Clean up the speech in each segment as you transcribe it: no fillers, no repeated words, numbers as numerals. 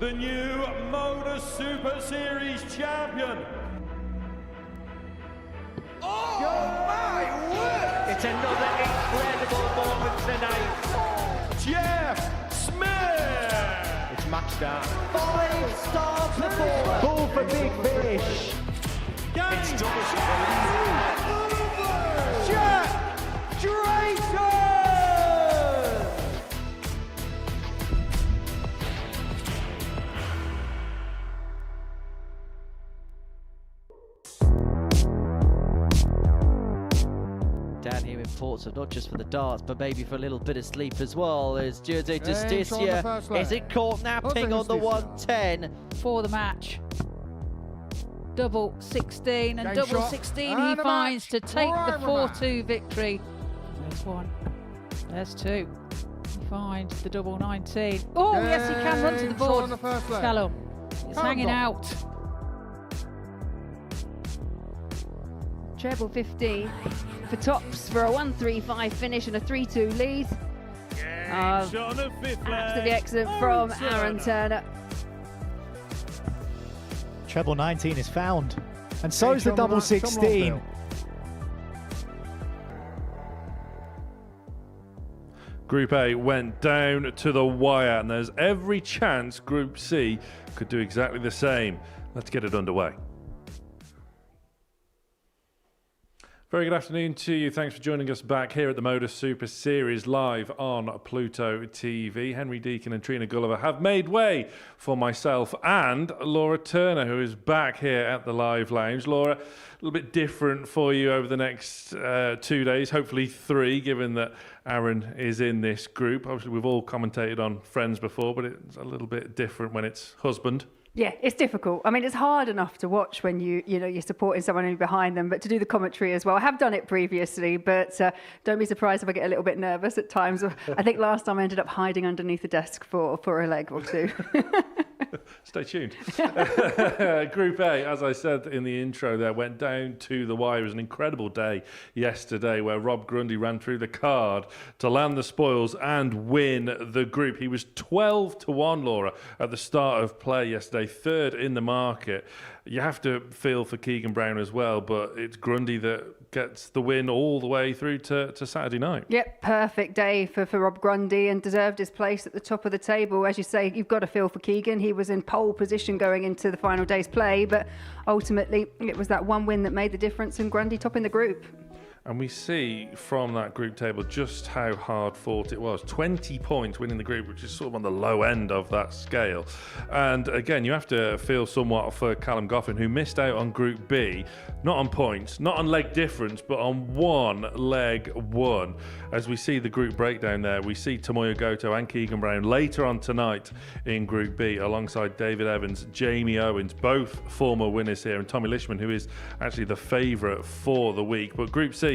the new Modus Super Series champion. Oh my word! It's another incredible moment tonight. Jeff Smith! It's match down. 5-star performance. Ball for big fish. It's double Jack Drayton! Down here in Portsmouth, not just for the darts, but maybe for a little bit of sleep as well. There's Jose Justicia. Is it caught napping on the 110? For the match. Double 16 and Game double shot. 16 And he a finds match. to take the Forever 4-2 victory. There's one. There's two. He finds the double 19. Oh, yes, he can run to the Game shot board. on the first leg. Callum. It's Callum hanging got- out. Treble 15 for tops for a 1-3-5 finish and a 3-2 lead. shot on the fifth leg. Absolutely excellent from Aaron Turner. Treble 19 is found, and so Game is the shot on double the 16. Lonsdale. Group A went down to the wire, and there's every chance Group C could do exactly the same. Let's get it underway. Very good afternoon to you. Thanks for joining us back here at the Modus Super Series live on Pluto TV. Henry Deacon and Trina Gulliver have made way for myself and Laura Turner, who is back here at the live lounge. Laura, a little bit different for you over the next 2 days, hopefully 3, given that Aaron is in this group. Obviously, we've all commentated on Friends before, but it's a little bit different when it's husband. Yeah, it's difficult. I mean, it's hard enough to watch when you're supporting someone and behind them, but to do the commentary as well. I have done it previously, but don't be surprised if I get a little bit nervous at times. I think last time I ended up hiding underneath the desk for a leg or two. Stay tuned. Group A, as I said in the intro there, went down to the wire. It was an incredible day yesterday where Rob Grundy ran through the card to land the spoils and win the group. He was 12-1, Laura, at the start of play yesterday, third in the market. You have to feel for Keegan Brown as well, but it's Grundy that gets the win all the way through to Saturday night. Yep, perfect day for Rob Grundy and deserved his place at the top of the table. As you say, you've got to feel for Keegan. He was in pole position going into the final day's play, but ultimately it was that one win that made the difference and Grundy topping the group. And we see from that group table just how hard fought it was. 20 points winning the group, which is sort of on the low end of that scale. And again, you have to feel somewhat for Callum Goffin, who missed out on Group B, not on points, not on leg difference, but on one leg won. As we see the group breakdown there, we see Tomoya Goto and Keegan Brown later on tonight in Group B, alongside David Evans, Jamie Owens, both former winners here, and Tommy Lishman, who is actually the favourite for the week. But Group C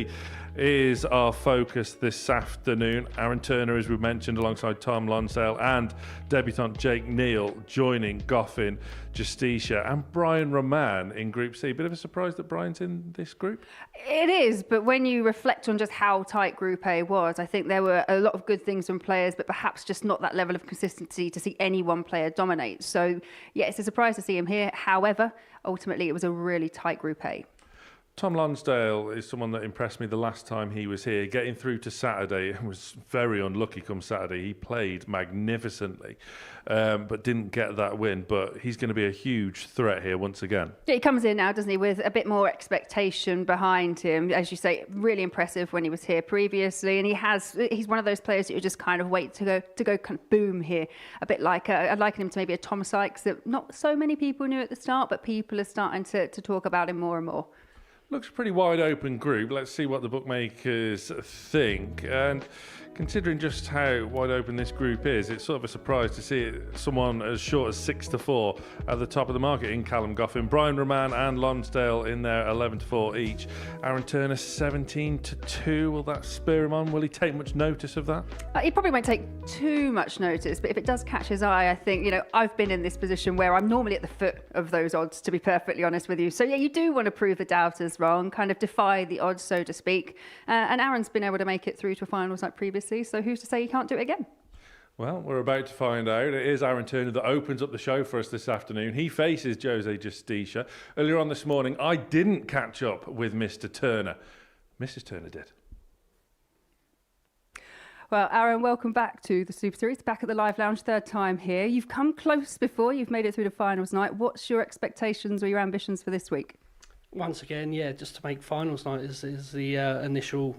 is our focus this afternoon. Aaron Turner, as we mentioned, alongside Tom Lonsdale and debutant Jake Neal joining Goffin, Justicia and Brian Roman in Group C. Bit of a surprise that Brian's in this group? It is, but when you reflect on just how tight Group A was, I think there were a lot of good things from players, but perhaps just not that level of consistency to see any one player dominate. So, yeah, it's a surprise to see him here. However, ultimately, it was a really tight Group A. Tom Lonsdale is someone that impressed me the last time he was here. Getting through to Saturday, was very unlucky come Saturday. He played magnificently, but didn't get that win. But he's going to be a huge threat here once again. Yeah, he comes in now, doesn't he, with a bit more expectation behind him. As you say, really impressive when he was here previously. And he's one of those players that you just kind of wait to go kind of boom here. A bit like, I'd liken him to maybe a Tom Sykes that not so many people knew at the start, but people are starting to talk about him more and more. Looks a pretty wide open group. Let's see what the bookmakers think. And considering just how wide open this group is, it's sort of a surprise to see someone as short as 6-4 at the top of the market in Callum Goffin. Brian Roman and Lonsdale in there 11-4 each. Aaron Turner 17-2. Will that spur him on? Will he take much notice of that? He probably won't take too much notice, but if it does catch his eye, I think, I've been in this position where I'm normally at the foot of those odds, to be perfectly honest with you. So yeah, you do want to prove the doubters wrong, kind of defy the odds, so to speak. And Aaron's been able to make it through to finals like previously, so who's to say he can't do it again? Well, we're about to find out. It is Aaron Turner that opens up the show for us this afternoon. He faces Jose Justicia. Earlier on this morning, I didn't catch up with Mr. Turner. Mrs. Turner did. Well, Aaron, welcome back to the Super Series. Back at the Live Lounge, third time here. You've come close before. You've made it through the finals night. What's your expectations or your ambitions for this week? Once again, yeah, just to make finals night is the initial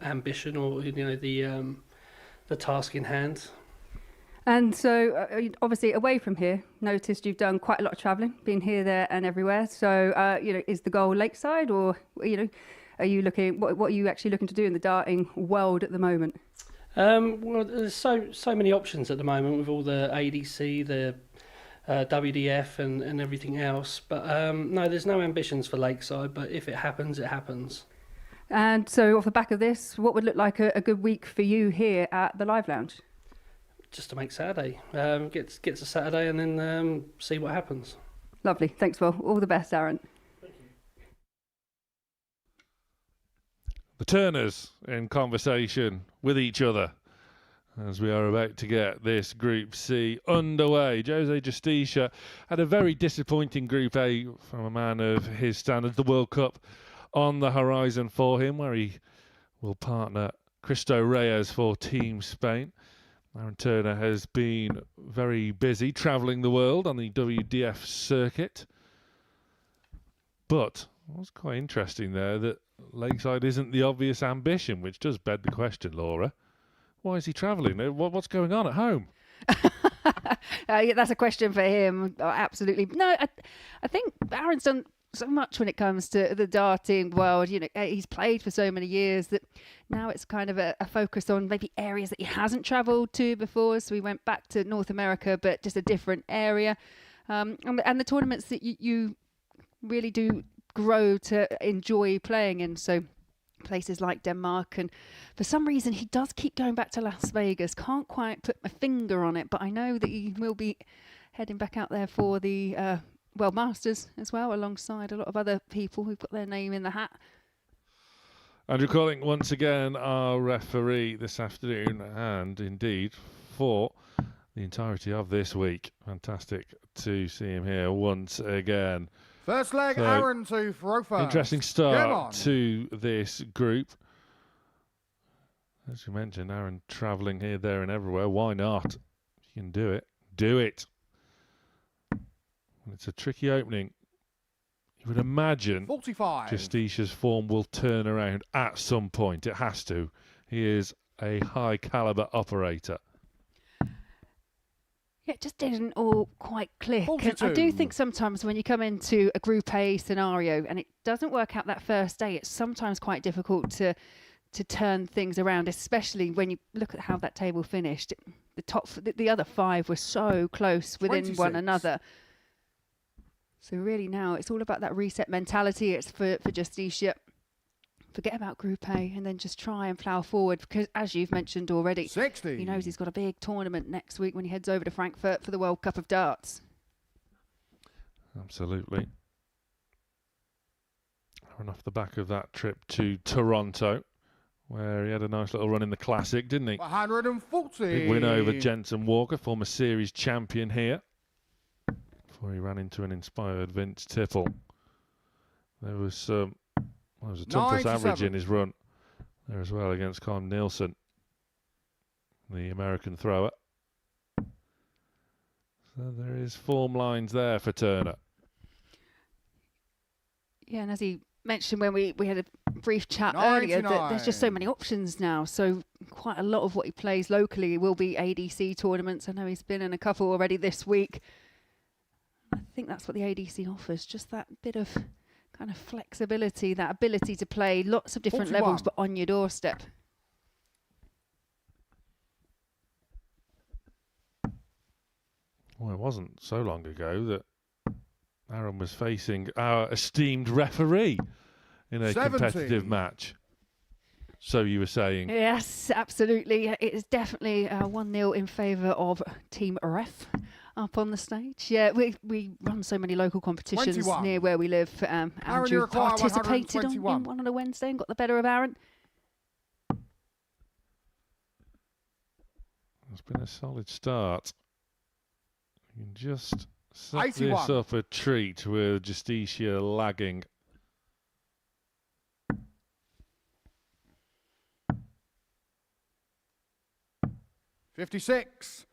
ambition, or the task in hand. And so, obviously, away from here, noticed you've done quite a lot of travelling, been here, there, and everywhere. So, is the goal lakeside, or are you looking? What are you actually looking to do in the darting world at the moment? Well, there's so many options at the moment with all the ADC, the WDF, and everything else. But no, there's no ambitions for lakeside. But if it happens, it happens. And so, off the back of this, what would look like a good week for you here at the Live Lounge? Just to make Saturday. Get to Saturday and then see what happens. Lovely. Thanks, well. All the best, Aaron. The Turners in conversation with each other as we are about to get this Group C underway. Jose Justicia had a very disappointing Group A from a man of his standards. The World Cup on the horizon for him, where he will partner Cristo Reyes for Team Spain. Aaron Turner has been very busy travelling the world on the WDF circuit. But it was quite interesting there that lakeside isn't the obvious ambition, which does beg the question, Laura. Why is he travelling? What's going on at home? Yeah, that's a question for him. Oh, absolutely. No, I think Aaron's done so much when it comes to the darting world. He's played for so many years that now it's kind of a focus on maybe areas that he hasn't travelled to before. So we went back to North America, but just a different area. And the tournaments that you really do grow to enjoy playing in. So places like Denmark, and for some reason he does keep going back to Las Vegas. Can't quite put my finger on it, but I know that he will be heading back out there for the Masters as well, alongside a lot of other people who've got their name in the hat. Andrew Calling once again our referee this afternoon, and indeed for the entirety of this week. Fantastic to see him here once again. First leg, so, Aaron to throw first. Interesting start to this group. As you mentioned, Aaron travelling here, there and everywhere. Why not? If you can do it, do it. It's a tricky opening. You would imagine 45. Justicia's form will turn around at some point. It has to. He is a high calibre operator. Yeah, it just didn't all quite click. And I do think sometimes when you come into a Group A scenario and it doesn't work out that first day, it's sometimes quite difficult to turn things around, especially when you look at how that table finished. The other five were so close within 26. one another. So really now it's all about that reset mentality. It's for Justicia. Forget about Group A and then just try and plough forward, because as you've mentioned already, 60. He knows he's got a big tournament next week when he heads over to Frankfurt for the World Cup of Darts. Absolutely. And off the back of that trip to Toronto, where he had a nice little run in the Classic, didn't he? 140. Big win over Jensen Walker, former series champion here, before he ran into an inspired Vince Tipple. There was a ton plus average in his run there as well against Colin Nielsen, the American thrower. So there is form lines there for Turner. Yeah, and as he mentioned when we had a brief chat earlier, that there's just so many options now. So quite a lot of what he plays locally will be ADC tournaments. I know he's been in a couple already this week. I think that's what the ADC offers, just that bit of kind of flexibility, that ability to play lots of different 41. levels, but on your doorstep. Well, it wasn't so long ago that Aaron was facing our esteemed referee in a 70. competitive match. So you were saying? Yes, absolutely. It is definitely 1-0 in favour of Team Ref up on the stage. Yeah, we run so many local competitions 21. near where we live. Andrew participated in one on a Wednesday and got the better of Aaron. It's been a solid start. You can just set 81. this up a treat with Justicia lagging. $56.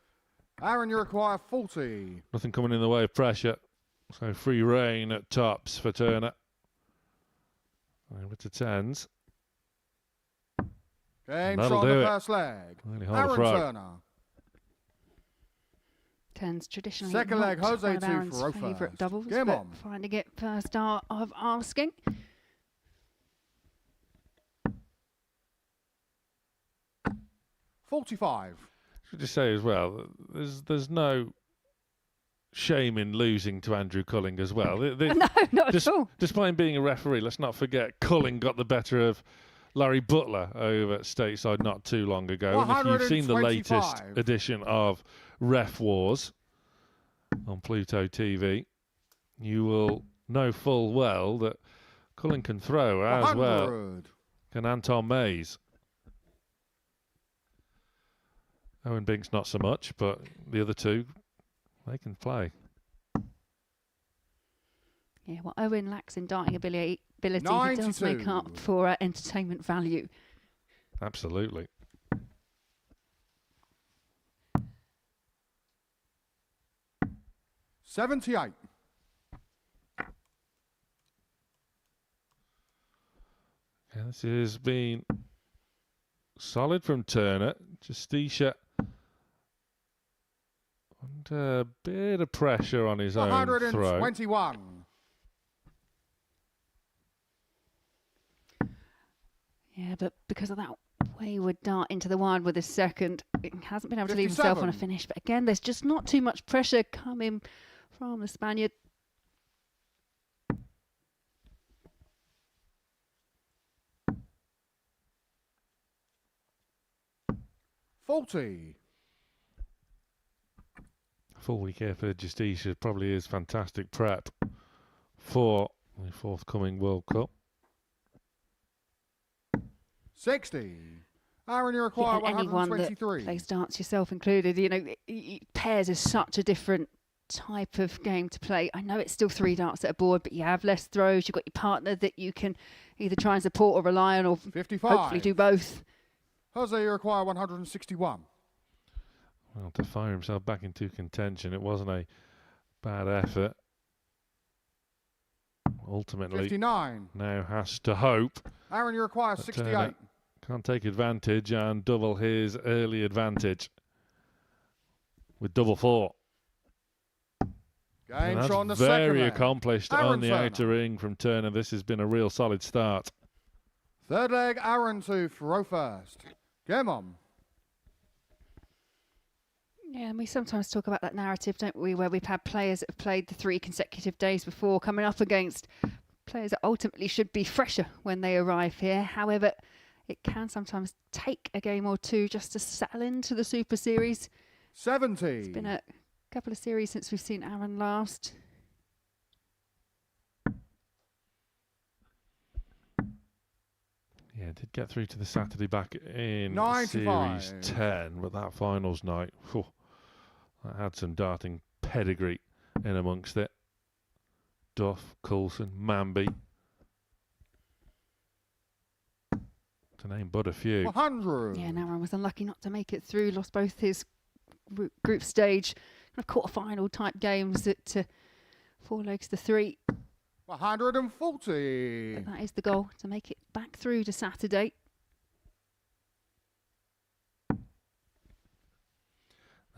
Aaron, you require 40. Nothing coming in the way of pressure. So free reign at tops for Turner. Over to tens. Game That'll shot do on the it. first leg. Really hold a Aaron throw. Turner. Tens traditionally Second leg, not Jose one of 2 Aaron's for favourite first. doubles, Game but on. finding it first start of asking. $45. Should just say as well, there's no shame in losing to Andrew Culling as well. No, not at all. Despite him being a referee, let's not forget Culling got the better of Larry Butler over at Stateside not too long ago. And if you've seen the latest 125. edition of Ref Wars on Pluto TV, you will know full well that Culling can throw as well. 100. Can Anton Mays. Owen Binks not so much, but the other two, they can play. Yeah, well, Owen lacks in darting ability. He does 92. make up for entertainment value. Absolutely. $78. Yeah, this has been solid from Turner. Justicia under a bit of pressure on his own throw. 121. Yeah, but because of that wayward dart into the wide with his second, he hasn't been able to leave himself on a 57. finish. But again, there's just not too much pressure coming from the Spaniard. $40. Full week here for Justicia probably is fantastic prep for the forthcoming World Cup. $60. Aaron, you require Yeah, and anyone that 123. plays darts, yourself included, you know, pairs is such a different type of game to play. I know it's still 3 darts at a board, but you have less throws. You've got your partner that you can either try and support or rely on, or 55. hopefully do both. Jose, you require 161. Well, to fire himself back into contention, it wasn't a bad effort. Ultimately, 59. now has to hope Aaron, you require that 68. Turner can't take advantage and double his early advantage with double 4. Game And shot on the that's second very leg. accomplished Aaron on the Turner. outer ring from Turner. This has been a real solid start. Third leg, Aaron to throw first. Game on. Yeah, and we sometimes talk about that narrative, don't we, where we've had players that have played the 3 consecutive days before coming up against players that ultimately should be fresher when they arrive here. However, it can sometimes take a game or two just to settle into the Super Series. 70. It's been a couple of series since we've seen Aaron last. Yeah, did get through to the Saturday back in 95. Series 10, but that finals night, that had some darting pedigree in amongst it. Duff, Coulson, Manby. To name but a few. 100. Yeah, and Aaron was unlucky not to make it through. Lost both his group stage kind of quarter-final type games at 4 legs to 3. 140. But that is the goal, to make it back through to Saturday.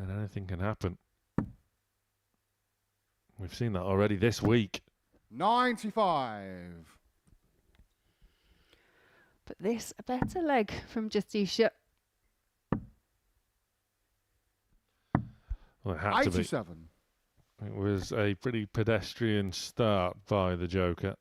And anything can happen. We've seen that already this week. 95. But this, a better leg from Justicia. Well, it had to be. 87. It was a pretty pedestrian start by the Joker.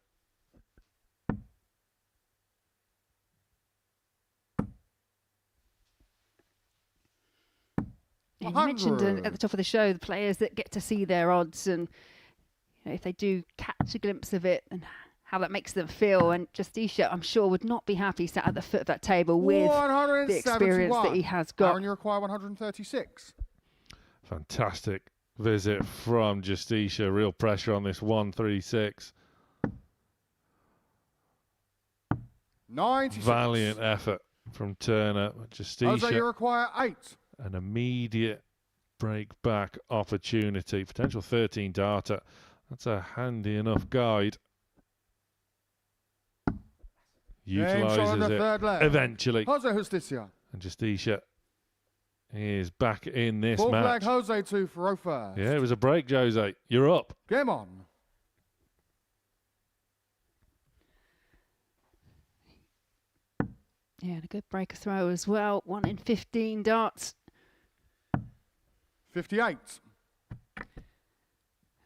You mentioned at the top of the show the players that get to see their odds, and you know, if they do catch a glimpse of it and how that makes them feel. And Justicia, I'm sure, would not be happy sat at the foot of that table with the experience that he has got. Aaron, you require 136. Fantastic visit from Justicia. Real pressure on this 136. 96. Valiant effort from Turner. Jose, you Justicia, require 8. an immediate break back opportunity. Potential 13 darter. That's a handy enough guide. Utilises it eventually. Jose Justicia. And Justicia is back in this Full match. flag Jose to throw first. Yeah, it was a break, Jose. You're up. Game on. Yeah, and a good breaker throw as well. 1 in 15 darts. 58.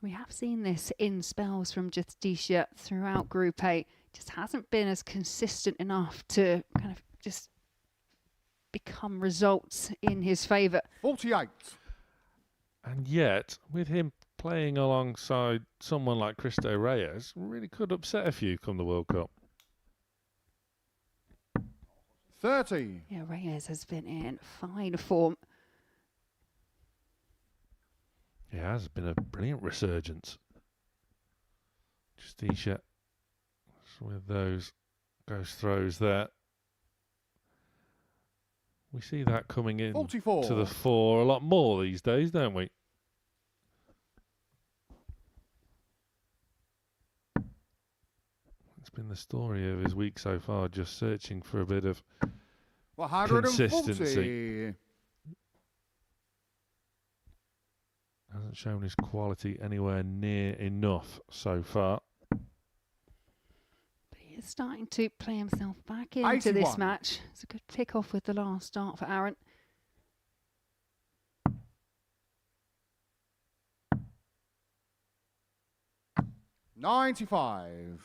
We have seen this in spells from Justicia throughout Group A. Just hasn't been as consistent enough to kind of just become results in his favour. 48. And yet, with him playing alongside someone like Cristo Reyes, really could upset a few come the World Cup. 30. Yeah, Reyes has been in fine form. It has been a brilliant resurgence. Justicia with those throws there. We see that coming in 44. to the fore a lot more these days, don't we? It's been the story of his week so far, just searching for a bit of 140. consistency. Hasn't shown his quality anywhere near enough so far. But he is starting to play himself back into this 81. match. It's a good pick off with the last start for Aaron. $95.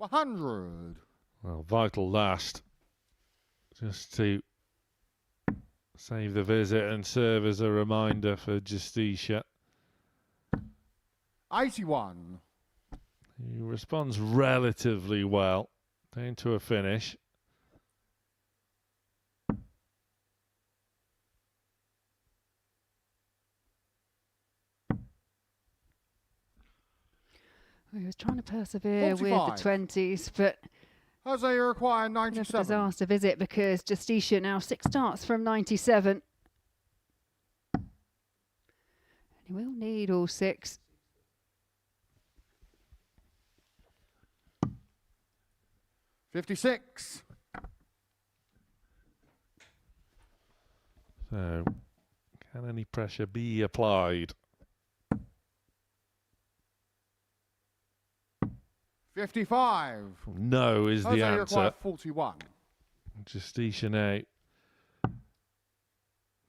$100. Well, vital last. Just to save the visit and serve as a reminder for Justicia. 81. He responds relatively well. Down to a finish. He was trying to persevere 45. with the 20s, but Jose, you require a 97. disaster visit because Justicia now 6 starts from 97. And he will need all 6. $56. So, can any pressure be applied? 55. No is Jose, the you require answer. 41. Justicia now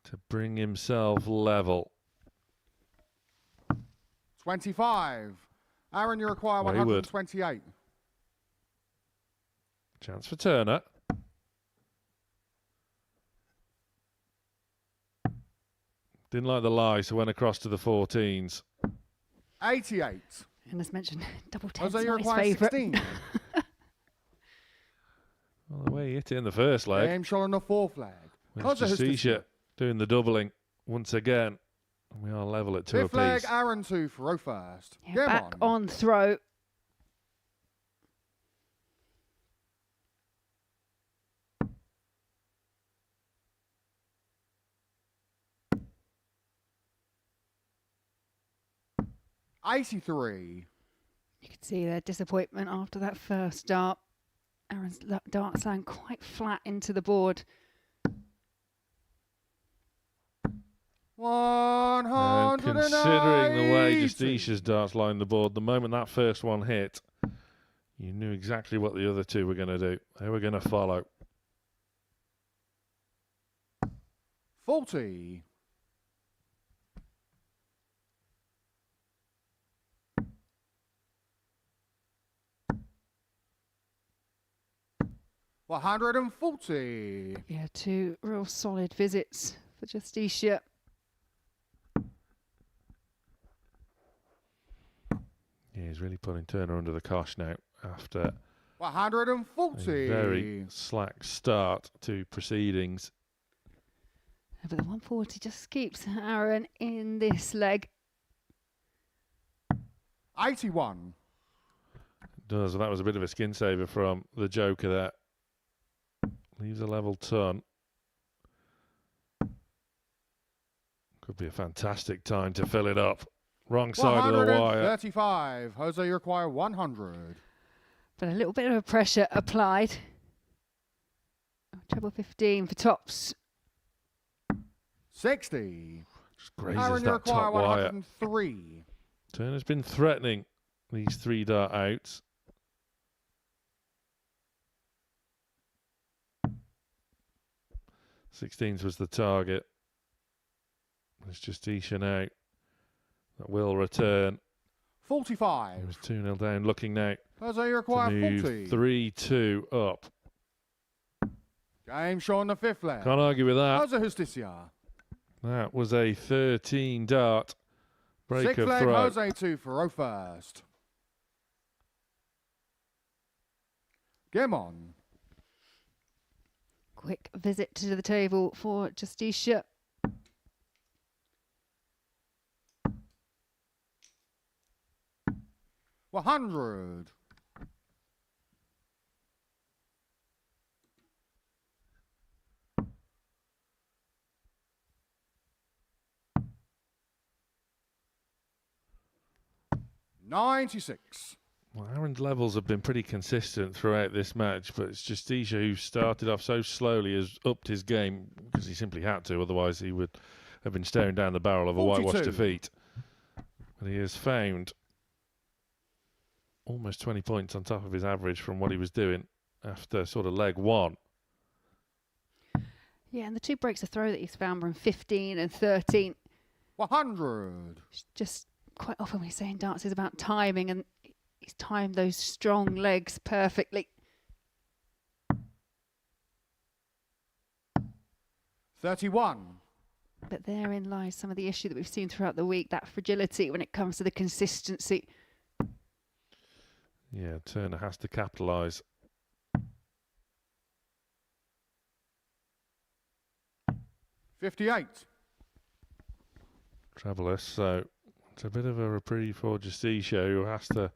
to bring himself level. 25. Aaron, you require Wayward. 128. Chance for Turner. Didn't like the lie, so went across to the 14s. 88. And as mentioned, double 10's Jose, you not his require favourite. 16. Well, the way he hit it in the first leg. Game shot on the 4 flag. It's Justicia doing the doubling once again. And we are level at 2 Fifth leg, apiece. Aaron to throw first. Yeah, Game back on throw. $83. You can see their disappointment after that first dart. Aaron's dart sound quite flat into the board. 180. Considering the way Justicia's darts lined the board, the moment that first one hit, you knew exactly what the other two were going to do. They were going to follow. 40. 140. Yeah, 2 real solid visits for Justicia. Yeah, he's really putting Turner under the cosh now after 140. a very slack start to proceedings. But the 140 just keeps Aaron in this leg. 81. It does, and that was a bit of a skin saver from the Joker there. Leaves a level ton. Could be a fantastic time to fill it up. Wrong side of the wire. 135. Jose, you require 100. But a little bit of pressure applied. Treble 15 for tops. 60. Just grazes Aaron, you that require top wire. 103. Turner's been threatening these 3 dart outs. Sixteens was the target. It's Justicia now. That will return. 45. It was 2-0 down. Looking now Jose, you to require move 40. 3-2 up. Game show on the 5th leg. Can't argue with that. Jose Justicia. That was a 13 dart break 6th of leg, throw. Jose to throw first. Game on. Quick visit to the table for Justicia. $100. $96. Well, Aaron's levels have been pretty consistent throughout this match, but it's Justicia, who started off so slowly, has upped his game because he simply had to, otherwise he would have been staring down the barrel of a 42. whitewash defeat. But he has found almost 20 points on top of his average from what he was doing after sort of leg 1. Yeah, and the 2 breaks of throw that he's found were in 15 and 13. 100. Just quite often we say in darts is about timing, and he's timed those strong legs perfectly. 31. But therein lies some of the issue that we've seen throughout the week, that fragility when it comes to the consistency. Yeah, Turner has to capitalise. $58. Trebleless, so it's a bit of a reprieve for Justicia, who has to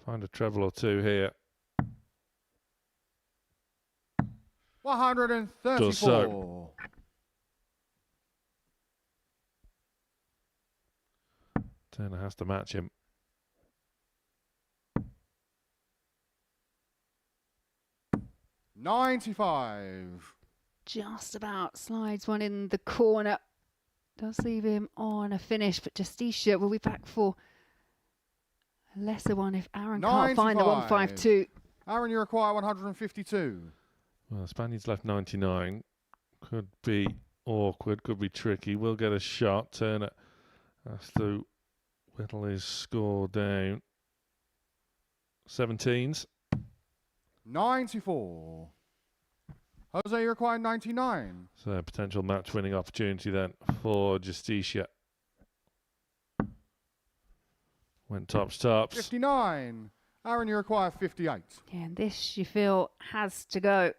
find a treble or 2 here. 134. Does so. Turner has to match him. $95. Just about slides one in the corner. Does leave him on a finish, but Justicia will be back for a lesser one if Aaron can't find the 152. Aaron, you require 152. Well, the Spaniard's left 99. Could be awkward, could be tricky. Will get a shot. Turner has to whittle his score down. 17s. 94. Jose, you require 99. So potential match-winning opportunity then for Justicia. Went tops. 59. Aaron, you require 58. Yeah, and this you feel has to go.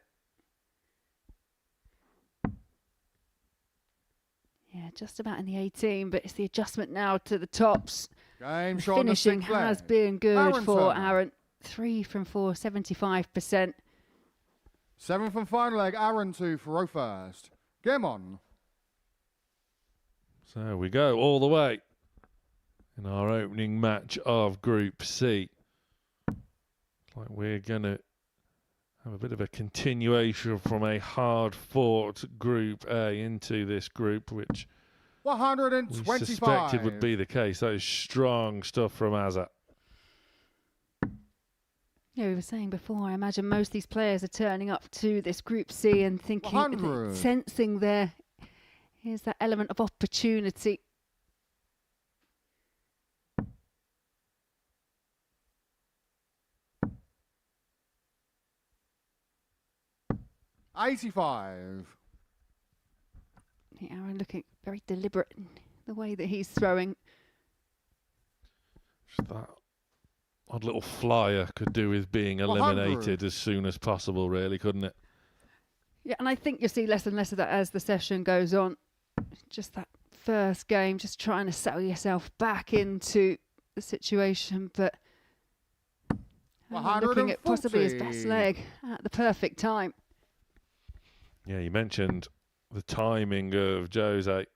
Yeah, just about in the 18, but it's the adjustment now to the tops. Game The shot on the finishing 6th leg. has been good Aaron for Turner. Aaron. 3 from 4, 75%. 7th and final leg, Aaron to throw first. Game on. So we go all the way in our opening match of Group C. It's like we're going to have a bit of a continuation from a hard-fought Group A into this group, which we 125. suspected would be the case. That is strong stuff from Azza. Yeah, we were saying before, I imagine most of these players are turning up to this Group C and thinking, 100. sensing there is that element of opportunity. 85. Aaron looking very deliberate in the way that he's throwing. That odd little flyer could do with being eliminated as soon as possible, really, couldn't it? Yeah, and I think you'll see less and less of that as the session goes on. Just that first game, just trying to settle yourself back into the situation, but looking at possibly his best leg at the perfect time. Yeah, you mentioned the timing of Jose.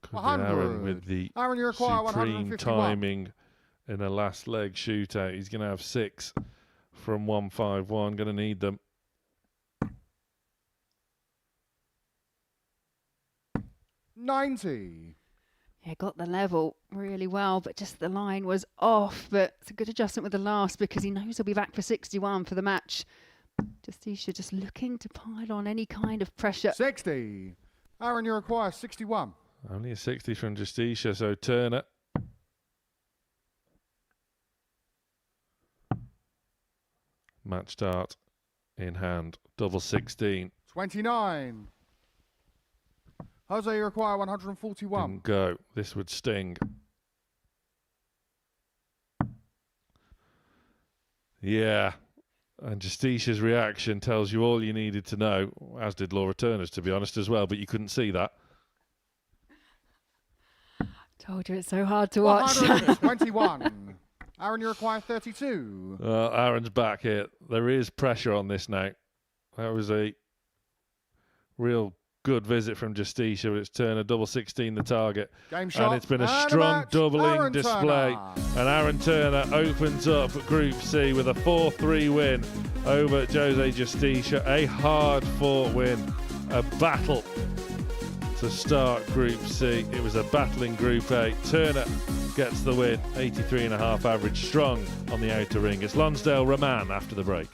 Could be Aaron with the Aaron, you require supreme 151. timing in a last leg shootout. He's going to have 6 from 151. Going to need them. $90. Yeah, got the level really well, but just the line was off. But it's a good adjustment with the last because he knows he'll be back for 61 for the match. Justicia just looking to pile on any kind of pressure. 60. Aaron, you require 61. Only a 60 from Justicia, so Turner. Match start in hand. Double 16. 29. Jose, you require 141. Didn't go. This would sting. Yeah. And Justicia's reaction tells you all you needed to know, as did Laura Turner's, to be honest, as well, but you couldn't see that. Told you it's so hard to watch. 121. Aaron, you require 32. Aaron's back here. There is pressure on this now. That was a real good visit from Justicia, but it's Turner, double 16 the target. Game shot. And it's been a And strong match. doubling Aaron display. Turner. And Aaron Turner opens up Group C with a 4-3 win over Jose Justicia. A hard-fought win. A battle to start Group C. It was a battle in Group A. Turner gets the win, 83.5 average, strong on the outer ring. It's Lonsdale Raman after the break.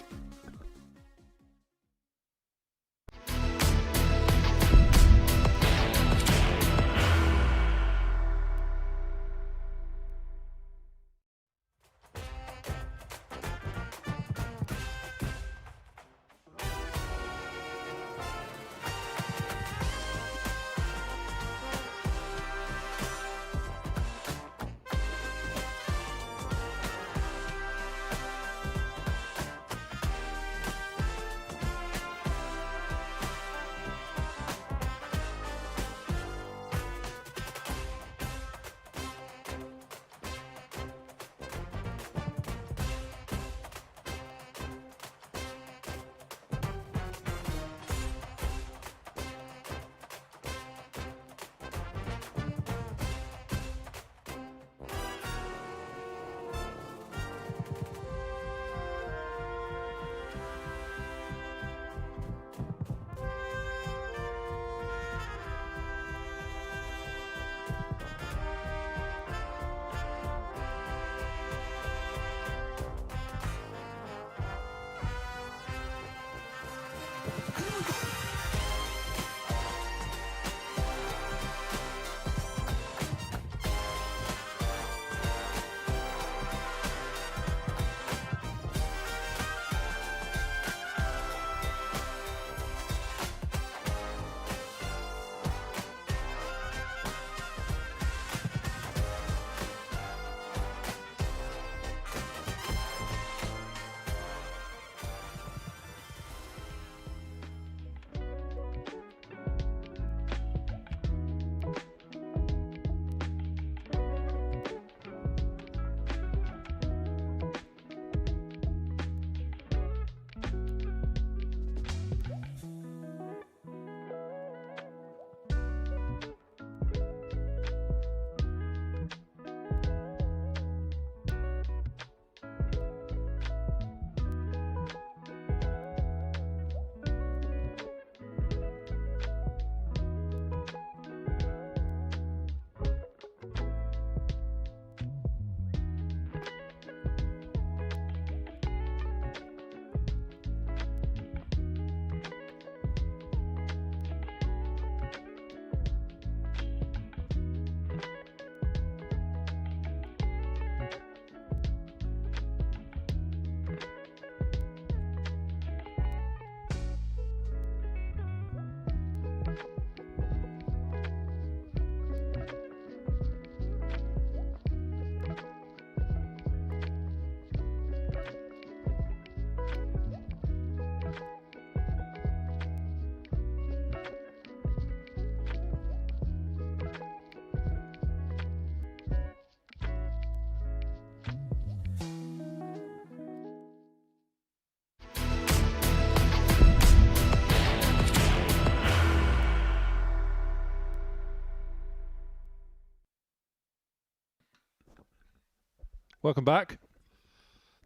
Welcome back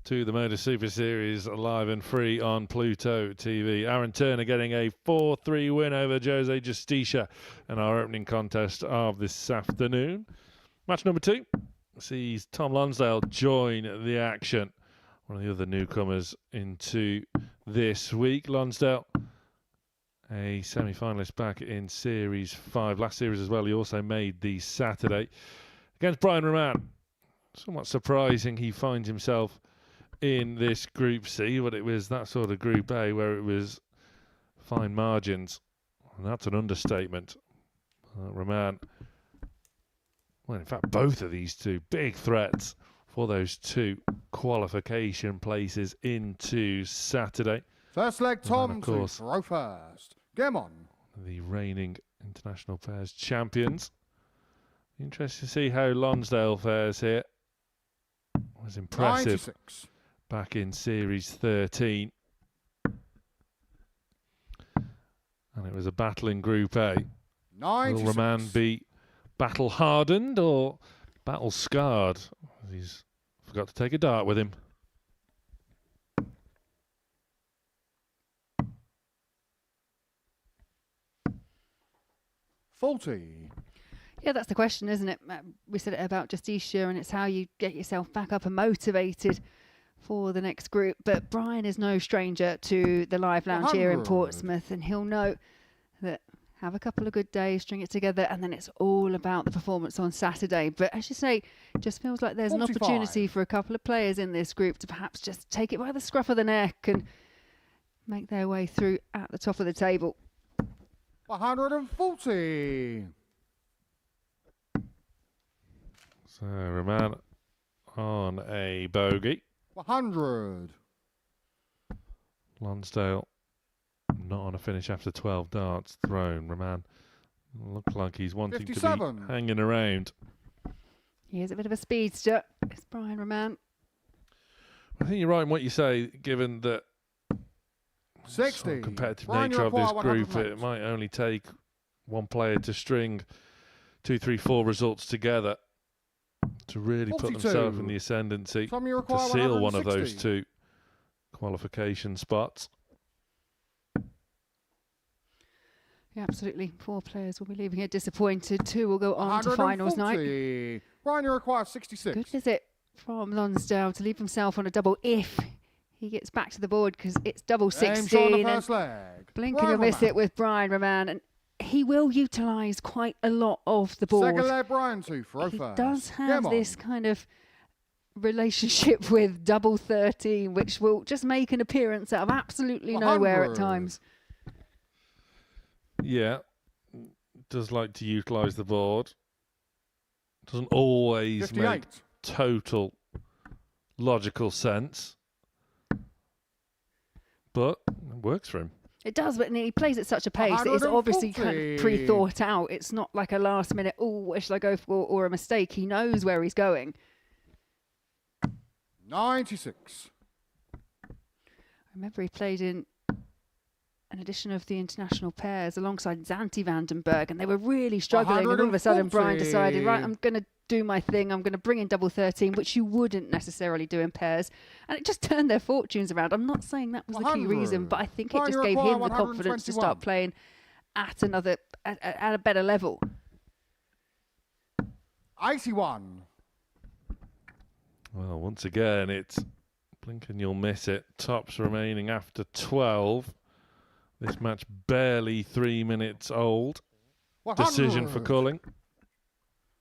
to the Modus Super Series live and free on Pluto TV. Aaron Turner getting a 4-3 win over Jose Justicia in our opening contest of this afternoon. Match number 2 sees Tom Lonsdale join the action. One of the other newcomers into this week. Lonsdale, a semi-finalist back in Series 5. Last series as well, he also made the Saturday. Against Brian Roman. Somewhat surprising he finds himself in this Group C, but it was that sort of Group A where it was fine margins. And that's an understatement. Roman, well, in fact, both of these two big threats for those 2 qualification places into Saturday. First leg, Tom, of course, to throw first. Game on. The reigning international pairs champions. Interesting to see how Lonsdale fares here. Was impressive 96. Back in Series 13. And it was a battle in Group A. 96. Will Roman be battle hardened or battle scarred? He's forgot to take a dart with him. $40. Yeah, that's the question, isn't it? We said it about Justicia, and it's how you get yourself back up and motivated for the next group. But Brian is no stranger to the live lounge here in 100. Portsmouth, and he'll know that have a couple of good days, string it together, and then it's all about the performance on Saturday. But as you say, it just feels like there's 45. an opportunity for a couple of players in this group to perhaps just take it by the scruff of the neck and make their way through at the top of the table. 140. So Roman on a bogey. 100. Lonsdale not on a finish after 12 darts thrown. Roman looks like he's wanting 57. to be hanging around. He is a bit of a speedster. It's Brian Roman. I think you're right in what you say, given that 60. sort of competitive Brian, you nature of this require group, 100 it might only take one player to string 2, 3, 4 results together to really put 42. themselves in the ascendancy Tom, you to require seal one of 160. those 2 qualification spots. Yeah, absolutely. 4 players will be leaving here disappointed. 2 will go on to finals night. 140. Brian, you require 66. Good visit from Lonsdale to leave himself on a double if he gets back to the board, because it's double Aim shot on 16. the And first leg. blink Brian and you'll miss Roman. it with Brian Roman. And he will utilise quite a lot of the board. Second leg, Brian to throw He first. does Game have on. this kind of relationship with double 13, which will just make an appearance out of absolutely nowhere at 100. times. Yeah, does like to utilise the board. Doesn't always 58. make total logical sense, but it works for him. It does, but he plays at such a pace that it's obviously kind of 140. pre-thought out. It's not like a last minute, oh, what should I go for, or a mistake. He knows where he's going. 96. I remember he played in an edition of the international pairs alongside Zanti Vandenberg, and they were really struggling. And all of a sudden, Brian decided, right, I'm going to do my thing. I'm going to bring in double 13, which you wouldn't necessarily do in pairs. And it just turned their fortunes around. I'm not saying that was the key reason, but I think it Brian, just you gave require him the confidence to 121. start playing at at a better level. 81. Well, once again, it's blink and you'll miss it. Tops remaining after 12. This match barely 3 minutes old. 100. Decision for Culling.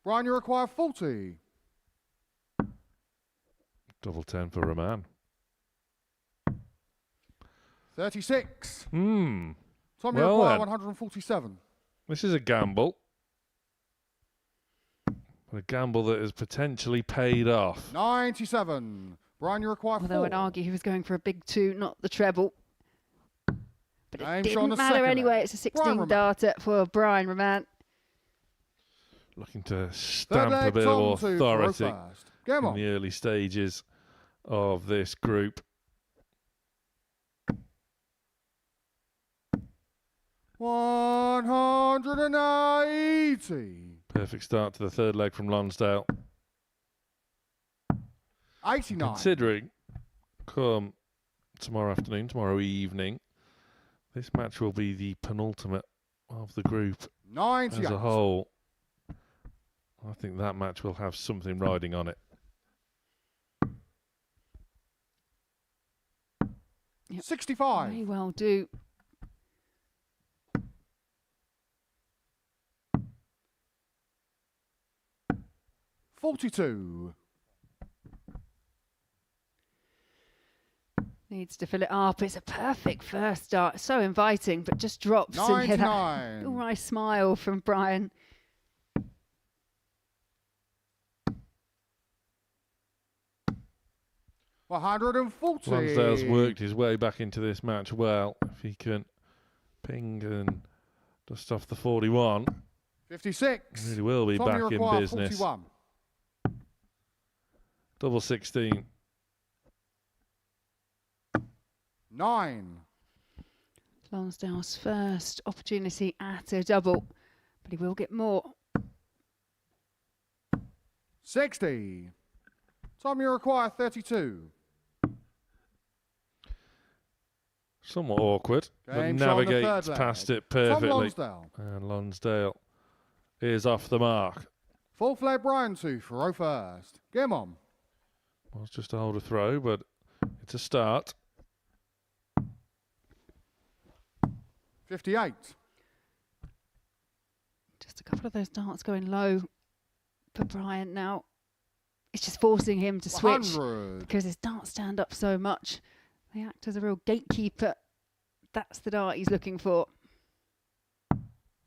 Brian, you require 40. Double 10 for Roman. 36. Hmm. Tom, you Well require then. 147. This is a gamble. But a gamble that has potentially paid off. 97. Brian, you require 4. Although I'd argue he was going for a big 2, not the treble. But it Aim shot on didn't the matter second anyway. leg. It's a Brian 16 Roman. darter for Brian Roman. Looking to Third stamp a leg, bit Tom of to throw authority first. Game in on. the early stages of this group. 180. Perfect start to the third leg from Lonsdale. 89. Considering come tomorrow evening, this match will be the penultimate of the group 98. as a whole. I think that match will have something riding on it. Yep. 65. May well do. $42. Needs to fill it up. It's a perfect first start. So inviting, but just drops. And hit that 99. all right smile from Brian. $140. Lonsdale's worked his way back into this match well. If he can ping and dust off the 41, 56. he really will be Tommy back in require business. 41. Double 16. 9. Lonsdale's first opportunity at a double, but he will get more. 60. Tommy require 32. Somewhat awkward, but Game shot on the navigates third leg. past it Tom perfectly. Lonsdale. And Lonsdale is off the mark. Full flag Brian to throw first. Game on. Well, it's just a hold a throw, but it's a start. 58. Just a couple of those darts going low for Brian now. It's just forcing him to switch 100. because his darts stand up so much. They act as a real gatekeeper. That's the dart he's looking for.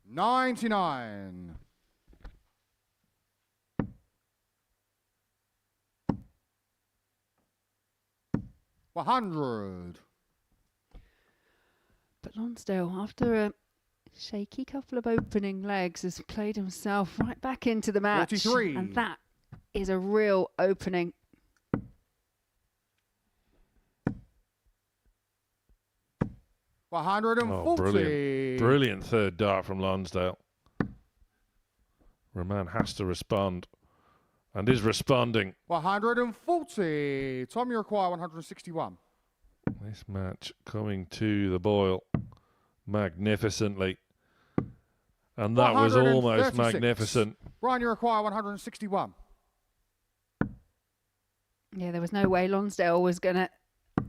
99. $100. But Lonsdale, after a shaky couple of opening legs, has played himself right back into the match. 43. And that is a real opening. $140. Oh, brilliant. Brilliant third dart from Lonsdale. Roman has to respond and is responding. 140. Tommy require 161. This match coming to the boil magnificently. And that was almost 136. magnificent. Brian, you require 161. Yeah, there was no way Lonsdale was going to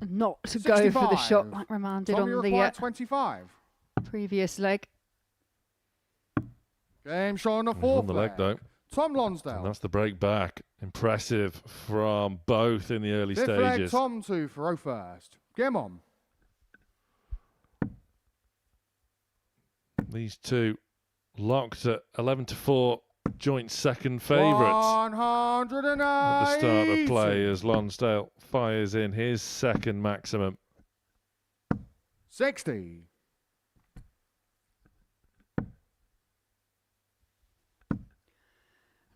not to go for the 65. shot like Roman did Tommy on the require 25. previous leg. Game shot on the He's fourth on the leg, though. Tom And Lonsdale. that's the break back. Impressive from both in the early Fifth leg, stages. Tom to throw first. Game on. These two locked at 11-4, joint second favourites 180. at the start of play as Lonsdale fires in his second maximum. 60.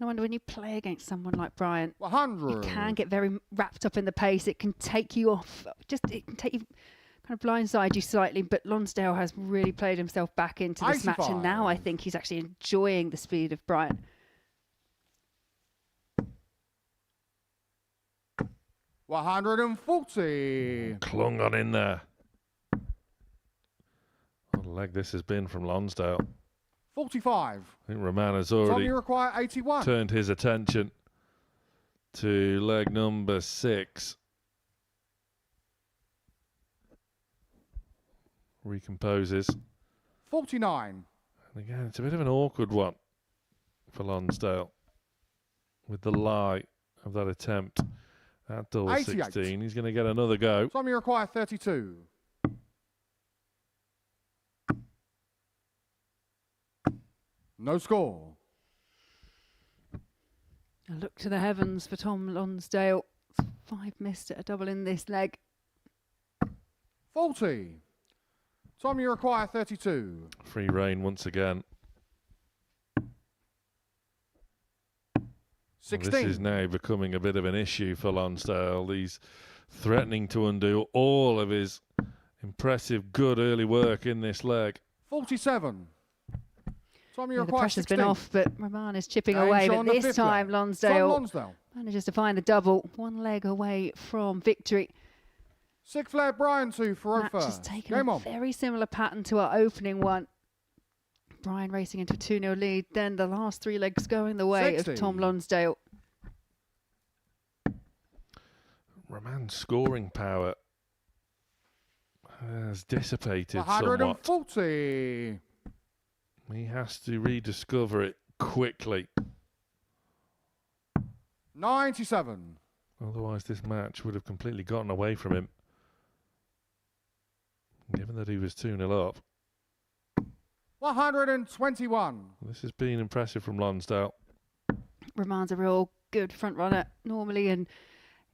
I wonder when you play against someone like Brian, 100. you can get very wrapped up in the pace. It can take you off. It can take you, kind of blindside you slightly. But Lonsdale has really played himself back into this match, and now I think he's actually enjoying the speed of Brian. $140. Clung on in there. What a leg this has been from Lonsdale. 45. I think Roman has Tommy already require 81. turned his attention to leg number 6. Recomposes. 49. And again, it's a bit of an awkward one for Lonsdale with the lie of that attempt at double 88. 16. He's going to get another go. Tommy require 32. No score. A look to the heavens for Tom Lonsdale. 5 missed at a double in this leg. 40. Tommy require 32. Free rein once again. 16. This is now becoming a bit of an issue for Lonsdale. He's threatening to undo all of his impressive, good early work in this leg. 47. Tom, you The require pressure's 16. been off, but Roman is chipping And away. Sean But the this fifth time, leg. Tom Lonsdale Lonsdale. manages to find the double, one leg away from victory. Sixth leg, Brian 2 for Match has taken Game a on. very similar pattern to our opening one. Brian racing into a 2-0 lead. Then the last 3 legs going the way 60. of Tom Lonsdale. Roman's scoring power has dissipated somewhat. 140. He has to rediscover it quickly. 97. Otherwise, this match would have completely gotten away from him. Given that he was 2-0 up. 121. This has been impressive from Lonsdale. Roman's a real good front runner normally, and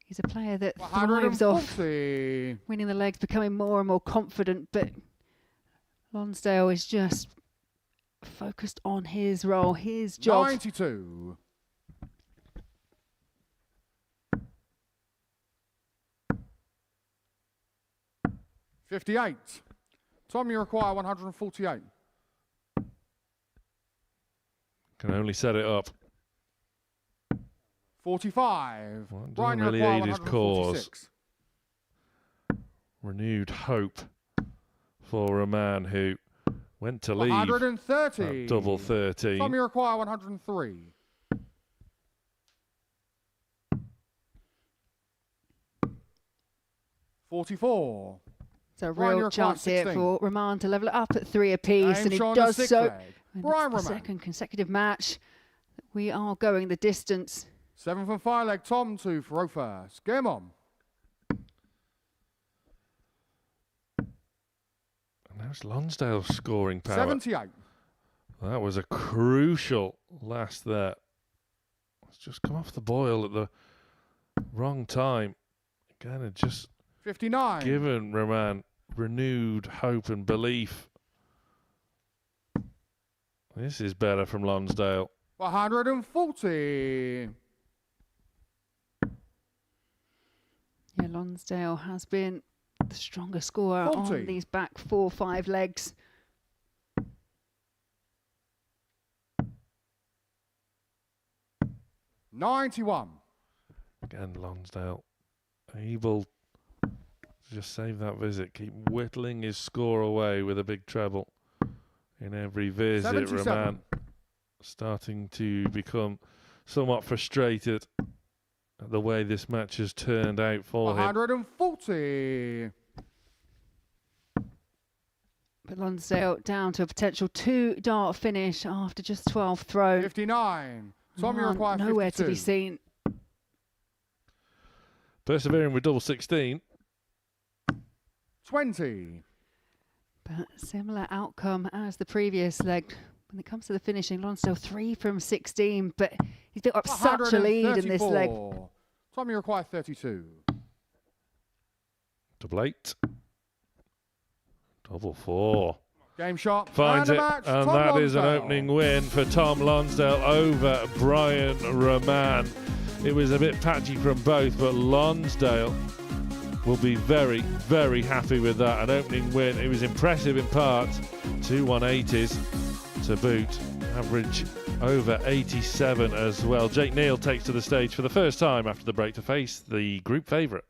he's a player that thrives off 140. winning the legs, becoming more and more confident. But Lonsdale is just focused on his role, his job. 92. $58. Tom, you require 148. Can only set it up. 45. Well, it Brian, doesn't you really require aid his cause. 146. Renewed hope for a man who went to leave 130. at double 13. Tom, you require 103. $44. It's a Brian, you real require chance here 16. for Roman to level it up at 3 apiece, and he Sean the does sixth so. leg. And Brian that's the Roman. second consecutive match. We are going the distance. 7th and 5 leg, Tom 2 for row first. Game on. And there's Lonsdale's scoring power. 78. That was a crucial last there. It's just come off the boil at the wrong time. Again, it just 59. given Roman renewed hope and belief. This is better from Lonsdale. 140. Yeah, Lonsdale has been the stronger scorer 40. on these back 4-5 legs. $91. Again, Lonsdale able to just save that visit, keep whittling his score away with a big treble in every visit. 77. Roman starting to become somewhat frustrated at the way this match has turned out for him. 140. But Lonsdale down to a potential 2-dart finish after just 12 throws. 59. Tom, you Roman require 52. nowhere to be seen. Persevering with double 16. 20. But similar outcome as the previous leg. When it comes to the finishing, Lonsdale 3 from 16, but he's built up such a lead in this leg. 134. Tom, you require 32. Double 8. Double 4. Game shot. Finds and it, a match. and Tom that is an Lonsdale. opening win for Tom Lonsdale over Brian Roman. It was a bit patchy from both, but Lonsdale will be very, very happy with that. An opening win. It was impressive in parts. 2 180s to boot. Average over 87 as well. Jake Neal takes to the stage for the first time after the break to face the group favourite.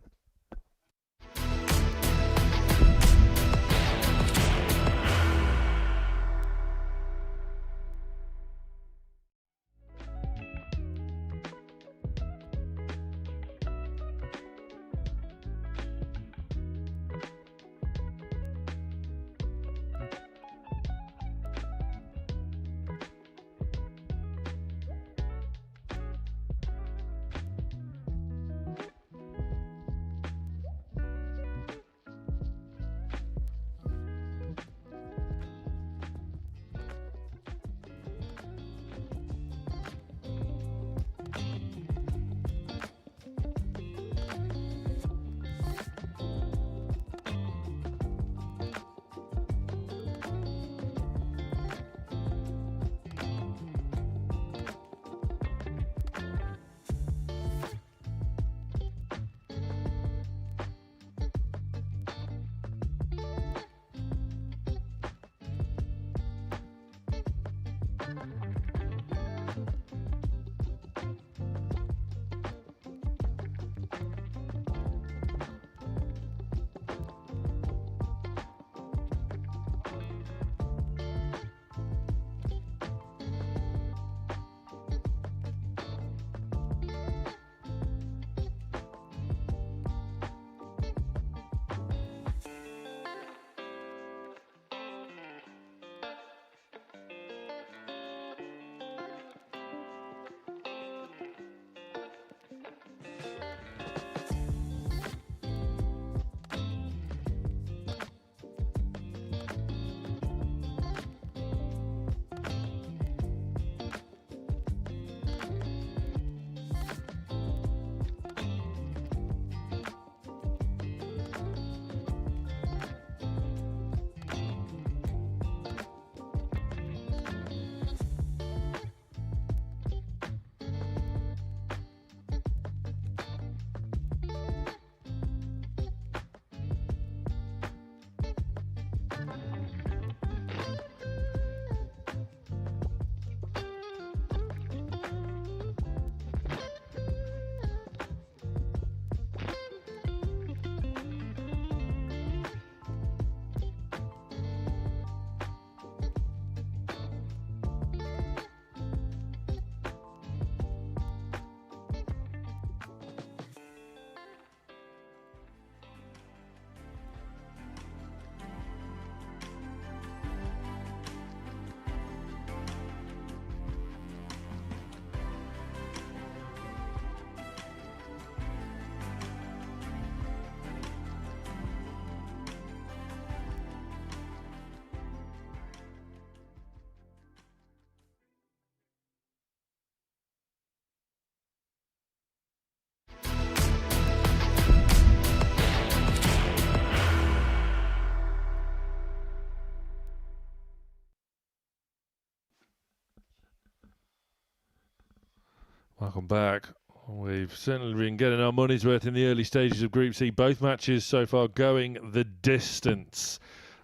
Welcome back. We've certainly been getting our money's worth in the early stages of Group C. Both matches so far going the distance.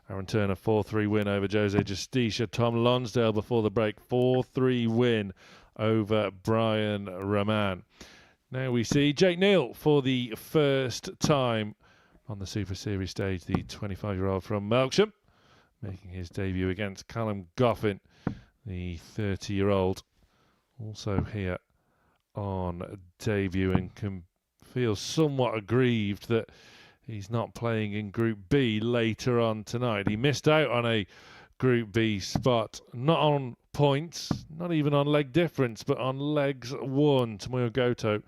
Aaron Turner, 4-3 win over Jose Justicia. Tom Lonsdale before the break, 4-3 win over Brian Raman. Now we see Jake Neal for the first time on the Super Series stage, the 25-year-old from Melksham, making his debut against Callum Goffin, the 30-year-old, also here on debut, and can feel somewhat aggrieved that he's not playing in Group B later on tonight. He missed out on a Group B spot, not on points, not even on leg difference, but on legs won. Tomoyo Goto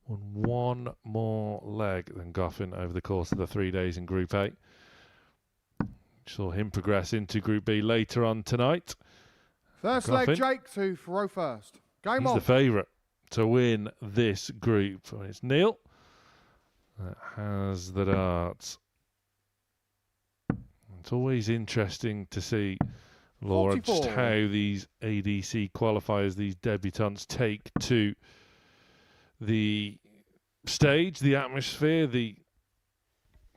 won one more leg than Goffin over the course of the 3 days in Group A. Saw him progress into Group B later on tonight. First Goffin, leg, Jake to throw first. Game he's on. the favourite to win this group. And it's Neil that has the darts. It's always interesting to see, Laura, 44. just how these ADC qualifiers, these debutants, take to the stage, the atmosphere, the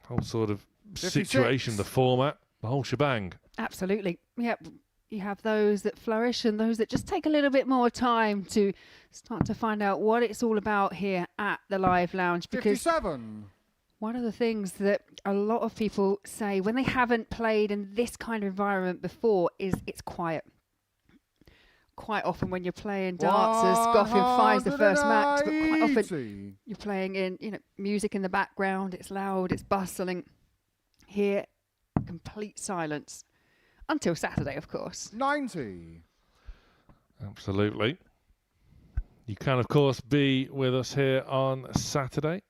whole sort of 56. situation, the format, the whole shebang. Absolutely. Yep. You have those that flourish and those that just take a little bit more time to start to find out what it's all about here at the Live Lounge. Because 57. one of the things that a lot of people say when they haven't played in this kind of environment before is it's quiet. Quite often when you're playing darts, as Goffin finds the first match, but quite often you're playing in, music in the background. It's loud, it's bustling. Here, complete silence. Until Saturday, of course. 90. Absolutely. You can, of course, be with us here on Saturday.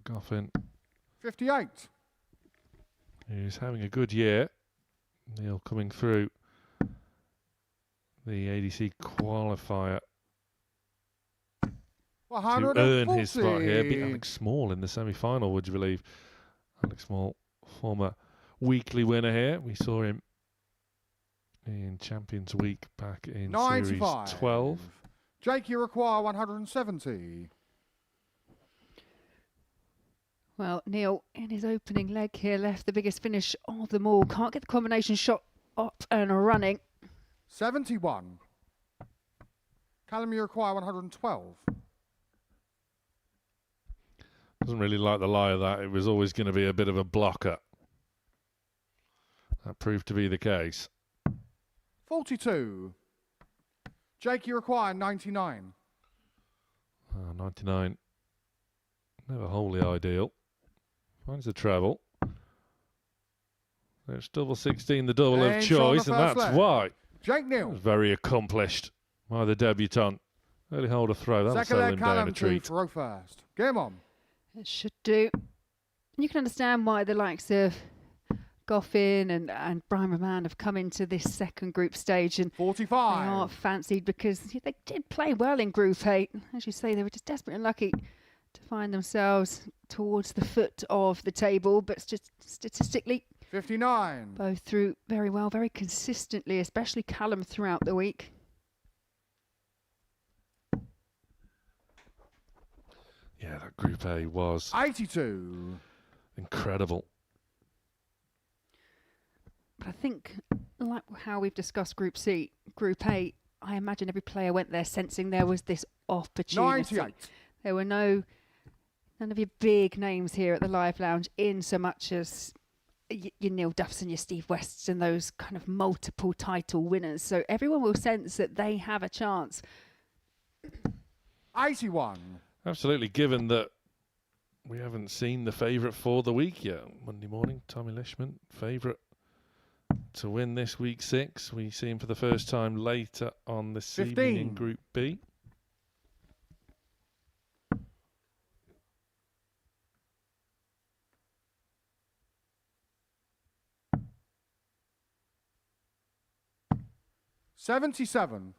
Goffin, 58. who's having a good year. Neil coming through the ADC qualifier to 140. earn his spot here. Beat Alex Small in the semi-final, would you believe? Alex Small, former weekly winner here. We saw him in Champions Week back in 95. Series 12. Jake, you require 170. Well, Neil, in his opening leg here, left the biggest finish of them all. Can't get the combination shot up and running. 71. Callum, you require 112. Doesn't really like the lie of that. It was always going to be a bit of a blocker. That proved to be the case. 42. Jake, you require 99. 99. Never wholly ideal. Finds the treble. There's double 16, the double of And choice, on and the first that's leg. why. Jake It Neal. was very accomplished by the debutant. Early hold a throw. That'll Second settle leg, him down Callum a to treat. throw first. Game on. It should do. You can understand why the likes of Goffin and Brian Raman have come into this second group stage, and 45. they are fancied because they did play well in Group 8. As you say, they were just desperate and lucky to find themselves towards the foot of the table, but just statistically, 59. both through very well, very consistently, especially Callum throughout the week. Yeah, that Group A was 82. incredible. But I think, like how we've discussed Group C, Group A, I imagine every player went there sensing there was this opportunity. 98. There were none of your big names here at the Live Lounge in so much as your Neil Duffs and your Steve Wests and those kind of multiple title winners. So everyone will sense that they have a chance. 81. Absolutely, given that we haven't seen the favourite for the week yet. Monday morning, Tommy Lishman, favourite to win this week 6. We see him for the first time later on this 15. evening in Group B. $77.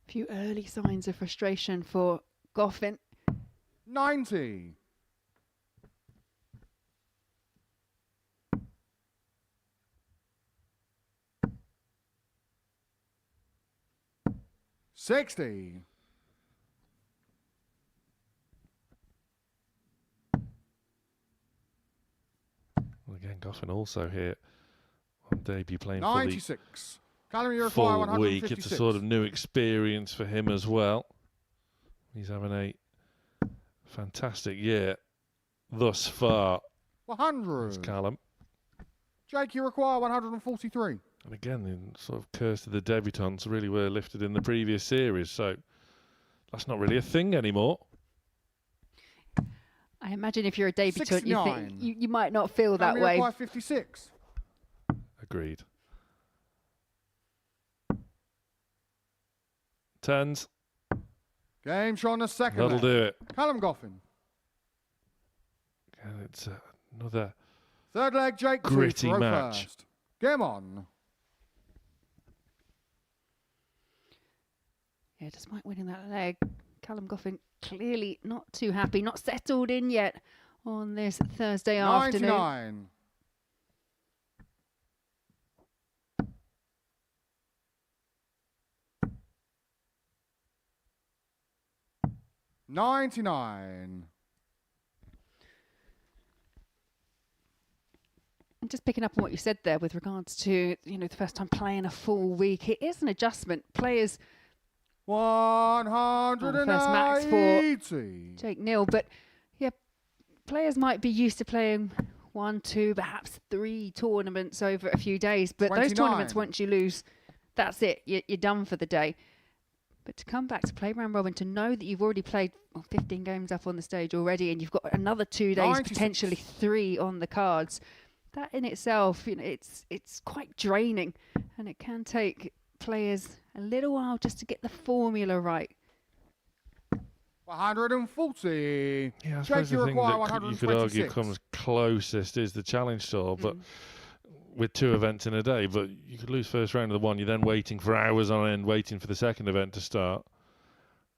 Few early signs of frustration for Goffin. 90. 60. Well, again, Goffin also here on debut playing 96. Callum, you for require the full week. 156. It's a sort of new experience for him as well. He's having a fantastic year thus far. 100. Callum. Jake, you require 143. And again, the sort of curse of the debutants really were lifted in the previous series, so that's not really a thing anymore. I imagine if you're a debutant, you 69. think you might not feel that Callum, you way. require 56. Agreed. Turns. Game shot on the second That'll leg. do it. Callum Goffin. And it's another Third leg, Jake gritty throw match. First. Game on. Yeah, despite winning that leg, Callum Goffin clearly not too happy, not settled in yet on this Thursday afternoon. 99. $99. And just picking up on what you said there with regards to, the first time playing a full week, it is an adjustment. Players, 180. first max for Jake Neal, but yeah, players might be used to playing 1, 2, perhaps 3 tournaments over a few days, but 29. those tournaments, once you lose, that's it, you're done for the day. But to come back to play round robin, to know that you've already played 15 games up on the stage already, and you've got another 2 days, 96. potentially 3 on the cards, that in itself, it's quite draining, and it can take players a little while just to get the formula right. 140. Yeah, I Jake, suppose you the thing require that you could argue 126. comes closest is the Challenge Tour, but with 2 events in a day. But you could lose first round of the one, you're then waiting for hours on end, waiting for the second event to start.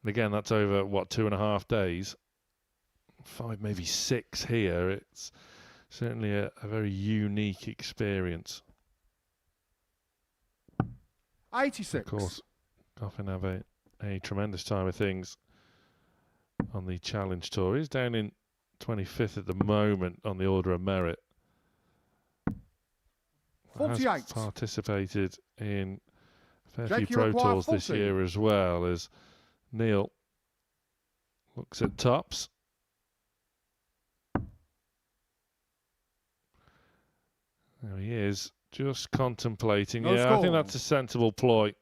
And again, that's over, 2.5 days. 5, maybe 6 here. It's certainly a very unique experience. 86. Of course, Goffin have a tremendous time of things on the Challenge Tour. He's down in 25th at the moment on the order of merit. 48. Has participated in a fair Jake, few you Pro require Tours this 40. year as well, as Neil looks at tops. There he is, just contemplating. No Yeah, I score. think that's a sensible ploy.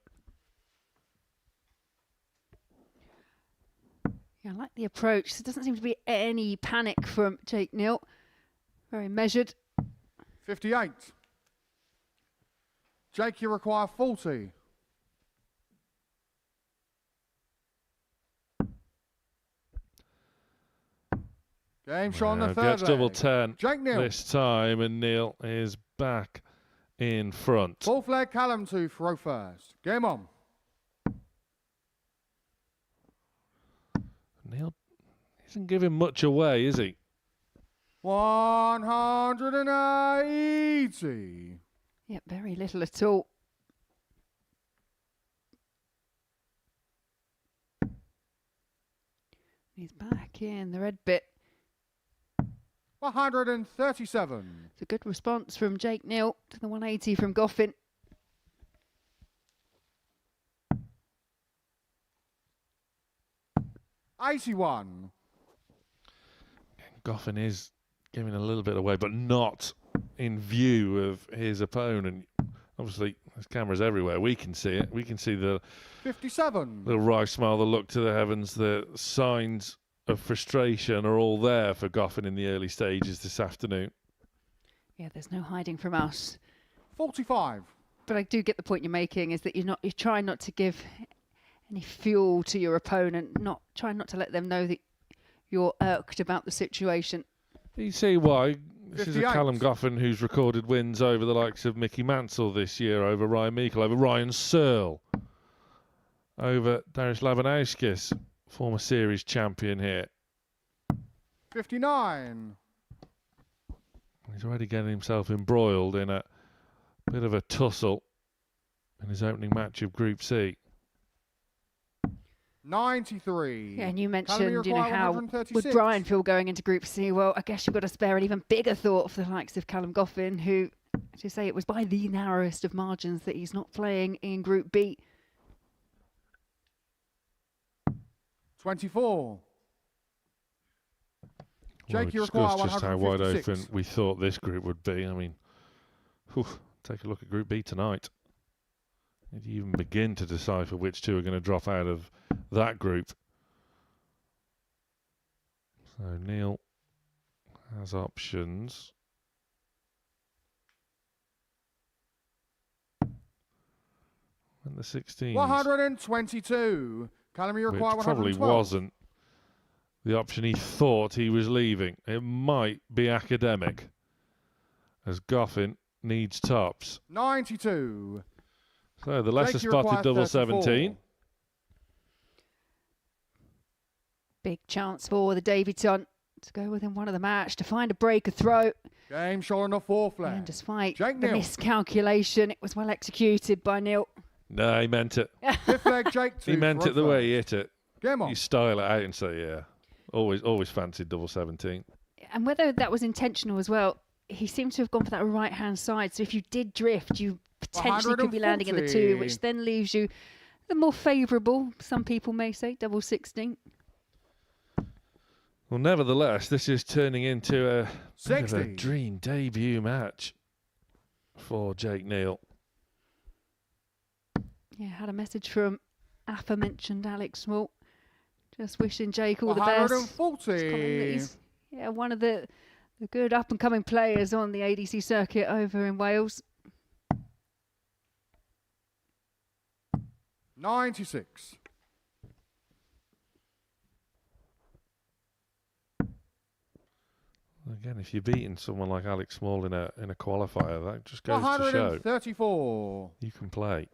Yeah, I like the approach. There doesn't seem to be any panic from Jake Neal. Very measured. 58. Jake, you require 40. Game shot on the third Gets double leg. 10 Jake Neal. this time, and Neil is back in front. Fourth leg, Callum to throw first. Game on. Neil isn't giving much away, is he? 180. Yep, very little at all. He's back in the red bit. 137. It's a good response from Jake Neal to the 180 from Goffin. $81. Goffin is giving a little bit away, but not in view of his opponent. Obviously, there's cameras everywhere. We can see it. We can see the 57. little wry smile, the look to the heavens, the signs of frustration are all there for Goffin in the early stages this afternoon. Yeah, there's no hiding from us. 45. But I do get the point you're making, is that you're trying not to give any fuel to your opponent, trying not to let them know that you're irked about the situation. You see why? This is a 58. Callum Goffin who's recorded wins over the likes of Mickey Mansell this year, over Ryan Meikle, over Ryan Searle, over Darius Labanauskis, former series champion here. 59. He's already getting himself embroiled in a bit of a tussle in his opening match of Group C. 93. Yeah, and you Callum, mentioned, you know, require how would 136. Brian feel going into Group C? Well, I guess you've got to spare an even bigger thought for the likes of Callum Goffin, who, as you say, it was by the narrowest of margins that he's not playing in Group B. 24. Well, Jake, we you require discussed just how wide 156. open we thought this group would be. I mean, take a look at Group B tonight. If you even begin to decipher which two are going to drop out of that group. So Neil has options. And the 16s. 122. Callum, you Which require probably 112. wasn't the option he thought he was leaving. It might be academic, as Goffin needs tops. 92. So the lesser Jake, you spotted require double 34. 17. Big chance for the debutant to go within one of the match, to find a break, a throw. Game showing the fourth leg. And despite Jake the Neal. miscalculation, it was well executed by Neil. No, he meant it. Fifth leg, Jake 2. He meant it the way he hit it. Game on. You style it out and say, yeah. Always fancied double 17. And whether that was intentional as well, he seemed to have gone for that right-hand side. So if you did drift, you potentially could be landing in the 2, 140. which then leaves you the more favourable, some people may say, double 16. Well, nevertheless, this is turning into a bit of a 60. dream debut match for Jake Neal. Yeah, had a message from aforementioned Alex Small. Just wishing Jake all the best. 140. Just commenting that he's one of the good up-and-coming players on the ADC circuit over in Wales. 96. Again, if you're beating someone like Alex Small in a qualifier, that just goes to show 134. you can play.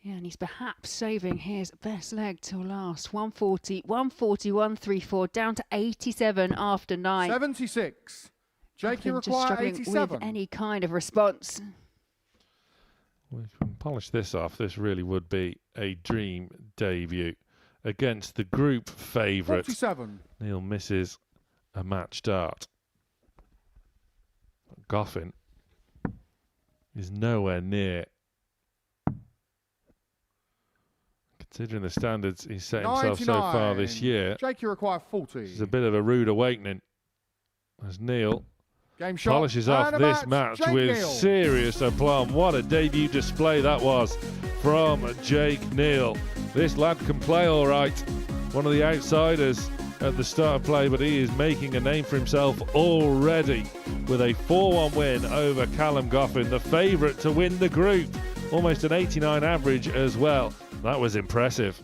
Yeah, and he's perhaps saving his best leg till last. 140, 140, 134, down to 87 after 9. 76. Jake, you Just require struggling 87. with any kind of response. We can polish this off. This really would be a dream debut against the group favourite. 47. Neil misses a match start. Goffin is nowhere near. Considering the standards he's set himself so far this year, Jake, you require 40. it's a bit of a rude awakening as Neil Game shot. polishes off And a this match Jake with Neal. serious aplomb. What a debut display that was from Jake Neal. This lad can play all right. One of the outsiders at the start of play, but he is making a name for himself already with a 4-1 win over Callum Goffin, the favourite to win the group. Almost an 89 average as well. That was impressive.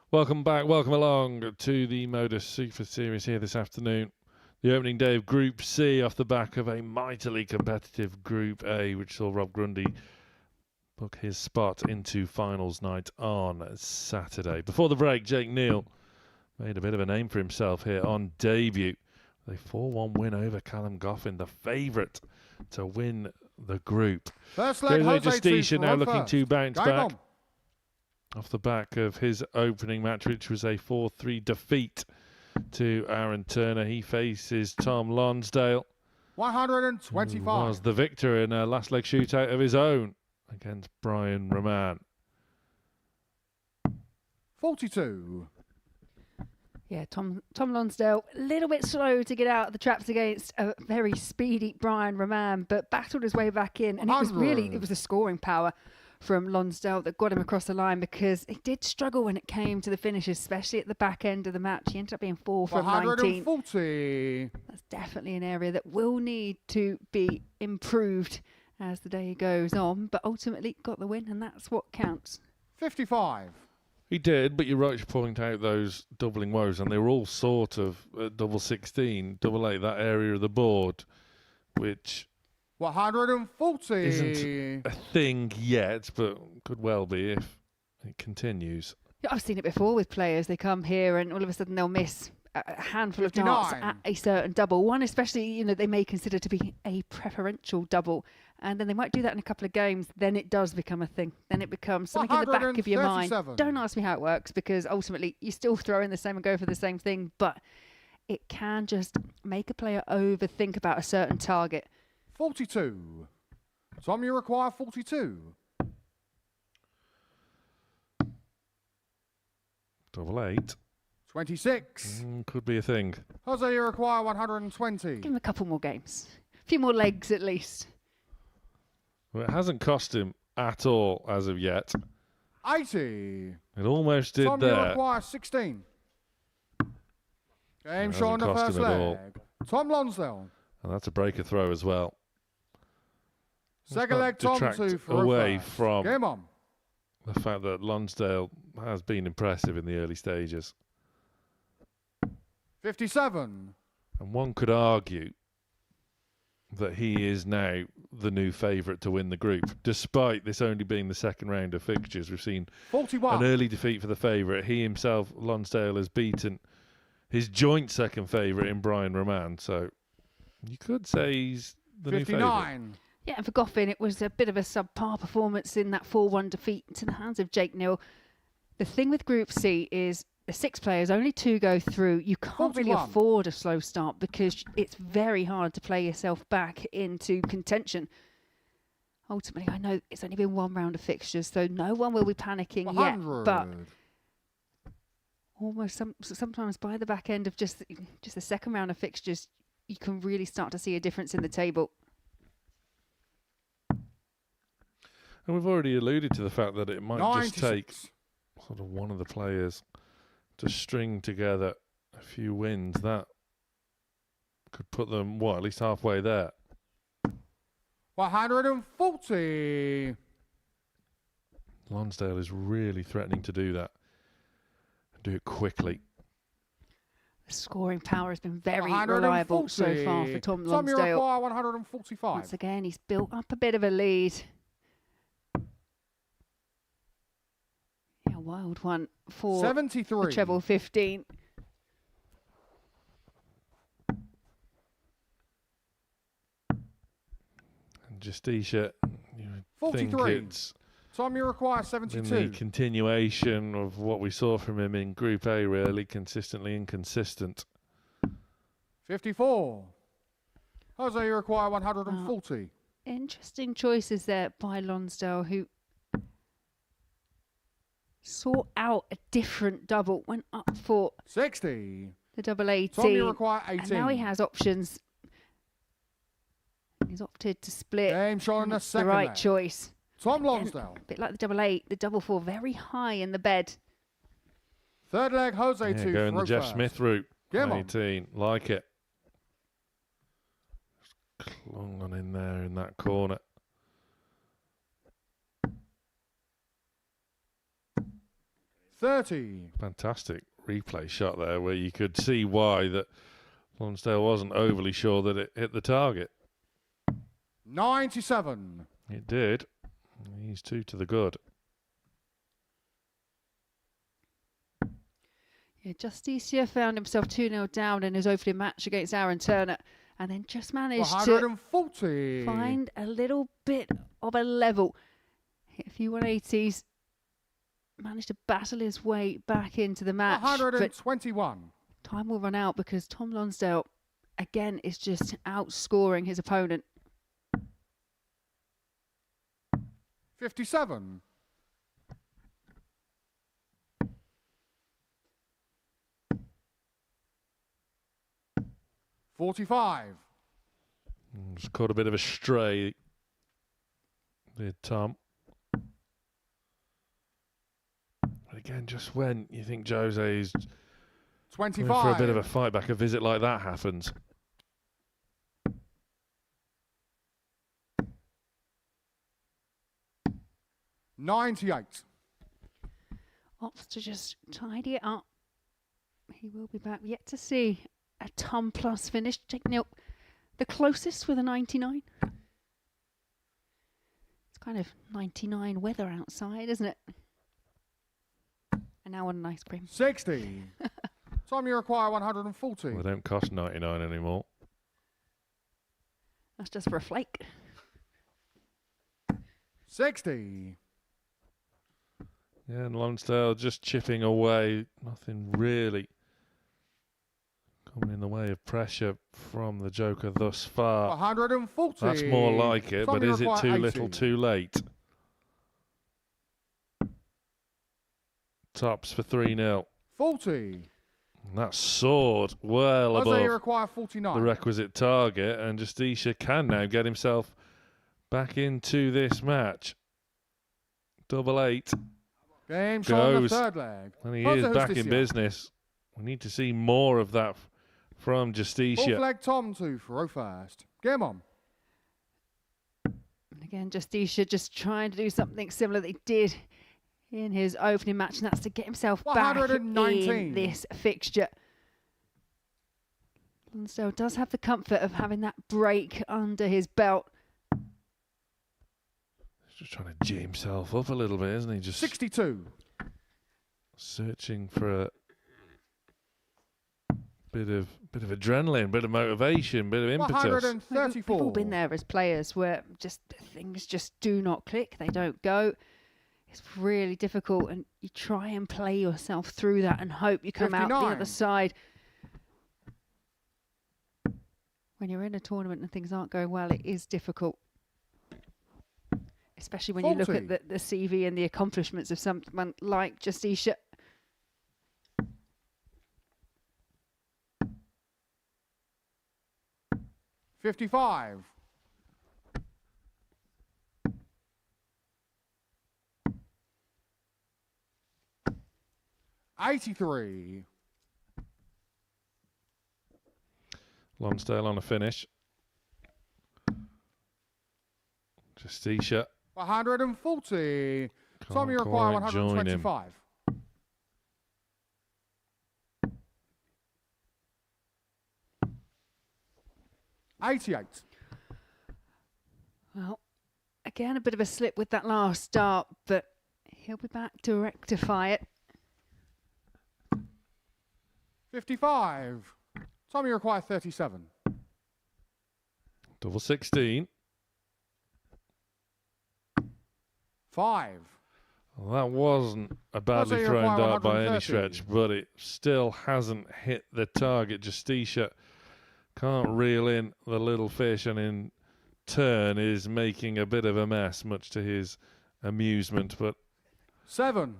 Welcome back, welcome along to the Modus Super Series here this afternoon. The opening day of Group C off the back of a mightily competitive Group A, which saw Rob Grundy book his spot into finals night on Saturday. Before the break, Jake Neal made a bit of a name for himself here on debut. A 4-1 win over Callum Goffin, the favourite to win the group. First leg, Jose Justicia now looking to bounce back on. off the back of his opening match, which was a 4-3 defeat to Aaron Turner. He faces Tom Lonsdale, 125. who was the victor in a last leg shootout of his own against Brian Roman. 42. Yeah, Tom Lonsdale, a little bit slow to get out of the traps against a very speedy Brian Roman, but battled his way back in. And it was the scoring power from Lonsdale that got him across the line, because he did struggle when it came to the finishes, especially at the back end of the match. He ended up being 4 from 19. 140. That's definitely an area that will need to be improved as the day goes on, but ultimately got the win, and that's what counts. 55. He did, but you're right to point out those doubling woes, and they were all sort of double 16, double 8, that area of the board, which 140. isn't a thing yet, but could well be if it continues. Yeah, I've seen it before with players. They come here and all of a sudden they'll miss a handful of darts at a certain double. One especially, they may consider to be a preferential double. And then they might do that in a couple of games. Then it does become a thing. Then it becomes something in the back of your mind. Don't ask me how it works, because ultimately you still throw in the same and go for the same thing. But it can just make a player overthink about a certain target. 42. Tom, you require 42. Double 8. 26. Could be a thing. Jose, you require 120. Give him a couple more games. A few more legs at least. Well, it hasn't cost him at all as of yet. 80. It almost did Tom, there. you require 16. Game shot on the cost first him at all. leg. Tom Lonsdale. And that's a breaker throw as well. Second leg, Tom Detract to for away from Game on. the fact that Lonsdale has been impressive in the early stages. 57. And one could argue that he is now the new favourite to win the group. Despite this only being the second round of fixtures, we've seen 41. an early defeat for the favourite. He himself, Lonsdale, has beaten his joint second favourite in Brian Roman. So you could say he's the 59. new favourite. Yeah, and for Goffin, it was a bit of a subpar performance in that 4-1 defeat into the hands of Jake Neal. The thing with Group C is the 6 players, only 2 go through. You can't really afford a slow start, because it's very hard to play yourself back into contention. Ultimately, I know it's only been 1 round of fixtures, so no one will be panicking 100. yet. But almost sometimes by the back end of just the second round of fixtures, you can really start to see a difference in the table. And we've already alluded to the fact that it might 96. just take sort of one of the players to string together a few wins. That could put them, at least halfway there. 140. Lonsdale is really threatening to do that. And do it quickly. The scoring power has been very reliable so far for Tom Lonsdale. Tom, you require 145. Once again, he's built up a bit of a lead. A wild one for 73. the treble 15. And Justicia, you would think 43. it's Tom, you require in 72. the continuation of what we saw from him in Group A, really consistently inconsistent. 54. Jose, you require 140. Interesting choices there by Lonsdale, who sought out a different double, went up for 60. the double 18. Tom, you require 18. And now he has options. He's opted to split. Game shot on the It's the second right leg. choice. Tom Again, Lonsdale. a bit like the double 8, the double 4, very high in the bed. Third leg, Jose to Going the Jeff first. Smith route. Game on. 18, like it. Just clung on in there in that corner. 30. Fantastic replay shot there where you could see why that Lonsdale wasn't overly sure that it hit the target. 97. It did. He's 2 to the good. Yeah, Justicia found himself 2-0 down in his opening match against Aaron Turner and then just managed to 140. find a little bit of a level. Hit a few 180s, managed to battle his way back into the match. 121. But time will run out because Tom Lonsdale, again, is just outscoring his opponent. 57. 45. Just caught a bit of a stray, did Tom. But again, just when you think Jose's 25. going for a bit of a fight back, a visit like that happens. $98. Opts to just tidy it up. He will be back. Yet to see a Tom plus finish. Taking out the closest with a 99. It's kind of 99 weather outside, isn't it? And now on an ice cream. 60. Tom, you require 140. Well, they don't cost 99 anymore. That's just for a flake. 60. Yeah, and Lonsdale just chipping away. Nothing really coming in the way of pressure from the Joker thus far. 140. That's more like it, Tom, but you is it require too 80. little too late? Tops for 3-0. 40. And that soared well Jose, you above require 49. the requisite target, and Justicia can now get himself back into this match. 888. Game's on the Goes. third leg. And he Jose is back in Justicia. business. We need to see more of that from Fourth Justicia. leg, Tom to throw first. Game on. And again, Justicia just trying to do something similar that he did in his opening match, and that's to get himself back 119. in this fixture. Lonsdale does have the comfort of having that break under his belt. He's just trying to G himself up a little bit, isn't he? Just 62. searching for a bit of adrenaline, bit of motivation, bit of impetus. 134. We've all been there as players where just things just do not click, they don't go. It's really difficult, and you try and play yourself through that and hope you come out the 59. other side. When you're in a tournament and things aren't going well, it is difficult. Especially when you look 40. at the CV and the accomplishments of someone like Justicia. 55. 83. Lonsdale on a finish. Justicia 140. Tom, you Can't require quite join him. 125. $88. Well, again, a bit of a slip with that last start, but he'll be back to rectify it. 55. Tom, you require 37. double 16. 5. Well, that wasn't a badly you thrown require dart by any 130. stretch, but it still hasn't hit the target. Justicia can't reel in the little fish, and in turn is making a bit of a mess, much to his amusement. But 7.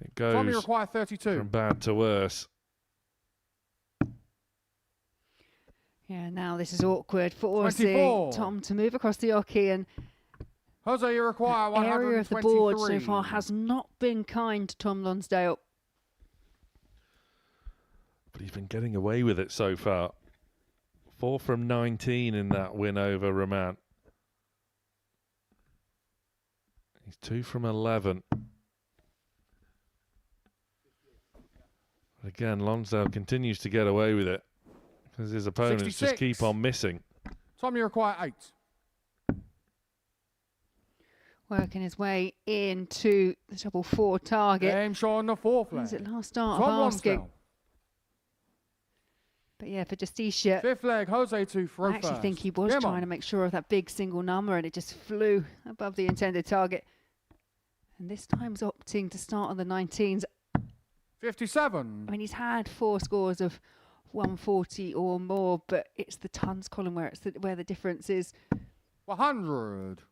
it Tom, you goes require 32. from bad to worse. Yeah, now this is awkward, forcing 24. Tom to move across the oche, and Jose, you require 123. area of the board so far has not been kind to Tom Lonsdale. But he's been getting away with it so far. 4 from 19 in that win over Roman. He's 2 from 11. Again, Lonsdale continues to get away with it because his opponents 66. just keep on missing. Tom, you require 8. Working his way into the double 4 target. Game shot on the 4th leg. Is it last start Tom of asking? Lonsdale. But yeah, for Justicia, 5th leg, Jose to throw I actually first. think he was Game trying on. to make sure of that big single number, and it just flew above the intended target. And this time's opting to start on the 19s. 57. I mean, he's had 4 scores of 140 or more, but it's the tons column where where the difference is. 100.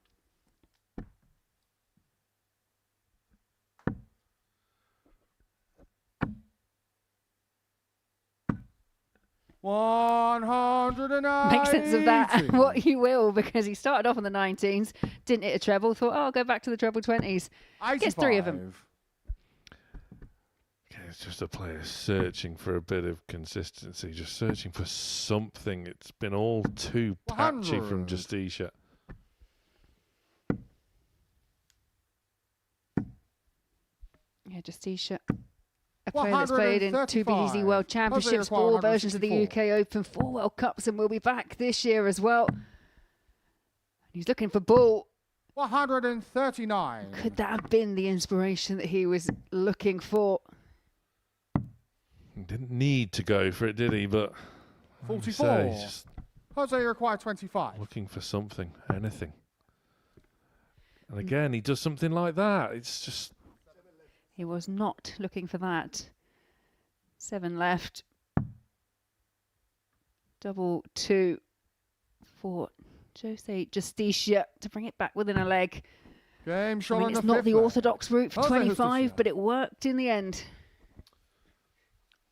Make sense of that, what you will, because he started off on the 19s, didn't hit a treble, thought, oh, I'll go back to the treble 20s. Gets 3 of them. Okay, it's just a player searching for a bit of consistency, just searching for something. It's been all too patchy from 100. Justicia. Yeah, Justicia, a player that's played in 2 BEZ World Championships, 4 versions of the UK Open, 4 World Cups, and will be back this year as well. He's looking for ball. 139. Could that have been the inspiration that he was looking for? He didn't need to go for it, did he? But 44. like you say, he's just Jose, you require 25. looking for something, anything. And again, he does something like that. It's just... He was not looking for that. 7 left. Double 2 for Jose Justicia to bring it back within a leg. Game shot I mean, on it's the not 5th the leg. orthodox route for Jose 25, Justicia. but it worked in the end.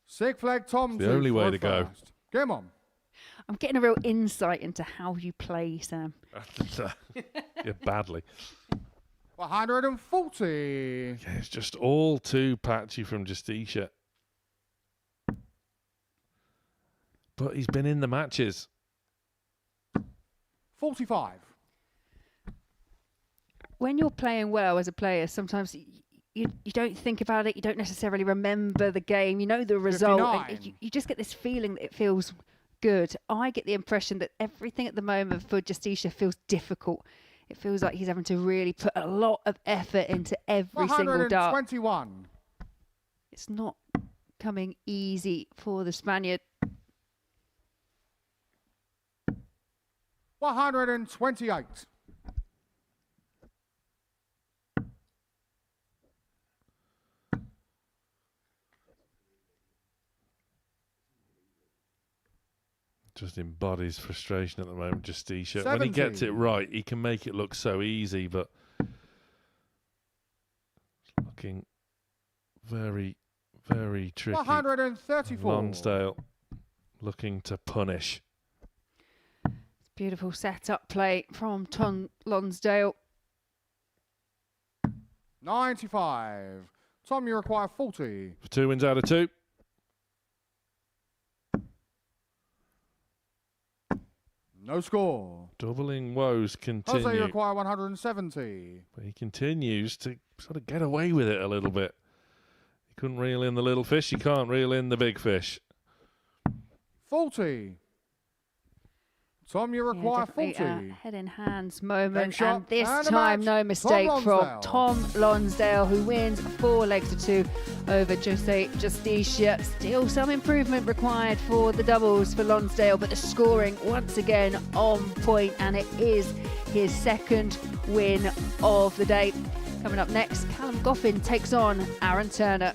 6th leg, Tom. the only way to go. Game on. I'm getting a real insight into how you play, Sam. Yeah, badly. 140. Yeah, it's just all too patchy from Justicia. But he's been in the matches. 45. When you're playing well as a player, sometimes you don't think about it. You don't necessarily remember the game. You know the result. And 59. you just get this feeling that it feels good. I get the impression that everything at the moment for Justicia feels difficult. It feels like he's having to really put a lot of effort into every single dart. 121. It's not coming easy for the Spaniard. 128. Just embodies frustration at the moment, Justicia. When he gets it 70. right, he can make it look so easy, but looking very, very tricky. 134. Lonsdale looking to punish. Beautiful setup play from Tom Lonsdale. 95. Tom, you require 40. For 2 wins out of 2. No score. Doubling woes Jose, you continue. require 170. But he continues to sort of get away with it a little bit. He couldn't reel in the little fish. He can't reel in the big fish. 40. Tom, you require definitely 40. a head in hands moment, shot and this and a time match. no Tom mistake from Lonsdale. Tom Lonsdale, who wins 4 legs to 2 over Jose Justicia. Still some improvement required for the doubles for Lonsdale, but the scoring once again on point, and it is his 2nd win of the day. Coming up next, Callum Goffin takes on Aaron Turner.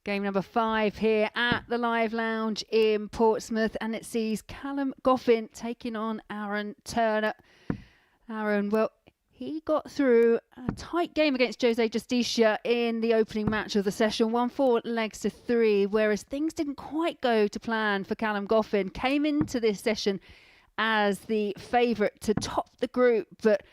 Game number 5 here at the Live Lounge in Portsmouth, and it sees Callum Goffin taking on Aaron Turner. Aaron, well, he got through a tight game against Jose Justicia in the opening match of the session, won 4 legs to 3, whereas things didn't quite go to plan for Callum Goffin. Came into this session as the favourite to top the group, but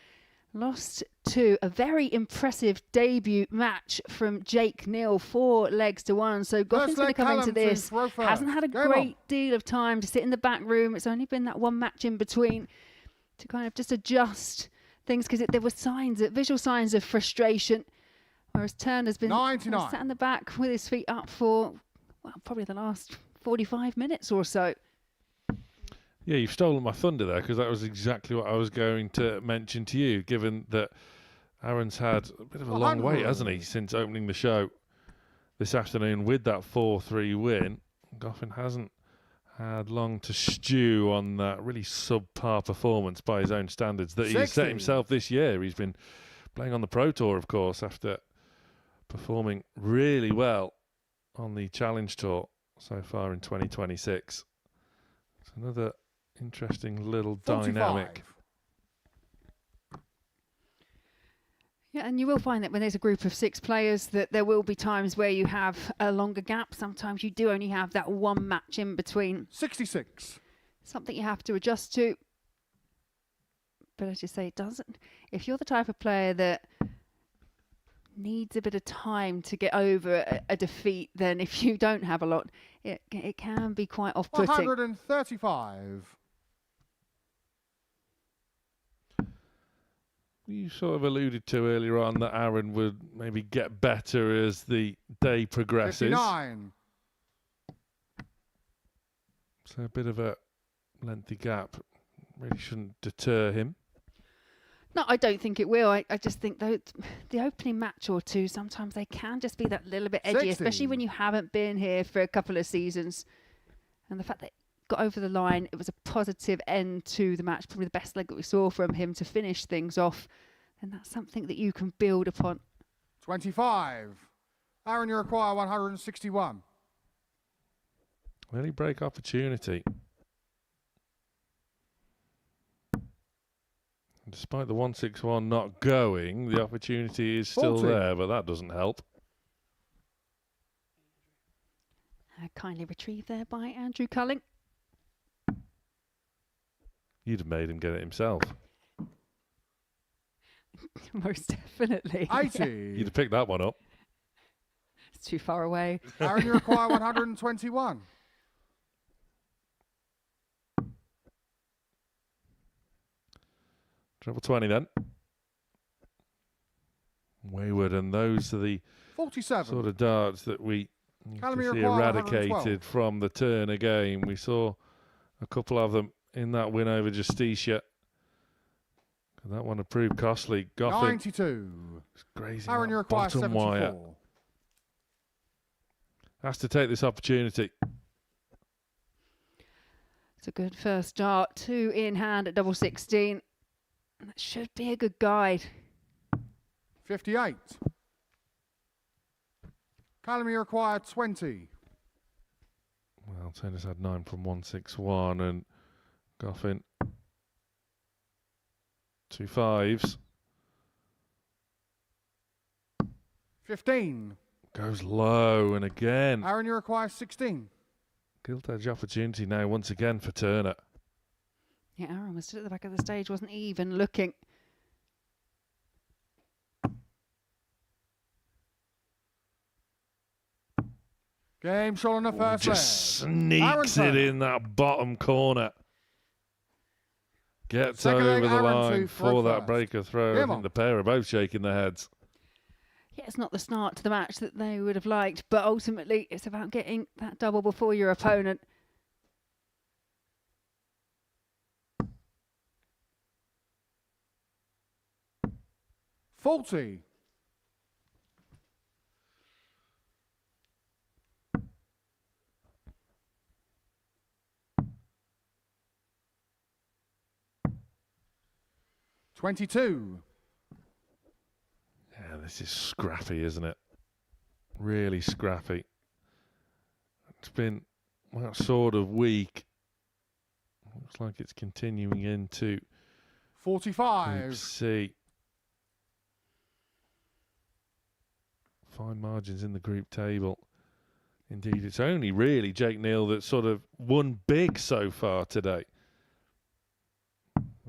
lost to a very impressive debut match from Jake Neal, 4 legs to 1. So Goffin's going to come into this. Hasn't had a great deal of time to sit in the back room. It's only been that one match in between to kind of just adjust things, because there were visual signs of frustration, whereas Turner's been sat in the back with his feet up for, well, probably the last 45 minutes or so. Yeah, you've stolen my thunder there, because that was exactly what I was going to mention to you, given that Aaron's had a bit of a long wait, hasn't he, since opening the show this afternoon with that 4-3 win. Goffin hasn't had long to stew on that really subpar performance by his own standards that he's set himself this year. He's been playing on the Pro Tour, of course, after performing really well on the Challenge Tour so far in 2026. It's another interesting little dynamic. Yeah, and you will find that when there's a group of 6 players that there will be times where you have a longer gap. Sometimes you do only have that one match in between. 66. Something you have to adjust to. But as you say, it doesn't. If you're the type of player that needs a bit of time to get over a defeat, then if you don't have a lot, it can be quite off-putting. 135. You sort of alluded to earlier on that Aaron would maybe get better as the day progresses. 59. So a bit of a lengthy gap really shouldn't deter him. No, I don't think it will. I just think though the opening match or two, sometimes they can just be that little bit edgy, 60. especially when you haven't been here for a couple of seasons. And the fact that got over the line, it was a positive end to the match, probably the best leg that we saw from him to finish things off. And that's something that you can build upon. 25. Aaron, you require 161. Early break opportunity. Despite the 161 not going, the opportunity is still 40. there, but that doesn't help. Kindly retrieved there by Andrew Culling. You'd have made him get it himself. Most definitely. 80. You'd have picked that one up. It's too far away. Aaron, you require 121. Treble 20 then. Wayward, and those are the 47. sort of darts that we need Callum, to you see require eradicated 112. from the Turner game. We saw a couple of them in that win over Justicia. That one have proved costly. Goffin 92. grazing Aaron, you that require bottom 74. wire. Has to take this opportunity. It's a good first dart. 2 in hand at double 16. That should be a good guide. 58. Callum, you require 20. Well, Turner's had 9 from 161, and Goffin 2 5s. 15. Goes low, and again. Aaron, you require 16. Gilt edge opportunity now once again for Turner. Yeah, Aaron was stood at the back of the stage, wasn't even looking. Game shot on the first Just leg. sneaks Aaron it Turner. in that bottom corner. Gets Second leg, over the Aaron line to for throw that first. breaker throw. I Come think on. the pair are both shaking their heads. Yeah, it's not the start to the match that they would have liked, but ultimately it's about getting that double before your opponent. $40. $22. Yeah, this is scrappy, isn't it? Really scrappy. It's been that sort of week. Looks like it's continuing into 45. Group C. Fine margins in the group table. Indeed, it's only really Jake Neal that's sort of won big so far today.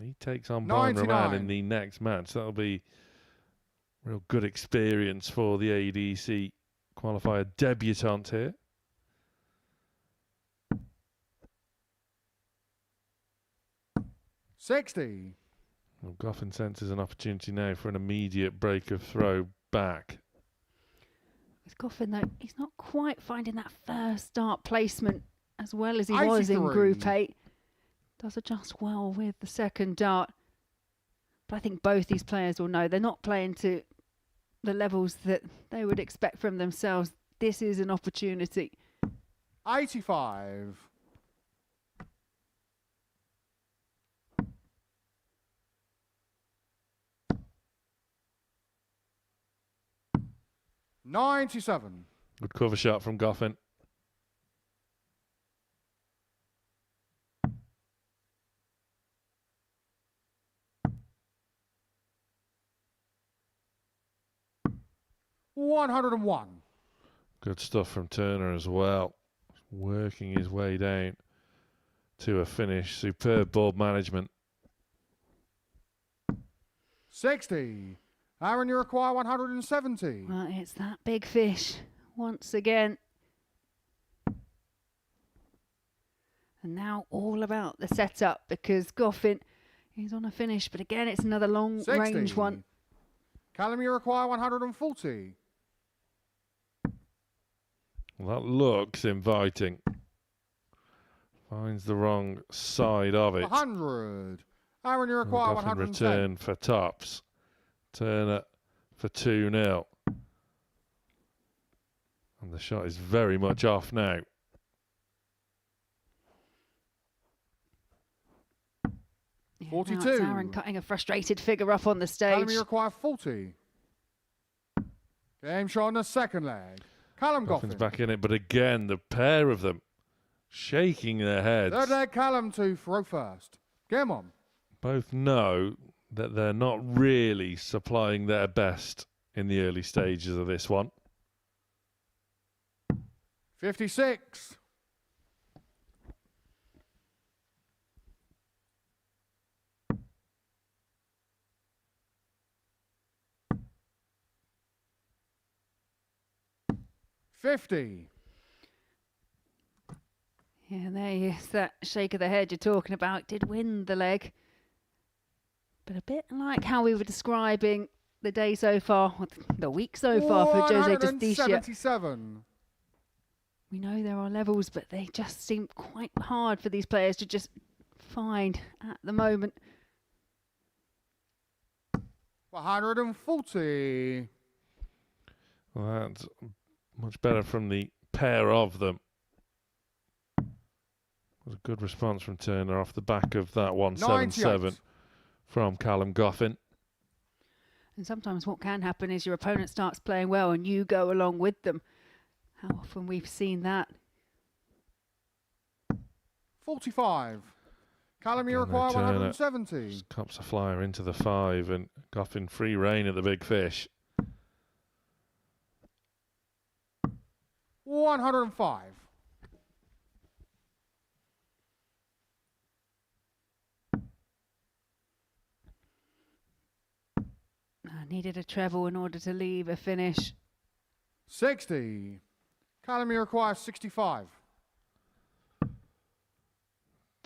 He takes on Brian 99. Roman in the next match. That'll be real good experience for the ADC qualifier debutant here. $60. Well, Goffin senses an opportunity now for an immediate break of throw back. With Goffin, though, he's not quite finding that first start placement as well as he was in Group 8. Does adjust well with the second dart. But I think both these players will know they're not playing to the levels that they would expect from themselves. This is an opportunity. 85. $97. Good cover shot from Goffin. $101. Good stuff from Turner as well. Working his way down to a finish. Superb board management. 60. Aaron, you require 170. Well, it's that big fish once again. And now all about the setup because Goffin is on a finish. But again, it's another long 60. range one. Callum, you require 140. Well, that looks inviting. Finds the wrong side of it. 100. Aaron, you require Goffin 110. return for tops. Turner for 2-0. And the shot is very much off now. Yeah, 42. now it's Aaron cutting a frustrated figure up on the stage. Callum, you require 40. Game shot on the second leg. Callum Goffin's Goffin. back in it, but again, the pair of them shaking their heads. Third leg, Callum to throw first. Game on. Both know that they're not really supplying their best in the early stages of this one. 56. $50. Yeah, there is that shake of the head you're talking about. Did win the leg. But a bit like how we were describing the day so far, or the week so far for Jose Justicia. 177. We know there are levels, but they just seem quite hard for these players to just find at the moment. 140. Well, that's much better from the pair of them. Was a good response from Turner off the back of that 177 98. from Callum Goffin. And sometimes what can happen is your opponent starts playing well and you go along with them. How often we've seen that. 45. Callum, you Again, though, require Turner 170. just cops a flyer into the 5 and Goffin free rein at the big fish. 105. I needed a treble in order to leave a finish. 60. Callum, you require 65.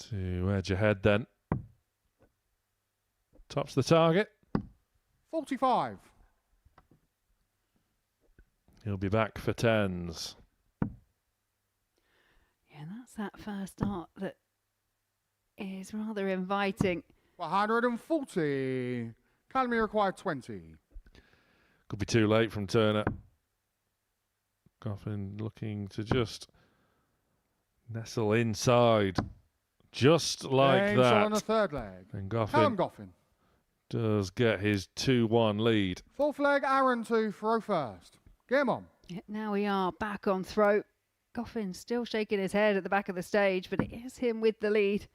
To edge ahead then. Tops the target. 45. He'll be back for 10s. Yeah, that's that first start that is rather inviting. 140. Callum, you require 20. Could be too late from Turner. Goffin looking to just nestle inside. Just like Game shot on the that. third leg. And Callum Goffin Goffin. does get his 2-1 lead. Fourth leg, Aaron to throw first. Game on. Yeah, now we are back on throw. Goffin still shaking his head at the back of the stage, but it is him with the lead.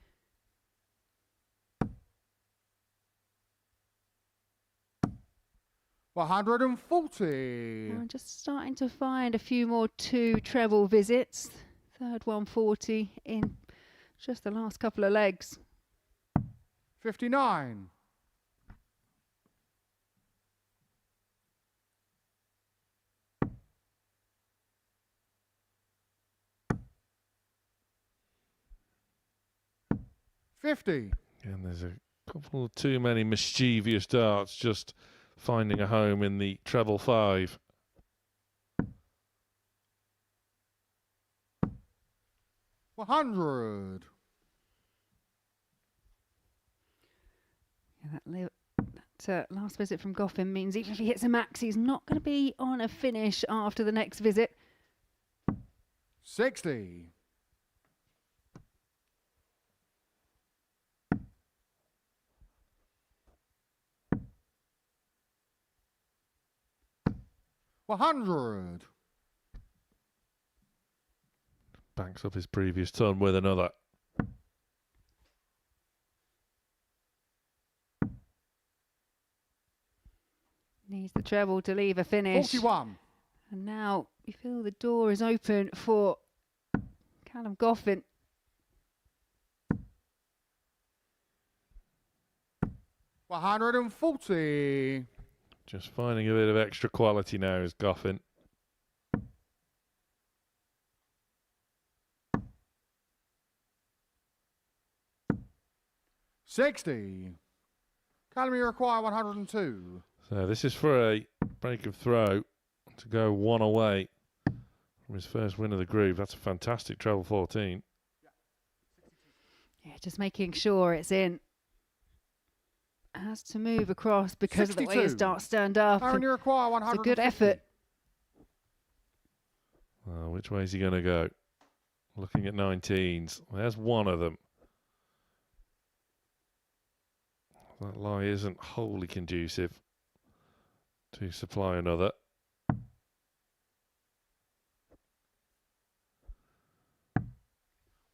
$140. I'm just starting to find a few more 2 treble visits. Third 140 in just the last couple of legs. 59. $50. And there's a couple too many mischievous darts just finding a home in the treble 5. $100. Yeah, that last visit from Goffin means even if he hits a max, he's not going to be on a finish after the next visit. 60. $100. Backs up his previous ton with another. Needs the treble to leave a finish. 41. And now you feel the door is open for Callum Goffin. $140. Just finding a bit of extra quality now is Goffin. $60. Callum, you require 102. So this is for a break of throw to go one away from his first win of the group. That's a fantastic treble 14. Yeah, just making sure it's in. Has to move across because of the way his 62. darts stand up. Aaron, you require It's a 150. good effort. Which way is he going to go? Looking at 19s. There's one of them. That lie isn't wholly conducive to supply another.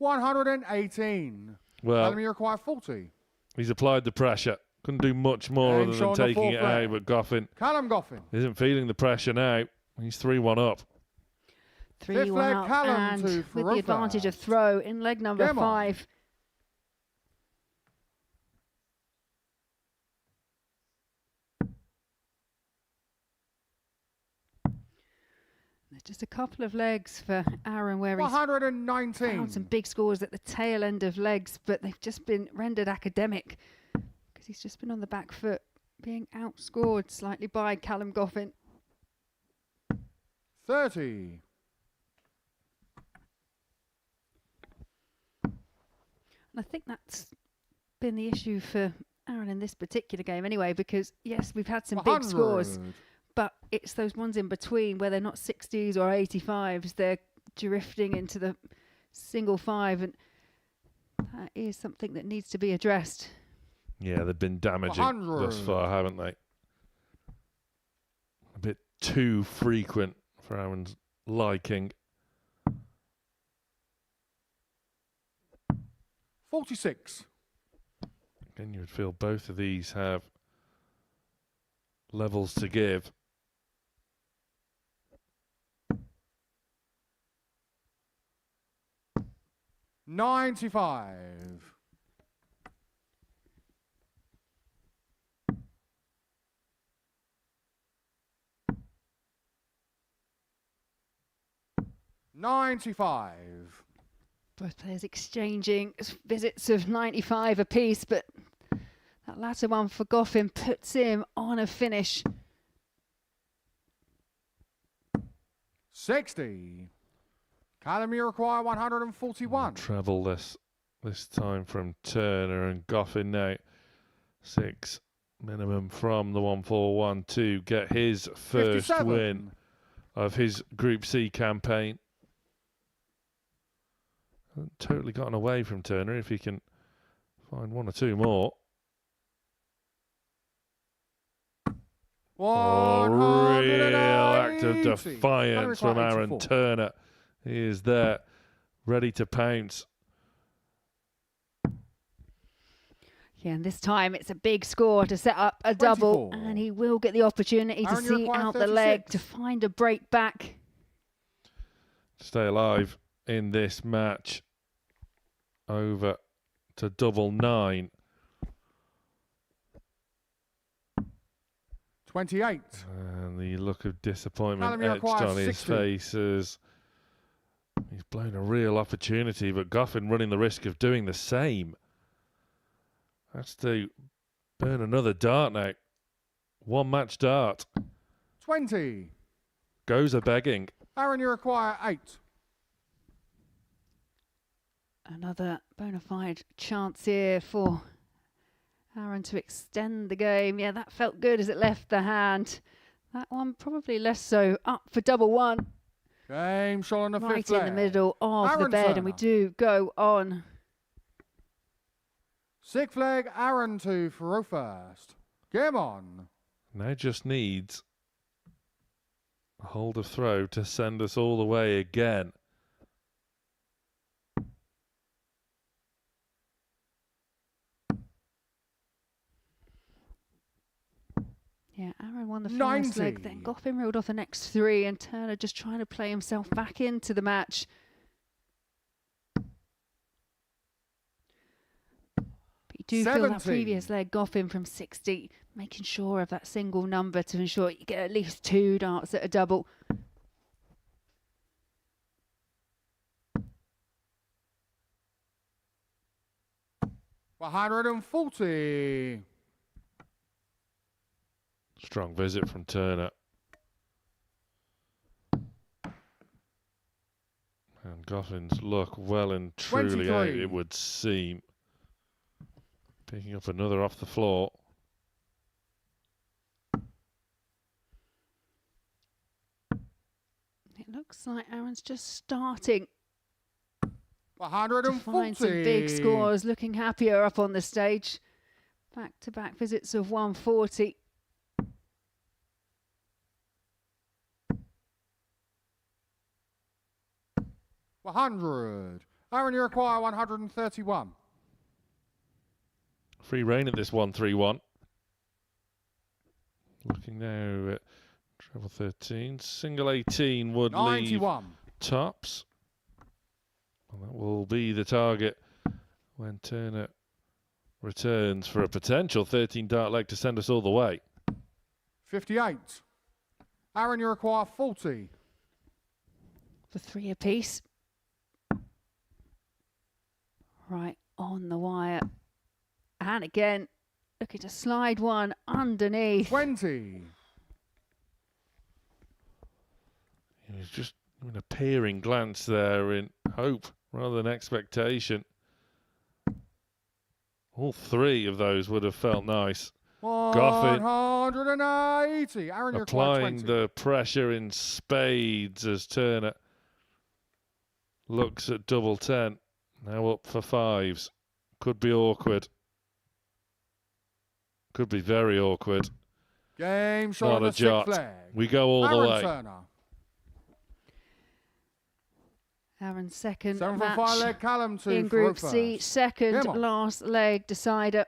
$118. Well, Callum, you require 40. he's applied the pressure. Couldn't do much more And other than showing the taking it fourth out, leg. but Goffin Callum Goffin. isn't feeling the pressure now. He's 3-1 up. 3-1 leg, up Callum and to with the Farofa. advantage of throw in leg number Game on. 5. There's just a couple of legs for Aaron where he's 119. found some big scores at the tail end of legs, but they've just been rendered academic because he's just been on the back foot, being outscored slightly by Callum Goffin. 30. And I think that's been the issue for Aaron in this particular game anyway, because yes, we've had some big scores, 100. but it's those ones in between where they're not 60s or 85s, they're drifting into the single 5, and that is something that needs to be addressed. Yeah, they've been damaging 100. thus far, haven't they? A bit too frequent for Aaron's liking. 46. Again, you would feel both of these have levels to give. $95. $95. Both players exchanging visits of 95 apiece, but that latter one for Goffin puts him on a finish. 60. Callum, you require 141. Treble this time from Turner and Goffin now. 6 minimum from the 141 to get his first 57. win of his Group C campaign. Hasn't totally gotten away from Turner if he can find one or two more. Oh, real act of 180. defiance from Aaron 84. Turner He is there, ready to pounce. Yeah, and this time it's a big score to set up a double, 24. and he will get the opportunity to Aaron, you see require out the leg 36. to find a break back. Stay alive in this match. Over to double 9. 28. And the look of disappointment Callum, you etched require on his 60. face as he's blown a real opportunity, but Goffin running the risk of doing the same. Has to burn another dart now. One match dart. 20. Goes a begging. Aaron, you require 8. Another bona fide chance here for Aaron to extend the game. Yeah, that felt good as it left the hand. That one probably less so. Up for double 1. Game shot on the Right fifth in leg. the middle of the Aaron bed, and we Turner. do go on. Sixth leg, Aaron to throw first. Game on. Now just needs a hold of throw to send us all the way again. Yeah, Aaron won the first 90. leg, then Goffin reeled off the next 3, and Turner just trying to play himself back into the match. But you do feel that 70. previous leg, Goffin from 60, making sure of that single number to ensure you get at least 2 darts at a double. $140. Strong visit from Turner. And Goffin's luck well and truly out, 23. it would seem. Picking up another off the floor. It looks like Aaron's just starting to 140. find some big scores, looking happier up on the stage. Back-to-back visits of 140. $100. Aaron, you require 131. Free reign at this 1-3-1. Looking now at treble 13. Single 18 would leave 91. tops. And that will be the target when Turner returns for a potential 13 dart leg to send us all the way. 58. Aaron, you require 40. For 3 apiece. Right on the wire. And again, looking to slide one underneath. 20. It was just an appearing glance there in hope rather than expectation. All 3 of those would have felt nice. Goffin 180. Aaron, you require applying 20. the pressure in spades as Turner looks at double 10. Now up for 5s. Could be awkward. Could be very awkward. Game shot Not on a the sixth jot. leg. We go all Aaron the way. Turner. Aaron's second 7 for 5 match leg, Callum to in throw Group C, first. second Come on. last leg decider.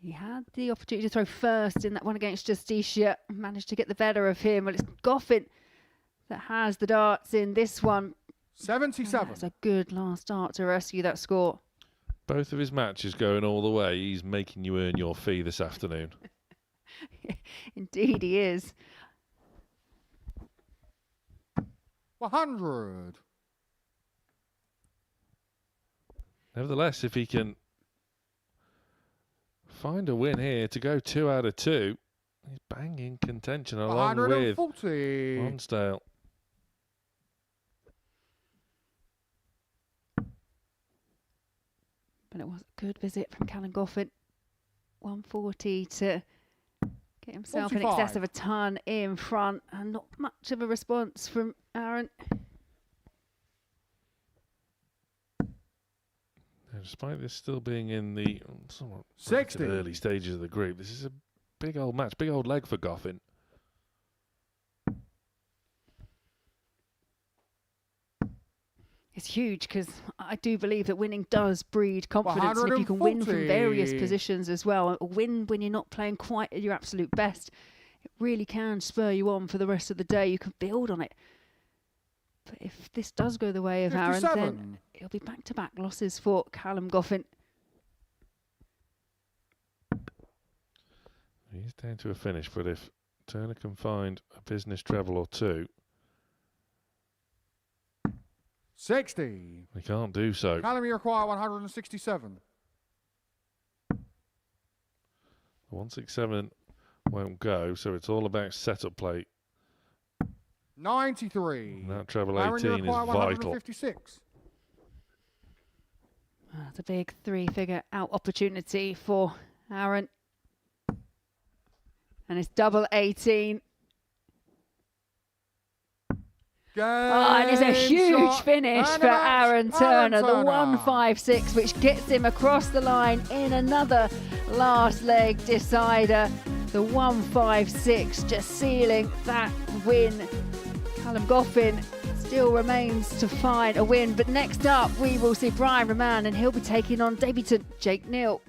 He had the opportunity to throw first in that one against Justicia, managed to get the better of him. Well, it's Goffin that has the darts in this one. 77. That's a good last dart to rescue that score. Both of his matches going all the way. He's making you earn your fee this afternoon. Indeed he is. 100. Nevertheless, if he can find a win here to go 2 out of 2, he's banging contention along with 140. Lonsdale. But it was a good visit from Callum Goffin. 140 to get himself in excess 45. of a ton in front, and not much of a response from Aaron. And despite this still being in the somewhat 60. early stages of the group, this is a big old match, big old leg for Goffin. It's huge because I do believe that winning does breed confidence. And if you can win from various 140. positions as well, win when you're not playing quite at your absolute best, it really can spur you on for the rest of the day. You can build on it. But if this does go the way of Aaron, then 57. it'll be back-to-back losses for Callum Goffin. He's down to a finish, but if Turner can find a business treble or two, 60. he can't do so. Callum, you require 167. The 167 won't go, so it's all about setup play. 93. And that treble Aaron, you 18 is require vital. 156. It's a big three-figure out opportunity for Aaron. And it's double 18. And it's a huge finish for Aaron Turner. The 156, which gets him across the line in another last leg decider. The 156 just sealing that win. Callum Goffin still remains to find a win. But next up, we will see Brian Roman, and he'll be taking on debutant Jake Neal.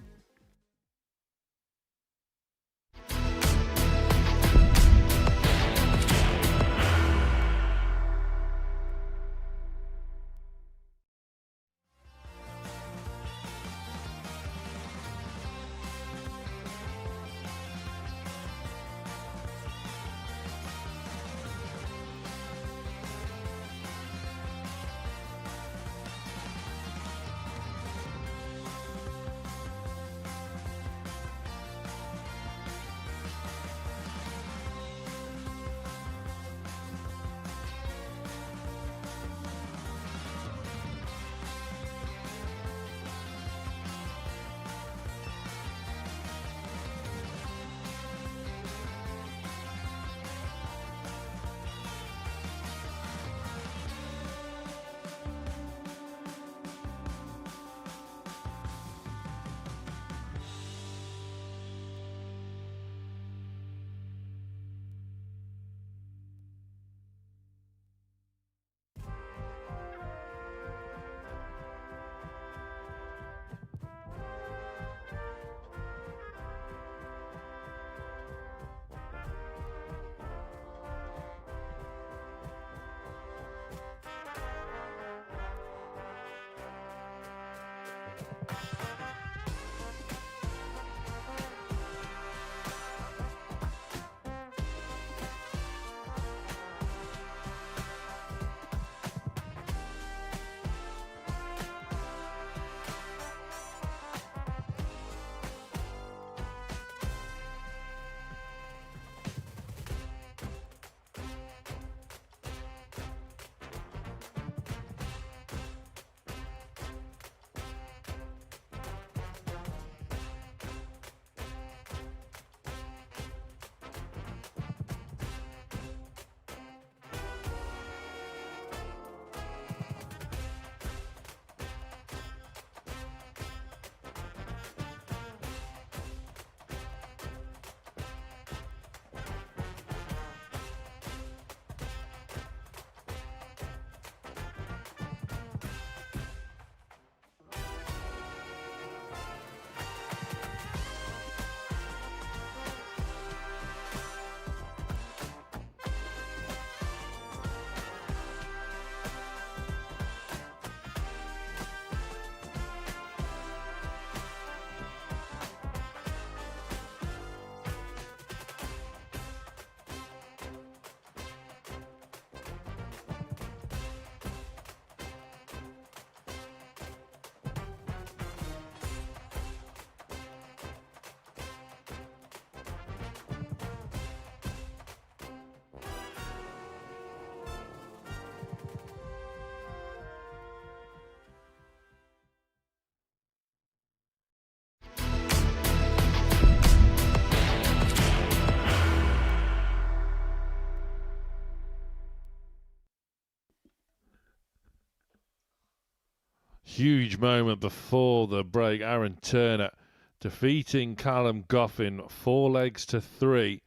Huge moment before the break. Aaron Turner defeating Callum Goffin 4-3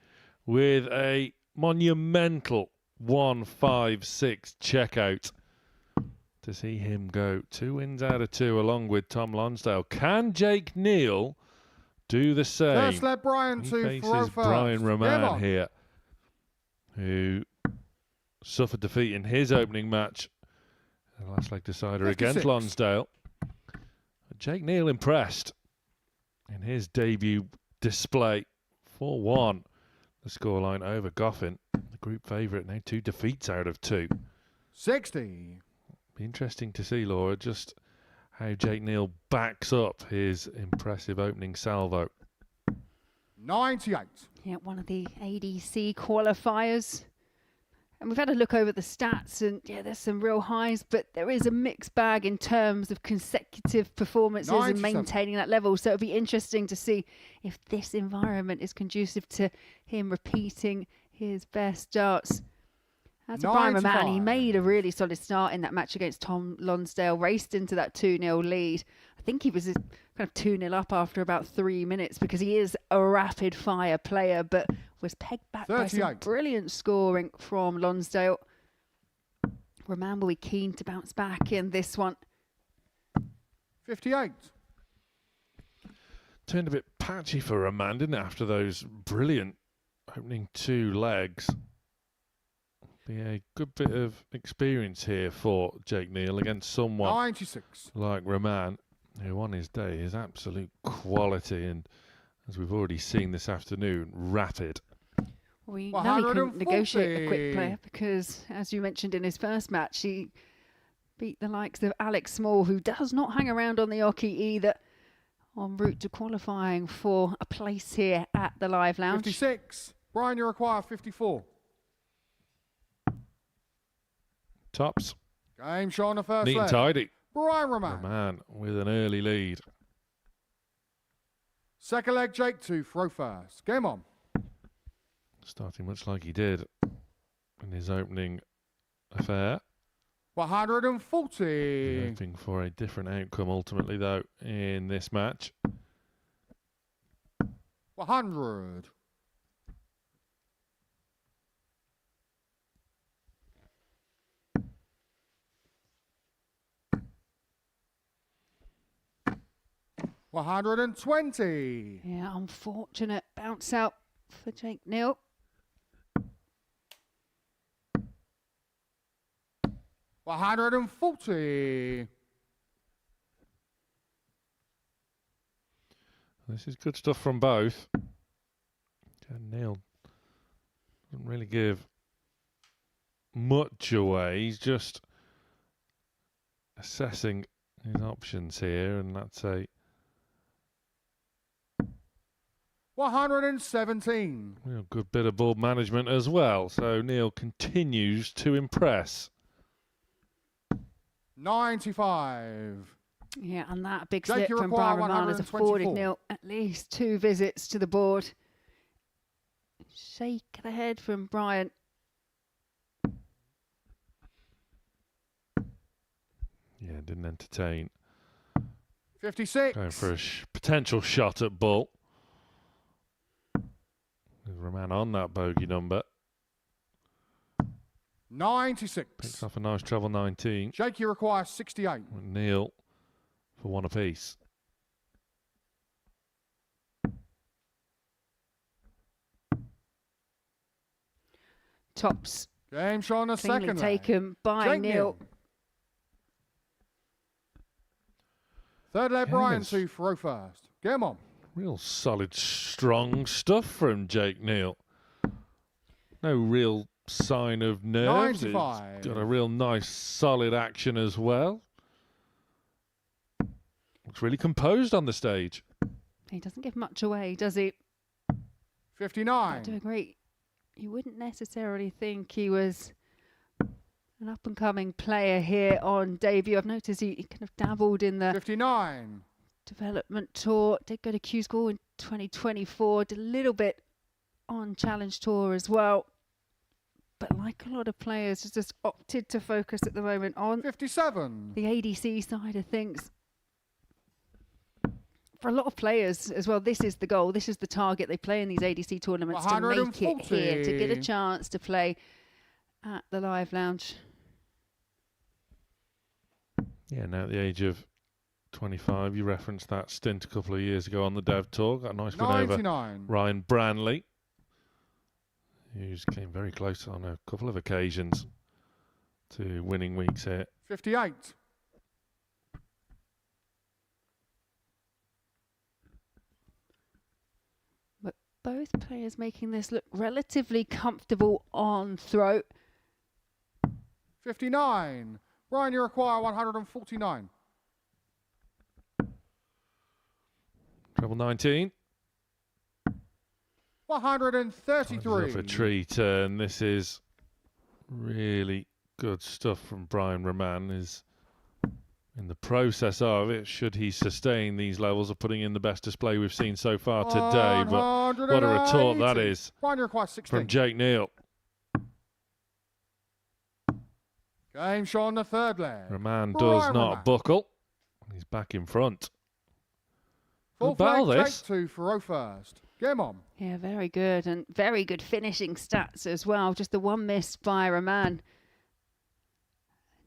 with a monumental 156 checkout to see him go 2 wins out of 2 along with Tom Lonsdale. Can Jake Neal do the same? First led Brian He to faces throw first. Brian Game Roman on. here, who suffered defeat in his opening match, the last leg decider 56. against Lonsdale. But Jake Neal impressed in his debut display. 4-1, the scoreline over Goffin, the group favourite, now 2 defeats out of 2. 60. Be interesting to see, Laura, just how Jake Neal backs up his impressive opening salvo. 98. Yeah, one of the ADC qualifiers. And we've had a look over the stats, and yeah, there's some real highs, but there is a mixed bag in terms of consecutive performances and 97. maintaining that level. So it'll be interesting to see if this environment is conducive to him repeating his best starts. As for Brian Roman, he 95. made a really solid start in that match against Tom Lonsdale, raced into that 2-0 lead. I think he was kind of 2-0 up after about 3 minutes because he is a rapid-fire player, but was pegged back by some 38. brilliant scoring from Lonsdale. Roman will be keen to bounce back in this one. 58. Turned a bit patchy for Roman, didn't it, after those brilliant opening 2 legs. Be a good bit of experience here for Jake Neal against someone 96. like Roman, who on his day is absolute quality and, as we've already seen this afternoon, rapid. We know he can 140. negotiate a quick player because, as you mentioned in his first match, he beat the likes of Alex Small, who does not hang around on the Oki either, en route to qualifying for a place here at the Live Lounge. 56. Brian, you require 54. Tops. Game show on the first Neat and leg. tidy. Brian Roman. Roman with an early lead. Second leg, Jake to throw first. Game on. Starting much like he did in his opening affair. 140. Hoping for a different outcome ultimately, though, in this match. 100. 120. Yeah, unfortunate bounce out for Jake Neal. 140. This is good stuff from both. Neal doesn't really give much away. He's just assessing his options here, and that's a 117. real good bit of ball management as well. So Neal continues to impress. 95. Yeah, and that big Jake, slip you from require Brian Roman has afforded 124. Neal at least 2 visits to the board. Shake the head from Brian. Yeah, didn't entertain 56. going for a potential shot at Bull. With Roman on that bogey number. 96. Picks off a nice treble 19. Jake, you require 68. Neal for 1 apiece. Tops Game show on the cleanly second leg. taken by Jake Neal. Third leg, Yeah, Brian it's- to throw first. Game on. Real solid, strong stuff from Jake Neal. No real sign of nerves. 95. It's got a real nice, solid action as well. Looks really composed on the stage. He doesn't give much away, does he? 59. Doing great. You wouldn't necessarily think he was an up-and-coming player here on debut. I've noticed he kind of dabbled in the 59. development tour. Did go to Q School in 2024. Did a little bit on Challenge Tour as well. But like a lot of players, has just opted to focus at the moment on 57. the ADC side of things. For a lot of players as well, this is the goal. This is the target. They play in these ADC tournaments to make it here, to get a 140. chance to play at the Live Lounge. Yeah, now at the age of 25, you referenced that stint a couple of years ago on the Dev Tour. Got a nice win over 99. Ryan Branley, who's came very close on a couple of occasions to winning weeks here. 58. But both players making this look relatively comfortable on throat. 59. Brian, you require 149. Treble 19. 133. For a treat, and this is really good stuff from Brian Raman. Is in the process of it, should he sustain these levels of putting in the best display we've seen so far today. But what a retort that is Brian, you require 16. from Jake Neal. Game show on the third leg. Raman does Brian not Raman. buckle. He's back in front. Full Good battle flag, this. take two for row first. Game on. Yeah, very good, and very good finishing stats as well. Just the one miss by Raman.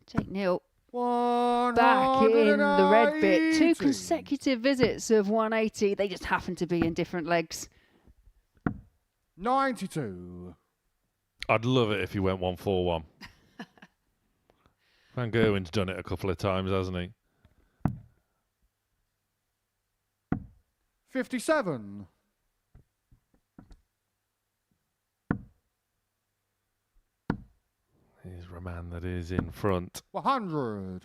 Jake Neal back in the red bit. 2 consecutive visits of 180. They just happen to be in different legs. 92. I'd love it if he went 1-4-1. Van Gerwen's done it a couple of times, hasn't he? 57. Here's Raman that is in front. 100.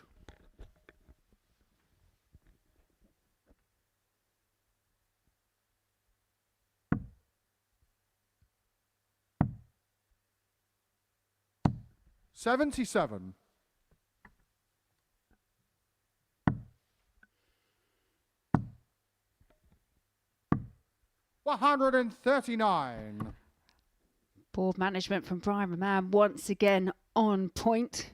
77. 139. Board management from Brian Raman once again on point.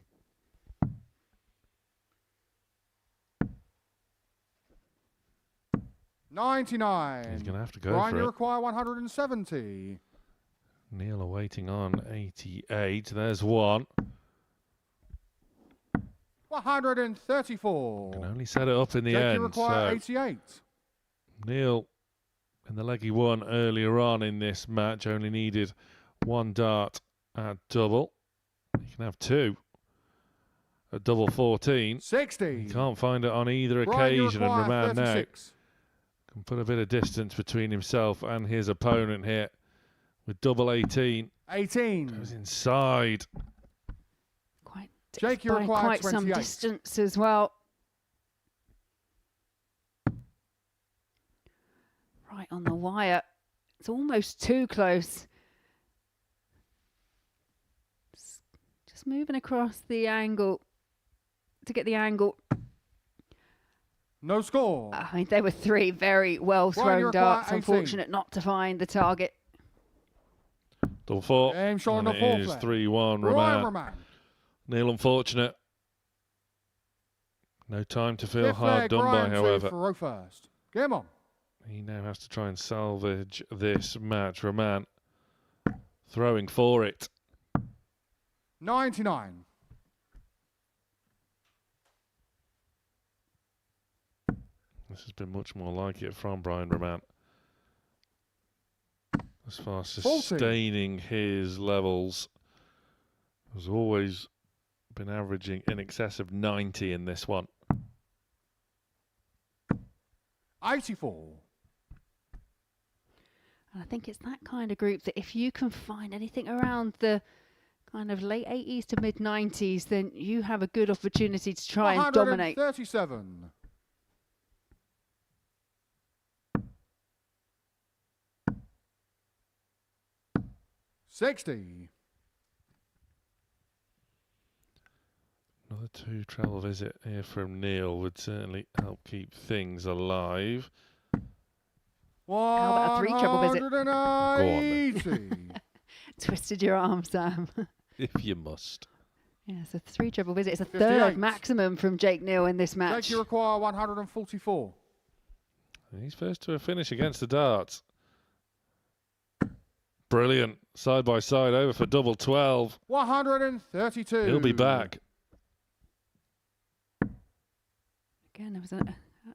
$99. He's going to have to go Brian, for you it. require 170. Neil are waiting on 88. There's one. 134. Can only set it up in the Jake, end. you require So 88. Neil, in the leg he won earlier on in this match, only needed one dart at double. He can have two at double 14. 60. He can't find it on either Brian, you occasion, and require Raman now 36. can put a bit of distance between himself and his opponent here with double 18. 18. Goes inside. Jake, you By require quite 28. some distance as well. Right on the wire. It's almost too close. Just moving across the angle to get the angle. No score. I mean, there were 3 very well Brian, thrown you require darts. 18. Unfortunate not to find the target. Double 4. Game show on And the it fourth is leg. 3-1 Brian Raman. Raman. Neil, unfortunate. No time to feel Fifth hard leg, done by, Brian, two however. for row first. Game on. He now has to try and salvage this match. Raman throwing for it. 99. This has been much more like it from Brian Raman. As far as 40. sustaining his levels, has always been averaging in excess of 90 in this one. 84. And I think it's that kind of group that if you can find anything around the kind of late 80s to mid 90s, then you have a good opportunity to try and dominate. 137. 60. Another 2 travel visit here from Neil would certainly help keep things alive. How about a 3 treble visit? 180. Twisted your arm, Sam. If you must. Yeah, it's a 3 treble visit. It's a 58. third maximum from Jake Neal in this Jake, match. you require 144. He's first to a finish against the darts. Brilliant. Side by side over for double 12. 132. He'll be back. Again, there was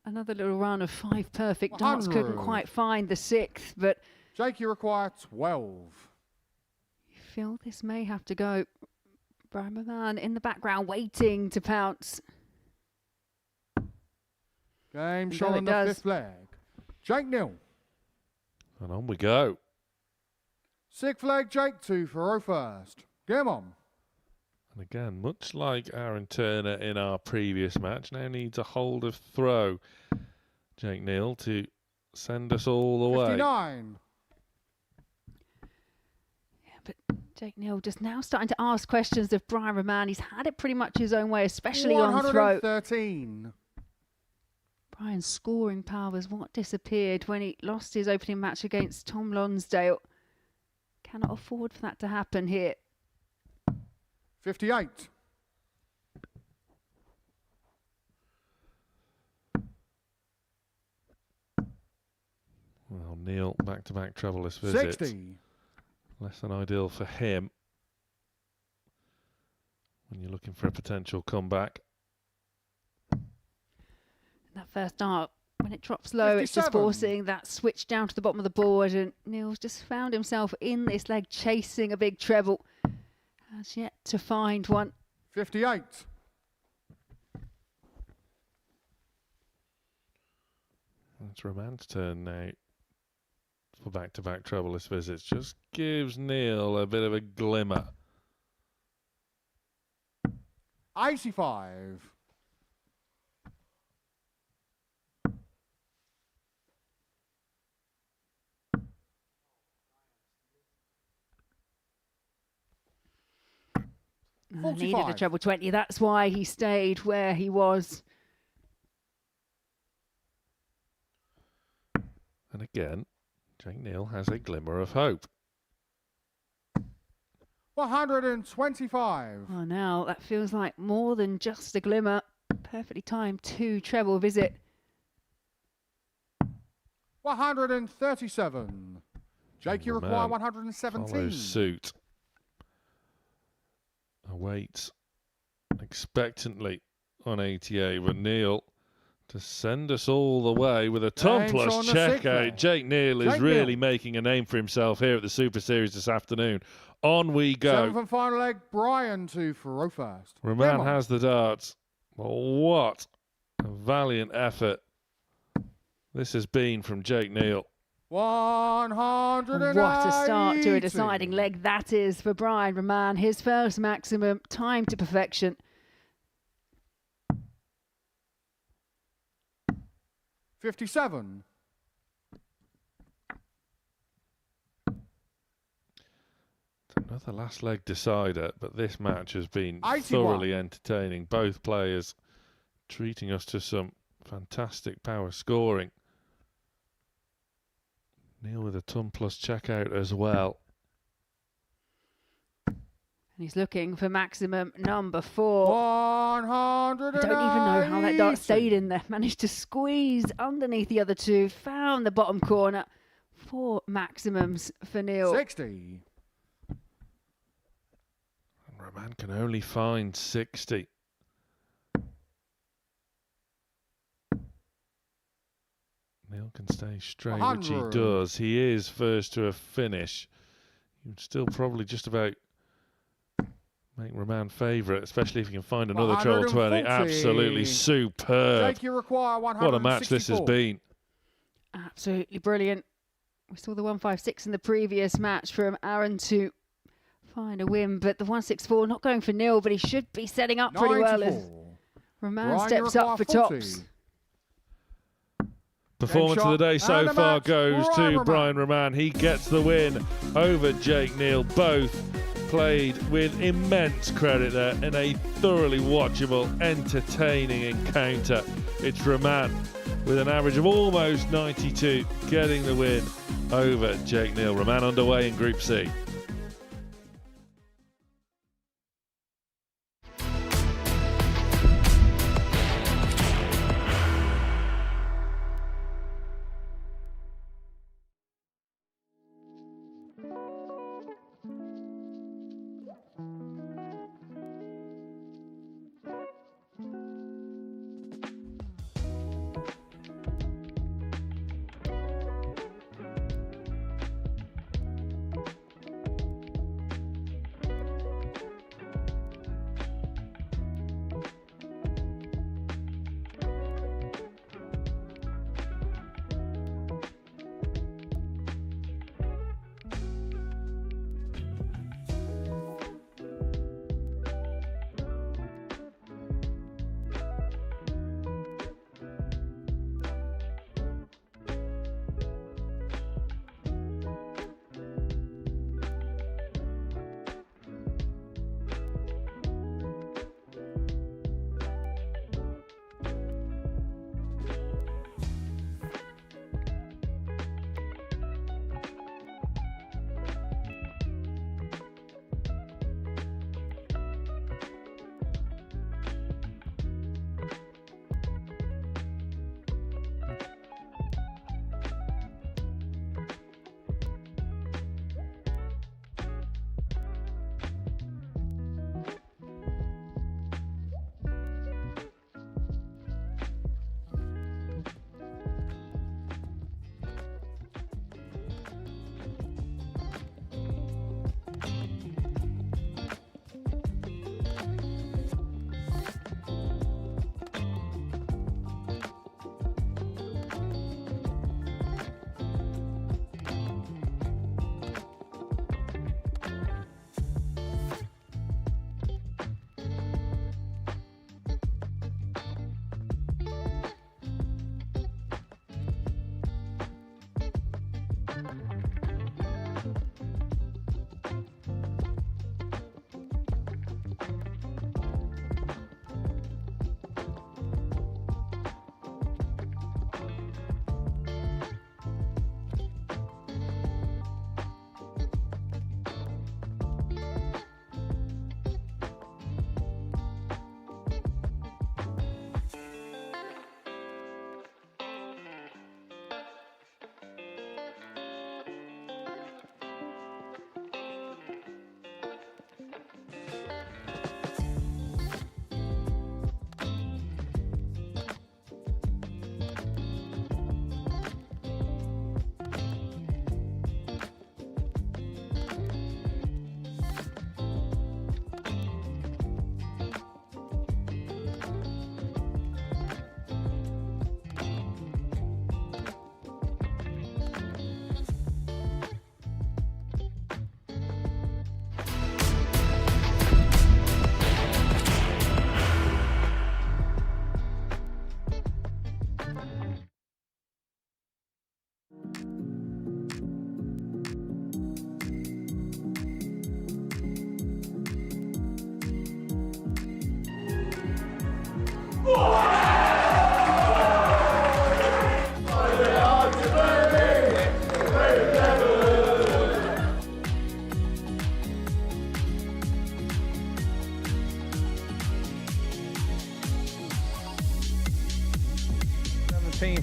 another little run of 5 perfect darts. Couldn't 100. quite find the 6th, but Jake, you require 12. you feel this may have to go. Brian Maman in the background waiting to pounce. Game And shot though on it the does. 5th leg. Jake nil. And on we go. 6th leg, Jake 2 for first. Game on. And again, much like Aaron Turner in our previous match, now needs a hold of throw. Jake Neal to send us all the way. 59. Yeah, but Jake Neal just now starting to ask questions of Brian Roman. He's had it pretty much his own way, especially on throw. 113. Brian's scoring power was what disappeared when he lost his opening match against Tom Lonsdale. Cannot afford for that to happen here. 58. Well, Neil, back-to-back troubleless visits. 60. Less than ideal for him when you're looking for a potential comeback. That first dart, when it drops low, it's just 57. forcing that switch down to the bottom of the board, and Neil's just found himself in this leg chasing a big treble. Has yet to find one. 58. It's Roman's turn now for back-to-back troubleless visits. Just gives Neil a bit of a glimmer. 85. Needed a 45. treble 20. That's why he stayed where he was. And again, Jake Neal has a glimmer of hope. 125. Oh, now that feels like more than just a glimmer. Perfectly timed 2 treble visit. 137. Jake, you Roman require 117. follows suit. Awaits expectantly on 88, but Neil to send us all the way with a ton Names plus on the check sixth out. leg. Jake Neal is Jake really Neal. making a name for himself here at the Super Series this afternoon. On we go. 7th and final leg, Brian 2 for first. Roman Game on. has the darts. Well, what a valiant effort this has been from Jake Neal. 180. What a start to a deciding leg that is for Brian Roman. His first maximum time to perfection. 57. Another last leg decider, but this match has been 81. thoroughly entertaining. Both players treating us to some fantastic power scoring. Neil with a ton plus checkout as well. And he's looking for maximum number 4. 180. I don't even know how that dart stayed in there. Managed to squeeze underneath the other 2. Found the bottom corner. 4 maximums for Neil. 60. And Roman can only find 60. Neil can stay straight, which he 100. does. He is first to a finish. He would still probably just about make Roman favourite, especially if he can find another treble 20. 140. Absolutely superb. Jake, you require 164. What a match this has been. Absolutely brilliant. We saw the 156 in the previous match from Aaron to find a win, but the 164 not going for Neil, but he should be setting up pretty well as 94. Roman Brian, you steps up for require 40. tops. Performance of the day so and the far match, goes Brian to Roman. Brian Roman. He gets the win over Jake Neal. Both played with immense credit there in a thoroughly watchable, entertaining encounter. It's Roman with an average of almost 92 getting the win over Jake Neal. Roman underway in Group C.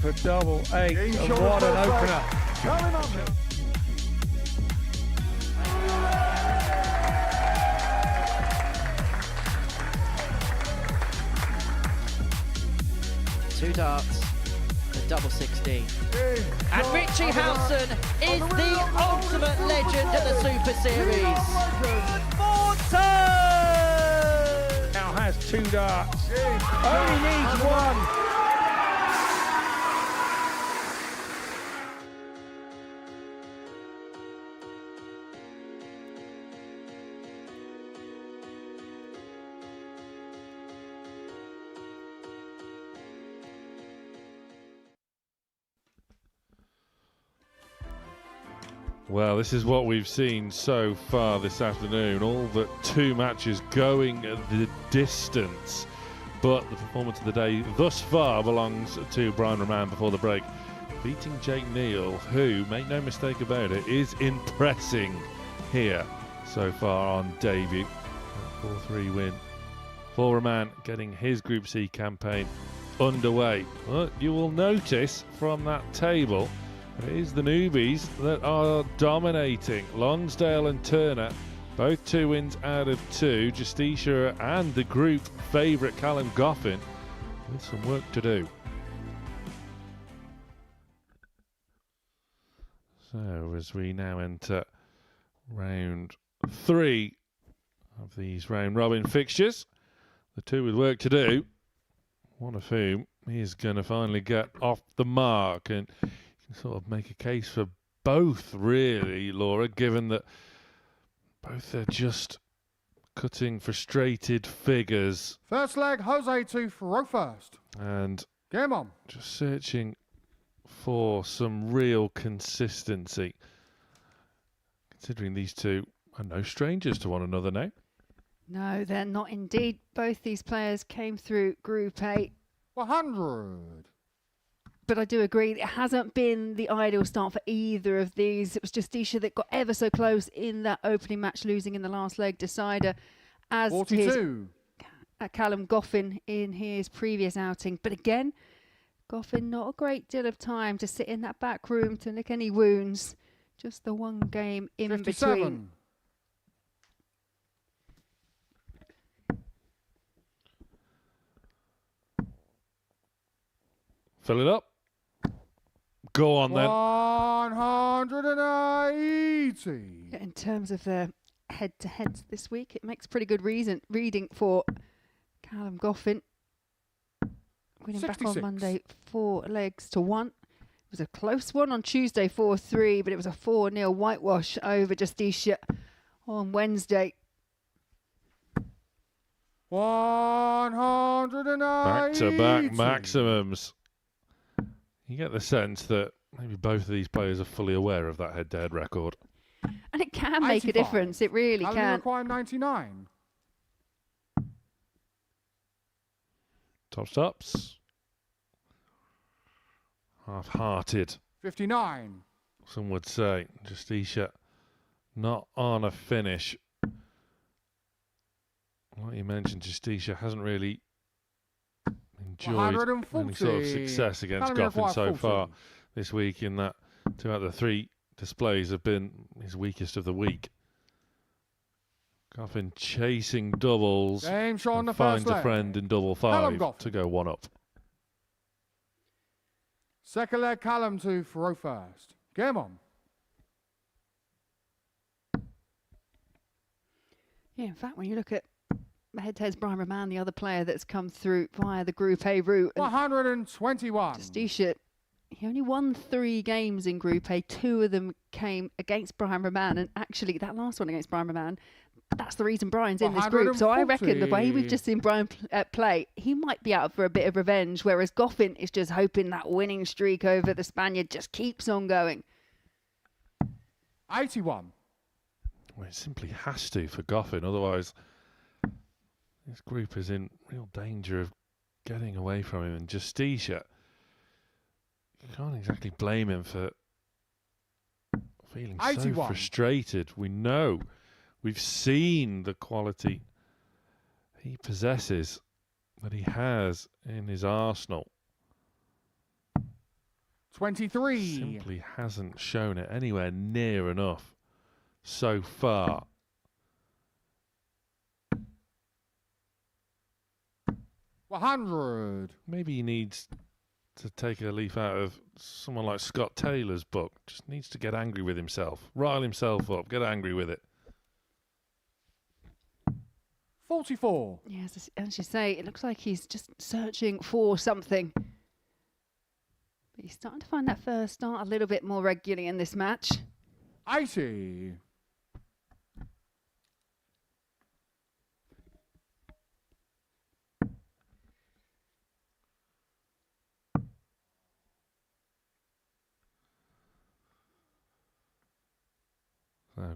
For double eight, and what an opener. Coming on then. Two darts, a double 16. And Richie Howson is the ultimate legend of the Super Series. Morton! Now has two darts. Only needs one. Well, this is what we've seen so far this afternoon. All but two matches going the distance. But the performance of the day thus far belongs to Brian Roman before the break, beating Jake Neal, who, make no mistake about it, is impressing here so far on debut. 4-3 win for Roman, getting his Group C campaign underway. But you will notice from that table, it is the newbies that are dominating. Lonsdale and Turner, both 2 wins out of 2. Justicia and the group favourite Callum Goffin with some work to do. So as we now enter round 3 of these round robin fixtures, the 2 with work to do, one of whom is going to finally get off the mark, and sort of make a case for both, really, Laura, given that both are just cutting frustrated figures. First leg, Jose to throw first. And Game on. just searching for some real consistency, considering these two are no strangers to one another now. No, they're not indeed. Both these players came through Group A. 100. But I do agree, it hasn't been the ideal start for either of these. It was Justicia that got ever so close in that opening match, losing in the last leg decider, as 42. Callum Goffin in his previous outing. But again, Goffin not a great deal of time to sit in that back room to lick any wounds. Just the one game in 57. between. Fill it up. Go on then. 180. In terms of their head-to-heads this week, it makes pretty good reading for Callum Goffin. Winning 66. back on Monday 4 legs to 1. It was a close one on Tuesday 4-3, but it was a 4-0 whitewash over Justicia on Wednesday. 180. Back-to-back maximums. You get the sense that maybe both of these players are fully aware of that head-to-head record. And it can make a 85. difference. It really Callum can. required 99. Top stops. Half-hearted, 59. some would say. Justicia not on a finish. Like you mentioned, Justicia hasn't really enjoyed any sort of success against Goffin so far this week, in that 2 out of the 3 displays have been his weakest of the week. Goffin chasing doubles Game shot on the and first finds a leg. friend in double Callum 5 Goffin. to go 1 up. Second leg, Callum to throw first. Game on. Yeah, in fact, when you look at head-to-heads, Brian Roman, the other player that's come through via the Group A route. 121. Justicia, he only won 3 games in Group A. 2 of them came against Brian Roman, and actually that last one against Brian Roman, that's the reason Brian's in this group. So I reckon the way we've just seen Brian play, he might be out for a bit of revenge, whereas Goffin is just hoping that winning streak over the Spaniard just keeps on going. 81. Well, it simply has to for Goffin, otherwise this group is in real danger of getting away from him. And Justicia, you can't exactly blame him for feeling so 81. frustrated. We know, we've seen the quality he possesses, that he has in his arsenal. 23. Simply hasn't shown it anywhere near enough so far. $100. Maybe he needs to take a leaf out of someone like Scott Taylor's book. Just needs to get angry with himself, rile himself up, get angry with it. 44. Yes, as you say, it looks like he's just searching for something. But he's starting to find that first start a little bit more regularly in this match. 80.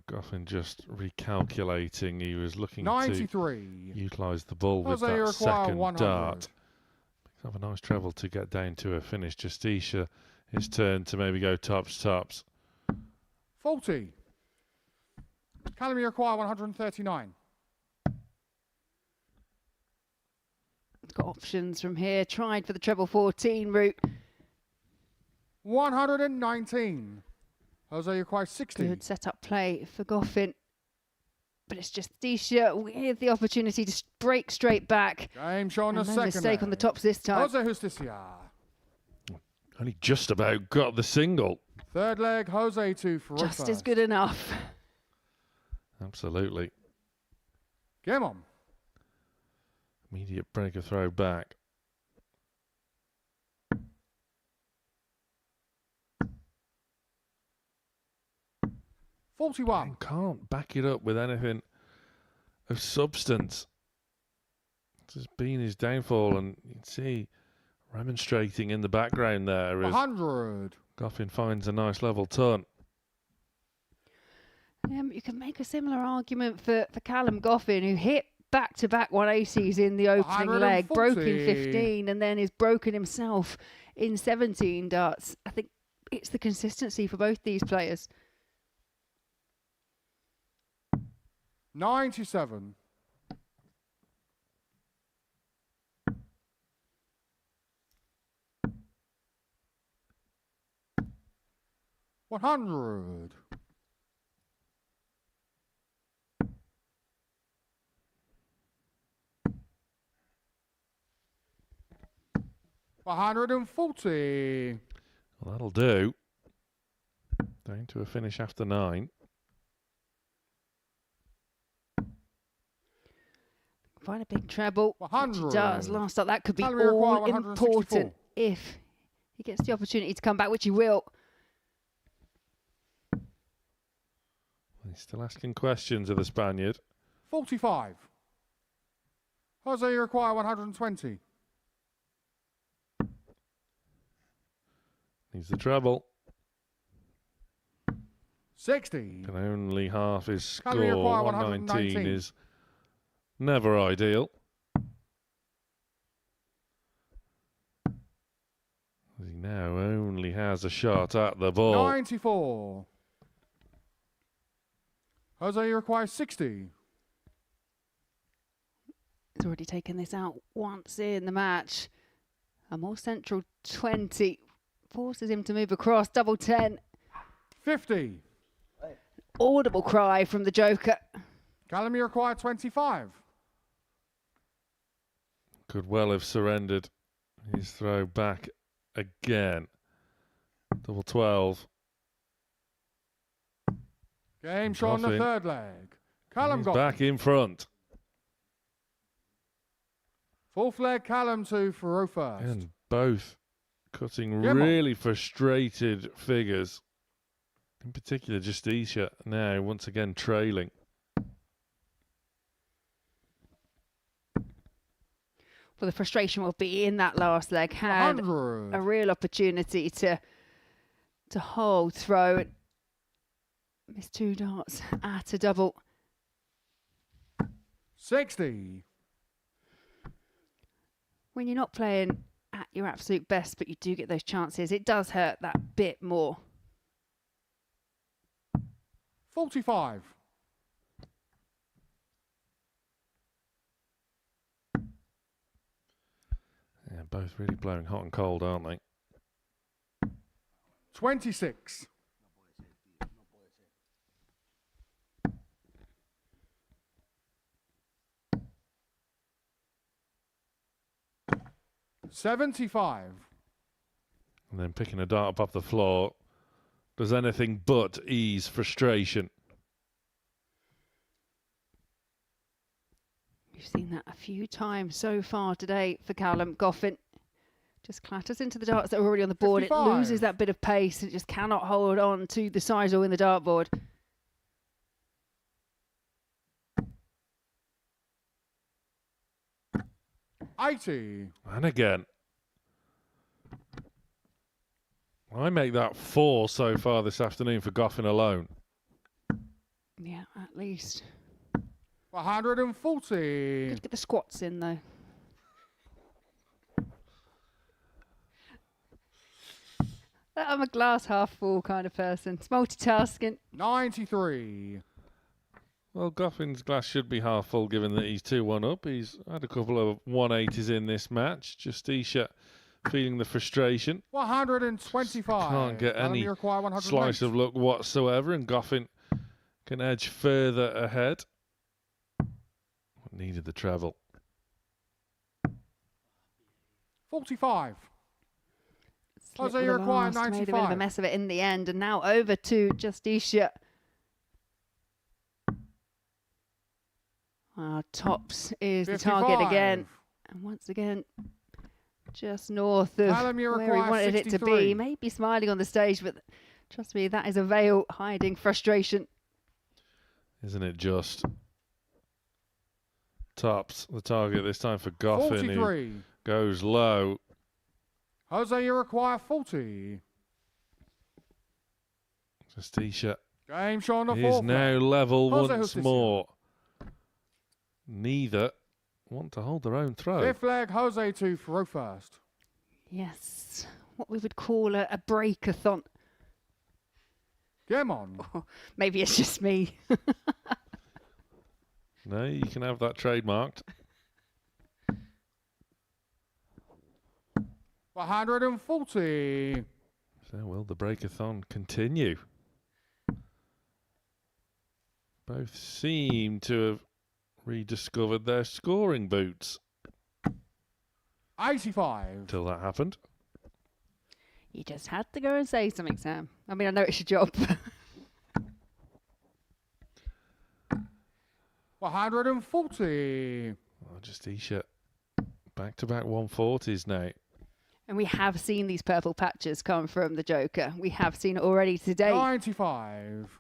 Goffin just recalculating. He was looking 93. to utilise the ball with Jose, you that require second 100. dart. Have a nice treble to get down to a finish. Justicia, his turn to maybe go tops. 40. Callum, you require 139. Got options from here. Tried for the treble 14 route. 119. Jose, you require 60. Good setup play for Goffin. But it's just Justicia with the opportunity to break straight back. Game shown And the no second mistake on the leg. tops this time. Jose Justicia. Only just about got the single. Third leg, Jose to Just as good enough. Absolutely. Game on. Immediate break of throw back. $41. Can't back it up with anything of substance. This has been his downfall, and you can see remonstrating in the background there as 100. Goffin finds a nice level turn. You can make a similar argument for Callum Goffin, who hit back-to-back 180s in the opening leg, broke in 15, and then is broken himself in 17 darts. I think it's the consistency for both these players. 97. $100. $140. Well, that'll do. Down to a finish after 9. Find a big treble. Which he 100. does. Last up, that could be Calorie require all 164. important if he gets the opportunity to come back, which he will. He's still asking questions of the Spaniard. 45. Jose, you require 120. Needs the treble. 60. Can only half his score. Calorie require 119 is never ideal. He now only has a shot at the ball. 94. Jose, you require 60. He's already taken this out once in the match. A more central 20 forces him to move across. Double 10. 50. Audible cry from the Joker. Callum, you require 25. Could well have surrendered his throw back again. Double 12. Game shown the Goffin. third leg. Callum He's got back in front. fourth leg, Callum to Faro first. And both cutting Come on. really frustrated figures. In particular, Justicia now once again trailing. Well, the frustration will be in that last leg. Had 100. a real opportunity to hold, throw, and missed 2 darts at a double. 60. when you're not playing at your absolute best, but you do get those chances, it does hurt that bit more. 45. Yeah, both really blowing hot and cold, aren't they? 26. 75. And then picking a dart up off the floor does anything but ease frustration. We've seen that a few times so far today for Callum Goffin. Just clatters into the darts that are already on the board. 55. It loses that bit of pace. It just cannot hold on to the sisal in the dartboard. $80. And again. I make that 4 so far this afternoon for Goffin alone. Yeah, at least. 140. Good to get the squats in, though. I'm a glass half full kind of person. It's multitasking. 93. Well, Goffin's glass should be half full given that he's 2-1 up. He's had a couple of 180s in this match. Justicia feeling the frustration. 125. Can't get Callum, any you require 108. slice of luck whatsoever, and Goffin can edge further ahead. Needed the treble. 45. Slip Jose, with you the require last, made a bit of a 95. mess of it in the end, and now over to Justicia. Tops is the target 55. again, and once again, just north of Callum, you where he require wanted it to 63. be. Maybe smiling on the stage, but trust me, that is a veil hiding frustration. Isn't it just? Tops the target this time for Goffin, who 43. goes low. Jose, you require 40. Justicia Game show on the is fourth. now level Jose once Justicia. more. Neither want to hold their own throw. Fifth leg, Jose to throw first. Yes, what we would call a breakathon. Game on. Maybe it's just me. No, you can have that trademarked. 140. So will the breakathon continue? Both seem to have rediscovered their scoring boots 85. till that happened. You just had to go and say something, Sam. I mean, I know it's your job. 140. Oh, Justicia back-to-back 140s now. And we have seen these purple patches come from the Joker. We have seen it already today. 95.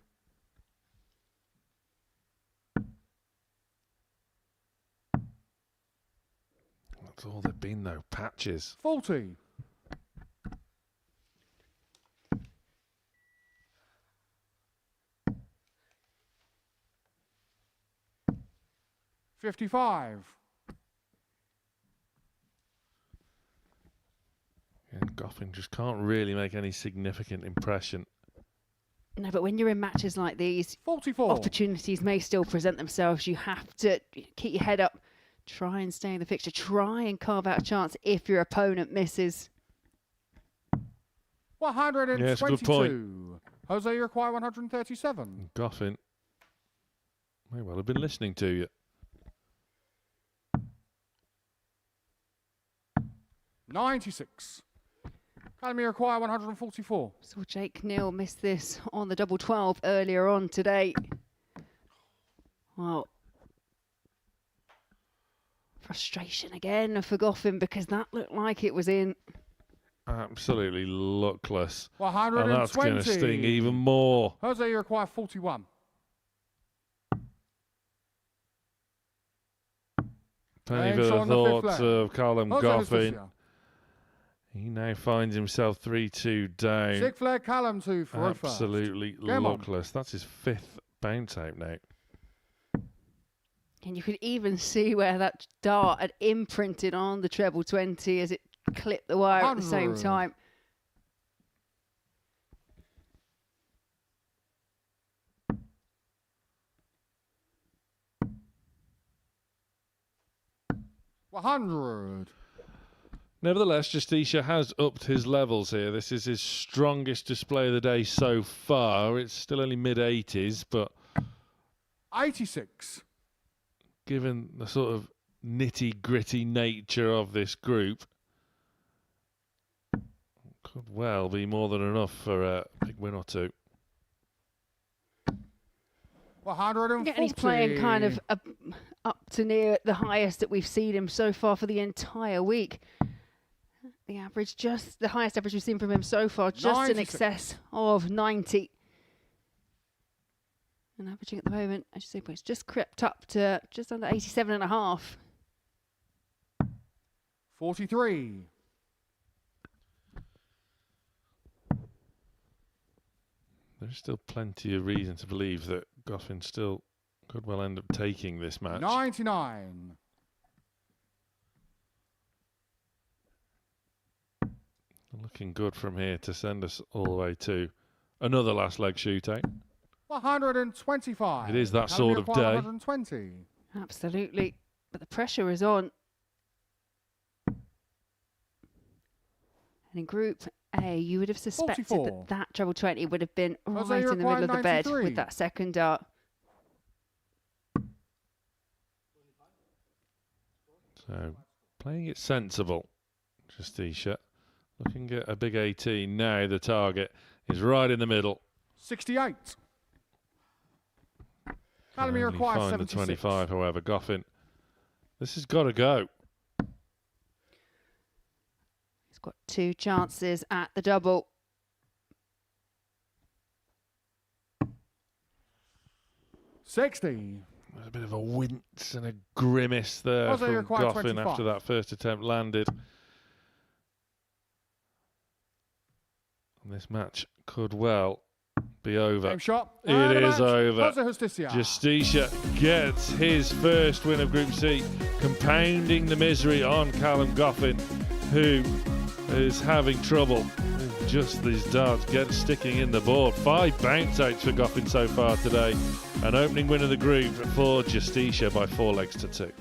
That's all they've been though, patches. 40. 55. And Goffin just can't really make any significant impression. No, but when you're in matches like these, 44. opportunities may still present themselves. You have to keep your head up, try and stay in the fixture, try and carve out a chance if your opponent misses. 122. Yes, good point. Jose, you require 137. Goffin may well have been listening to you. 96. Callum, you require 144. Saw Jake Neal miss this on the double 12 earlier on today. Well, frustration again for Goffin because that looked like it was in. Absolutely luckless. 120. And that's going to sting even more. Jose, you require 41. Penny Game for shot the on the fifth thoughts leg. of Callum Jose Goffin. Justicia. He now finds himself 3-2 down. Sixth leg, Callum to throw first. Absolutely Game on. luckless. That's his 5th bounce out now. And you could even see where that dart had imprinted on the treble 20 as it clipped the wire at the same 100. time. $100. Nevertheless, Justicia has upped his levels here. This is his strongest display of the day so far. It's still only mid-80s, but 86. given the sort of nitty-gritty nature of this group, could well be more than enough for a big win or two. 140. And he's playing kind of up to near the highest that we've seen him so far for the entire week. The average, just the highest average we've seen from him so far, just in 96. excess of 90. And averaging at the moment, as you say, it's just crept up to just under 87.5. 43. There's still plenty of reason to believe that Goffin still could well end up taking this match. 99. Looking good from here to send us all the way to another last leg shootout. 125. It is that sort of day. 120. Absolutely. But the pressure is on. And in Group A, you would have suspected 44. that treble 20 would have been Jose right in the middle of the bed 93. with that second dart. So playing it sensible, Justicia. Looking at a big 18 now. The target is right in the middle. 68. Academy Can only requires find 76. the 25, however. Goffin, this has got to go. He's got 2 chances at the double. $60. There's a bit of a wince and a grimace there Jose from required Goffin 25. after that first attempt landed. And this match could well be over. Game shot. It And a is match. over. Jose Justicia. Justicia gets his first win of Group C, compounding the misery on Callum Goffin, who is having trouble with just these darts sticking in the board. 5 bounce outs for Goffin so far today. An opening win of the group for Justicia by 4 legs to 2.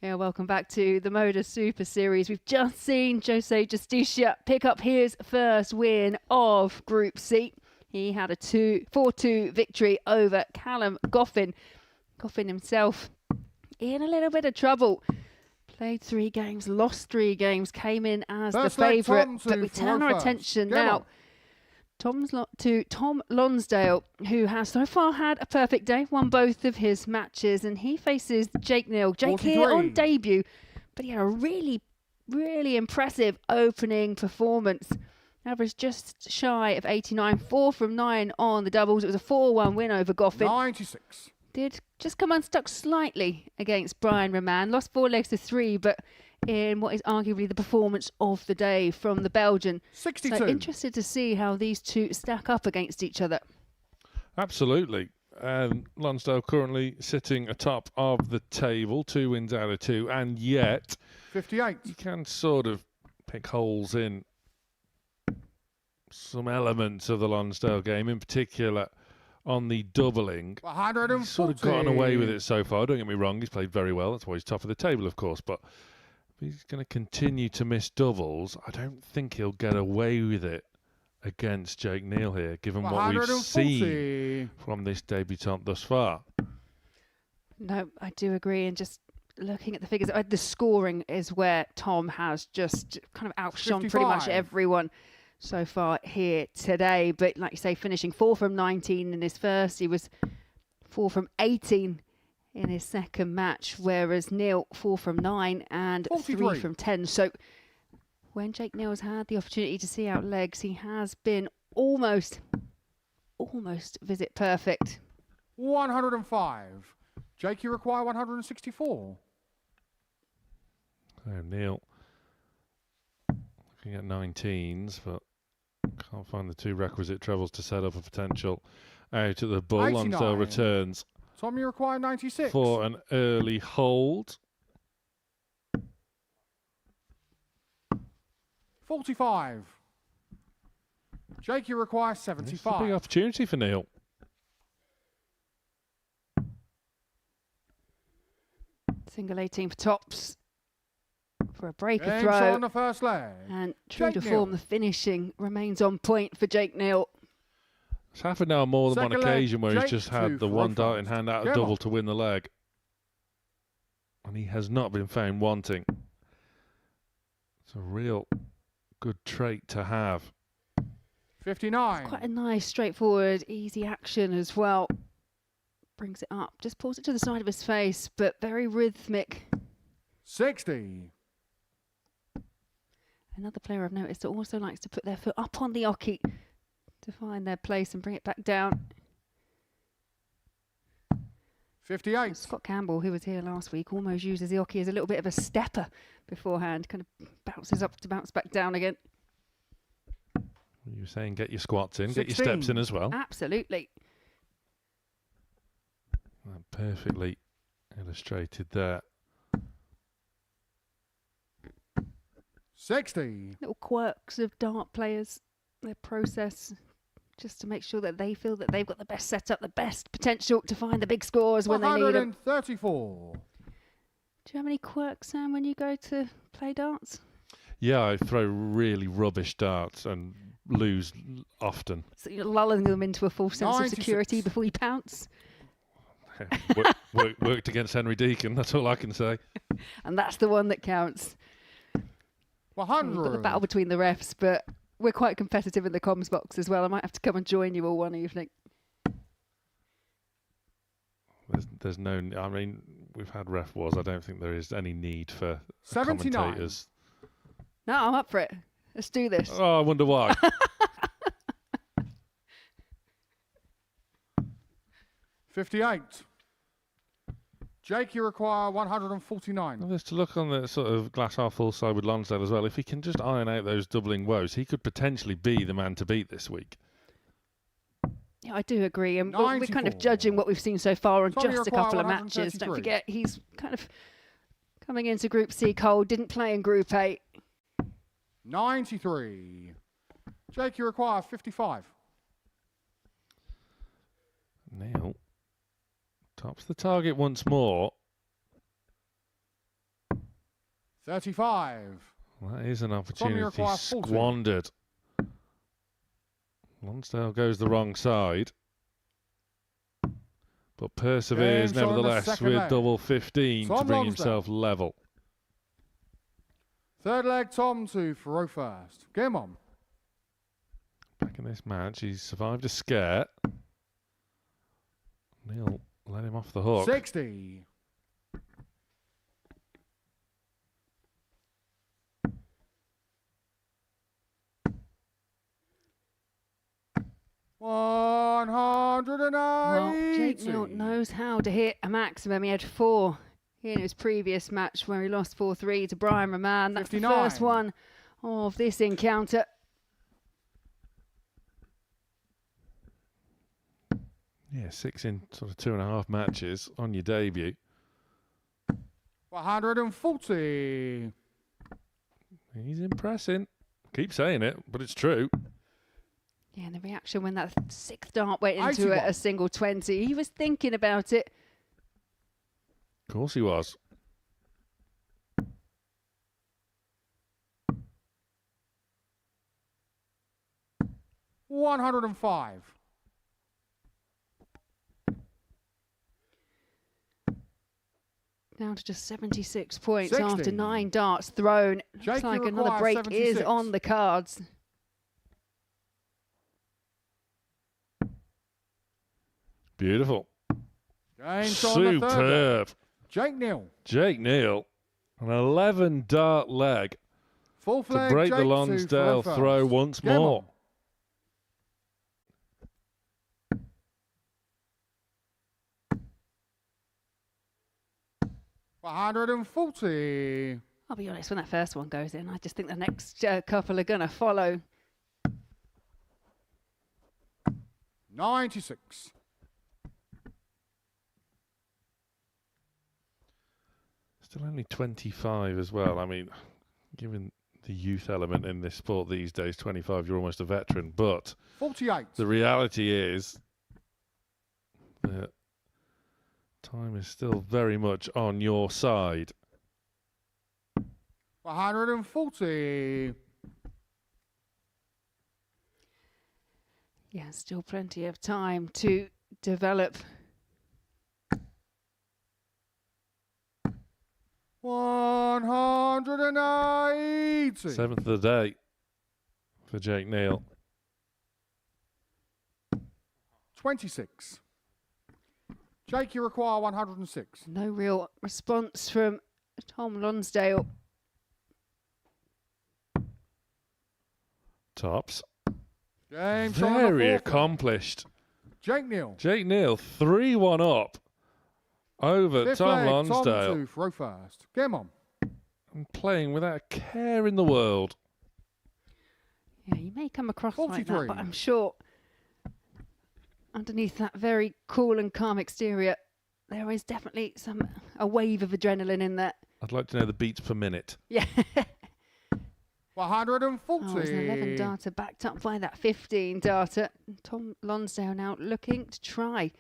Yeah, welcome back to the Modus Super Series. We've just seen Jose Justicia pick up his first win of Group C. He had a 4-2 victory over Callum Goffin. Goffin himself in a little bit of trouble. Played 3 games, lost 3 games, came in as the favourite. But we turn our attention now to Tom Lonsdale, who has so far had a perfect day, won both of his matches, and he faces Jake Neal. Jake 43. here on debut, but he had a really, really impressive opening performance. Average just shy of 89, 4 from 9 on the doubles. It was a 4-1 win over Goffin. 96. Did just come unstuck slightly against Brian Roman. Lost 4 legs to 3, but in what is arguably the performance of the day from the Belgian. 62. So interested to see how these two stack up against each other. Absolutely. And Lonsdale currently sitting atop of the table, 2 wins out of 2, and yet 58. you can sort of pick holes in some elements of the Lonsdale game, in particular on the doubling. 140. He's sort of gotten away with it so far. Don't get me wrong, he's played very well. That's why he's top of the table, of course. But if he's going to continue to miss doubles, I don't think he'll get away with it against Jake Neal here, given what we've 140. seen from this debutant thus far. No, I do agree. And just looking at the figures, the scoring is where Tom has just kind of outshone pretty much 55. everyone so far here today. But like you say, finishing 4 from 19 in his first, he was 4 from 18 in his second match, whereas Neal 4 from 9 and 3 43. from 10. So when Jake Neal's had the opportunity to see out legs, he has been almost visit perfect. 105. Jake, you require 164. So Neal looking at 19s, but can't find the 2 requisite trebles to set up a potential out at the bull. 89. Lonsdale returns Tom, you require 96. for an early hold. 45. Jake, you require This is a big 75. opportunity for Neal. Single 18 for tops for a breaker Game throw. shot on the first leg. And true Jake to form, Neal. the finishing remains on point for Jake Neal. It's happened now on more than Second one leg, occasion where he's Jake just 2 had the for one one dart in first. hand out of Come double on. to win the leg. And he has not been found wanting. It's a real good trait to have. 59. Quite a nice, straightforward, easy action as well. Brings it up, just pulls it to the side of his face, but very rhythmic. 60. Another player I've noticed that also likes to put their foot up on the oki to find their place and bring it back down. 58. Scott Campbell, who was here last week, almost uses the oki as a little bit of a stepper beforehand, kind of bounces up to bounce back down again. You were saying get your squats in, get your 16. steps in as well. Absolutely. Perfectly illustrated there. 60. Little quirks of dart players, their process, just to make sure that they feel that they've got the best setup, the best potential to find the big scores when they need them. 134. Do you have any quirks, Sam, when you go to play darts? Yeah, I throw really rubbish darts and lose often. So you're lulling them into a false sense of 96. security before you pounce. Worked against Henry Deacon, that's all I can say. And that's the one that counts. 100. We've got the battle between the refs, but we're quite competitive in the comms box as well. I might have to come and join you all one evening. There's no, I mean, we've had ref wars. I don't think there is any need for 79. commentators. No, I'm up for it. Let's do this. Oh, I wonder why. 58. Jake, you require 149. Well, just to look on the sort of glass half full side with Lonsdale as well. If he can just iron out those doubling woes, he could potentially be the man to beat this week. Yeah, I do agree. And we're kind of 94. judging what we've seen so far on Tommy just a require couple of matches. 133. Don't forget, he's kind of coming into Group C cold, didn't play in Group A. 93. Jake, you require 55. Neal tops the target once more. 35. That is an Tommy opportunity require 40. squandered. Lonsdale goes the wrong side, but perseveres Game shot on the nevertheless second with leg. double 15 to Tom bring Lonsdale. himself level. Third leg, Tom to throw first. Game on. Back in this match, he's survived a scare. Neil let him off the hook. 60. Well, Jake 180. Neal knows how to hit a maximum. He had 4 in his previous match where he lost 4-3 to Brian Roman. That's 59. the first one of this encounter. Yeah, 6 in sort of 2.5 matches on your debut. 140. He's impressing. Keep saying it, but it's true. Yeah, and the reaction when that 6th dart went into 81. a single 20. He was thinking about it. Of course he was. $105. Down to just 76 points 60. after 9 darts thrown. Jake, Looks like you another require break 76. is on the cards. Beautiful. Game shot on the third leg. Superb. Jake Neal. Jake Neal, an 11 dart leg Full to flag. break Jake the to Lonsdale first. throw once Game more. on. $140. I'll be honest, when that first one goes in, I just think the next couple are going to follow. 96. Still only 25 as well. I mean, given the youth element in this sport these days, 25, you're almost a veteran. But 48. the reality is that time is still very much on your side. 140. Yeah, still plenty of time to develop. 180. 7th of the day for Jake Neal. 26. Jake, you require 106. No real response from Tom Lonsdale. Tops. Game shot on the Very fourth. accomplished. Jake Neal. Jake Neal, 3-1 up over Fifth Tom leg, Lonsdale. Tom to throw first. Game on. And playing without a care in the world. Yeah, you may come across like that, 43. but I'm sure underneath that very cool and calm exterior, there is definitely a wave of adrenaline in there. I'd like to know the beats per minute. Yeah. 140. Oh, it's an 11 darter backed up by that 15 darter. Tom Lonsdale now looking to try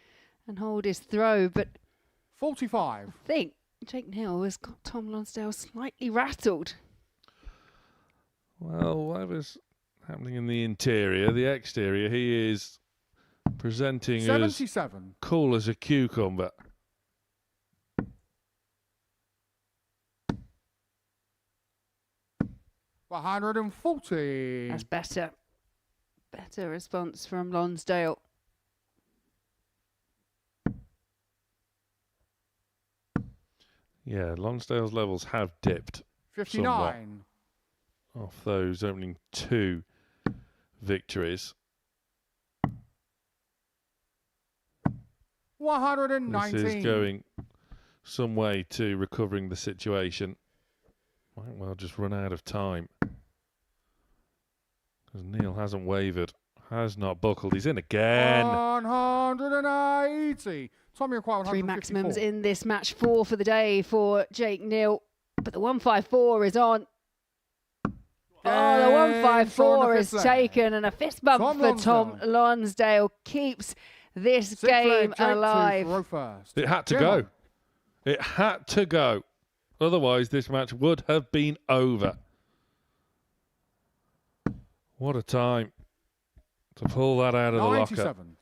and hold his throw, but 45. I think Jake Neal has got Tom Lonsdale slightly rattled. Well, whatever's happening in the interior, the exterior, he is presenting as 77. cool as a cucumber. $140. That's better. Better response from Lonsdale. Yeah, Lonsdale's levels have dipped 59. off those opening 2 victories. 119. This is going some way to recovering the situation. Might well just run out of time. Because Neal hasn't wavered, has not buckled. He's in again. 180. Tommy required 3 154. maximums in this match, 4 for the day for Jake Neal. But the 154 is on. Oh, the 154 is taken, and a fist bump for Tom Lonsdale keeps this game alive. It had to go. It had to go. Otherwise, this match would have been over. What a time to pull that out of the locker. 97.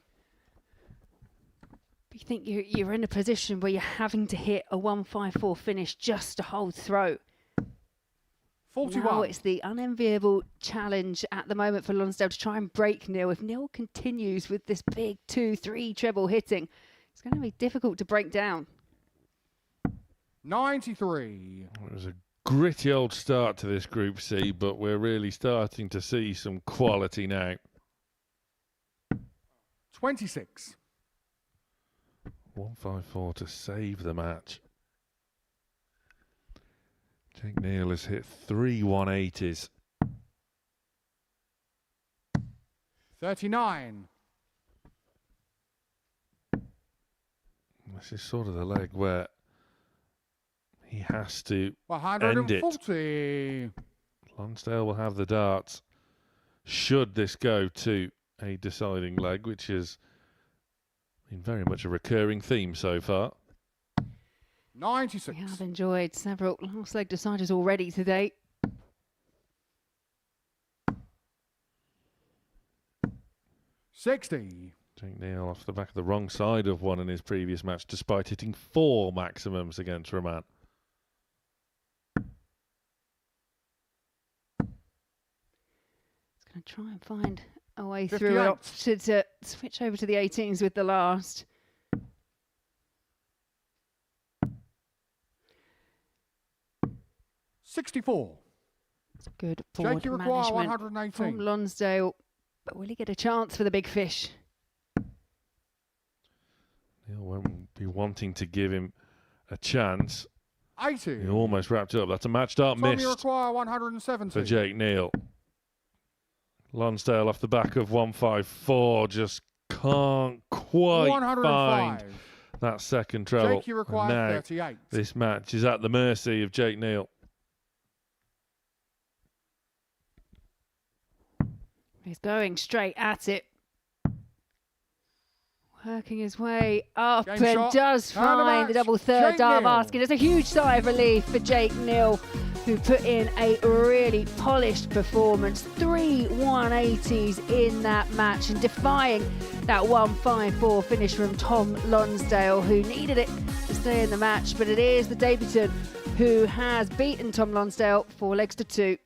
You think you're in a position where you're having to hit a 1-5-4 finish just to hold throat. 41. Now it's the unenviable challenge at the moment for Lonsdale to try and break Neil. If Neil continues with this big 2-3 treble hitting, it's going to be difficult to break down. 93. It was a gritty old start to this Group C, but we're really starting to see some quality now. 26. 1-5-4 to save the match. Jake Neal has hit 3 180s. 39. This is sort of the leg where he has to end it. 140. Lonsdale will have the darts should this go to a deciding leg, which has been very much a recurring theme so far. 96. We have enjoyed several last leg deciders already today. 60. Jake Neal off the back of the wrong side of one in his previous match, despite hitting 4 maximums against Rahman. It's going to try and find a way 58. through. It opted to switch over to the 18s with the last. $64. Good board Jake, you require management 118. from Lonsdale. But will he get a chance for the big fish? Neal won't be wanting to give him a chance. 80. He almost wrapped it up. That's a match start Tom, you missed require 170. for Jake Neal. Lonsdale off the back of 1-5-4 just can't quite 105. find that second treble. Jake, you require And now 38. this match is at the mercy of Jake Neal. He's going straight at it. Working his way up Game and shot. does And a find the match. double third Jake dive Neal. asking. It's a huge sigh of relief for Jake Neal, who put in a really polished performance. 3 180s in that match and defying that 1-5-4 finish from Tom Lonsdale, who needed it to stay in the match. But it is the debutant who has beaten Tom Lonsdale 4 legs to 2.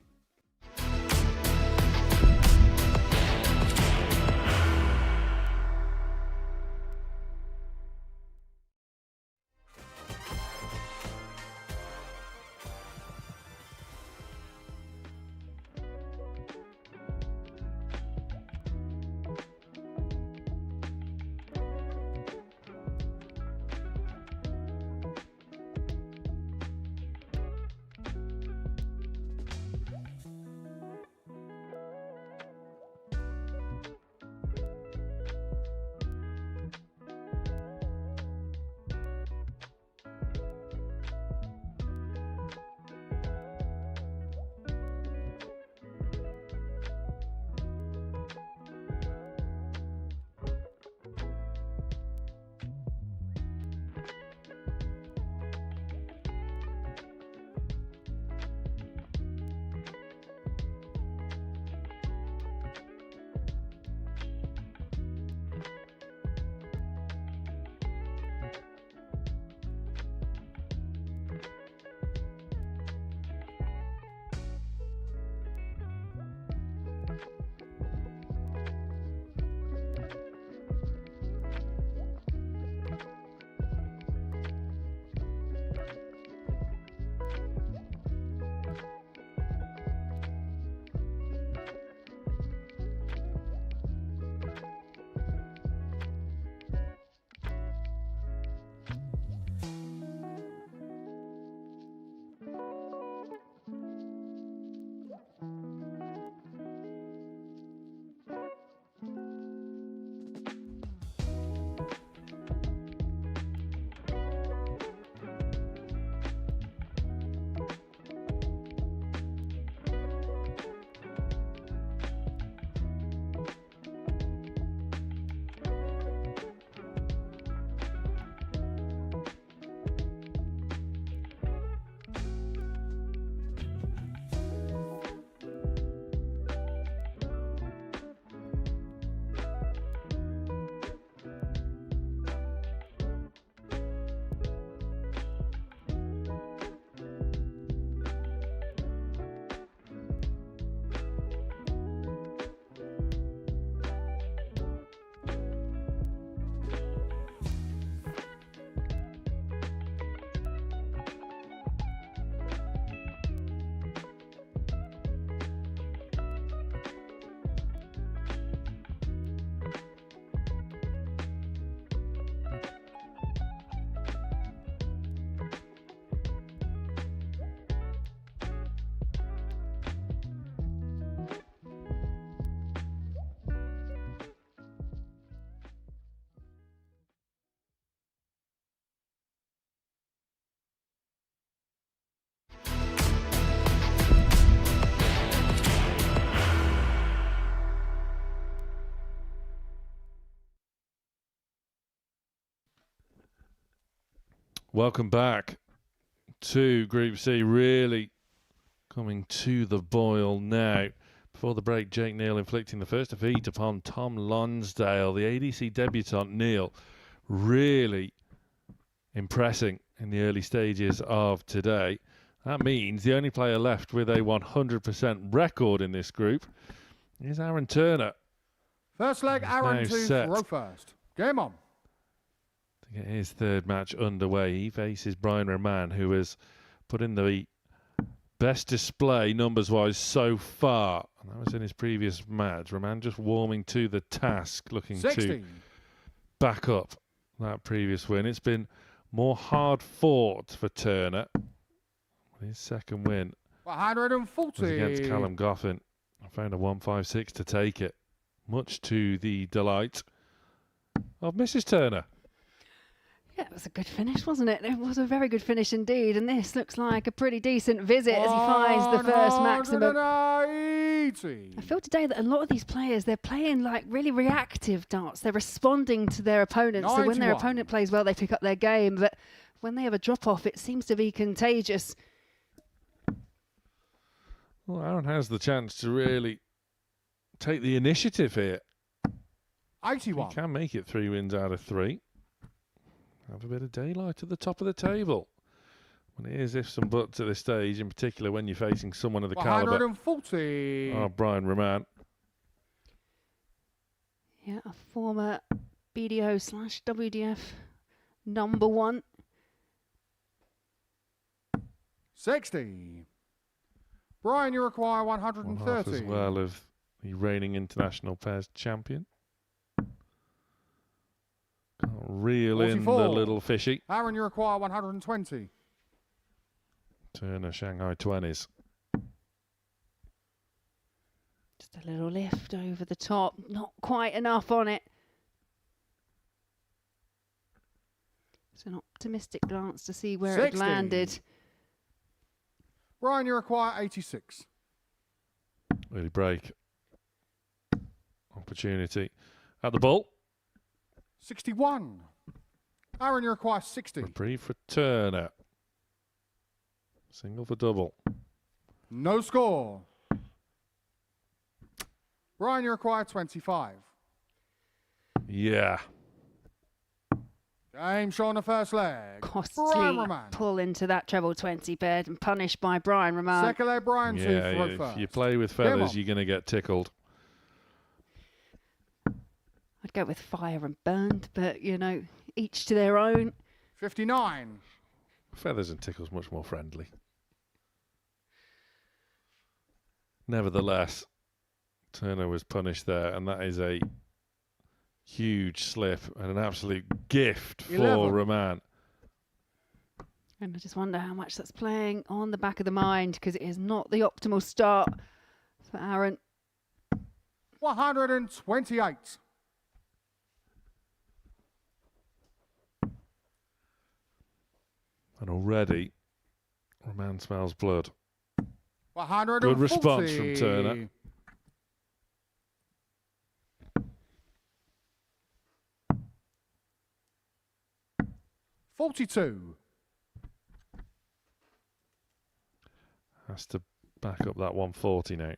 Welcome back to Group C. Really coming to the boil now. Before the break, Jake Neal inflicting the first defeat upon Tom Lonsdale. The ADC debutant Neal really impressing in the early stages of today. That means the only player left with a 100% record in this group is Aaron Turner. First leg, Aaron to set throw first. Game on. to get his third match underway. He faces Brian Roman, who has put in the best display numbers-wise so far. And that was in his previous match. Roman just warming to the task, looking 60. to back up that previous win. It's been more hard-fought for Turner. His second win 140. was against Callum Goffin. I found a 156 to take it, much to the delight of Mrs. Turner. Yeah, it was a good finish, wasn't it? It was a very good finish indeed, and this looks like a pretty decent visit as he finds the first maximum. 180. I feel today that a lot of these players, they're playing like really reactive darts. They're responding to their opponents. So when their 91. opponent plays well, they pick up their game. But when they have a drop-off, it seems to be contagious. Well, Aaron has the chance to really take the initiative here. 81. He can make it 3 wins out of 3. Have a bit of daylight at the top of the table. When it is ifs and buts at this stage, in particular when you're facing someone of the calibre 140. of Brian Roman. Yeah, a former BDO/WDF #1. 60. Brian, you require One half 130. as well of the reigning international pairs champion. Can't reel in the 44. little fishy. Aaron, you require 120. Turner Shanghai 20s. Just a little lift over the top. Not quite enough on it. It's an optimistic glance to see where 60. it landed. Brian, you require 86. Early break. Opportunity at the ball. 61. Aaron, you require 60. Reprieve for Turner. Single for double. No score. Brian, you require 25. Yeah. Game show on the first leg. Brian Costly Roman. pull into that treble 20 bed and punished by Brian Roman. Second leg, Brian to Yeah, throw if first. you play with Game feathers, on. you're going to get tickled. I'd go with fire and burned, but you know, each to their own. 59. Feathers and tickles much more friendly. Nevertheless, Turner was punished there, and that is a huge slip and an absolute gift for 11. Roman. And I just wonder how much that's playing on the back of the mind, because it is not the optimal start for Aaron. 128. And already, Roman smells blood. 140. Good response from Turner. $42. Has to back up that 140 now.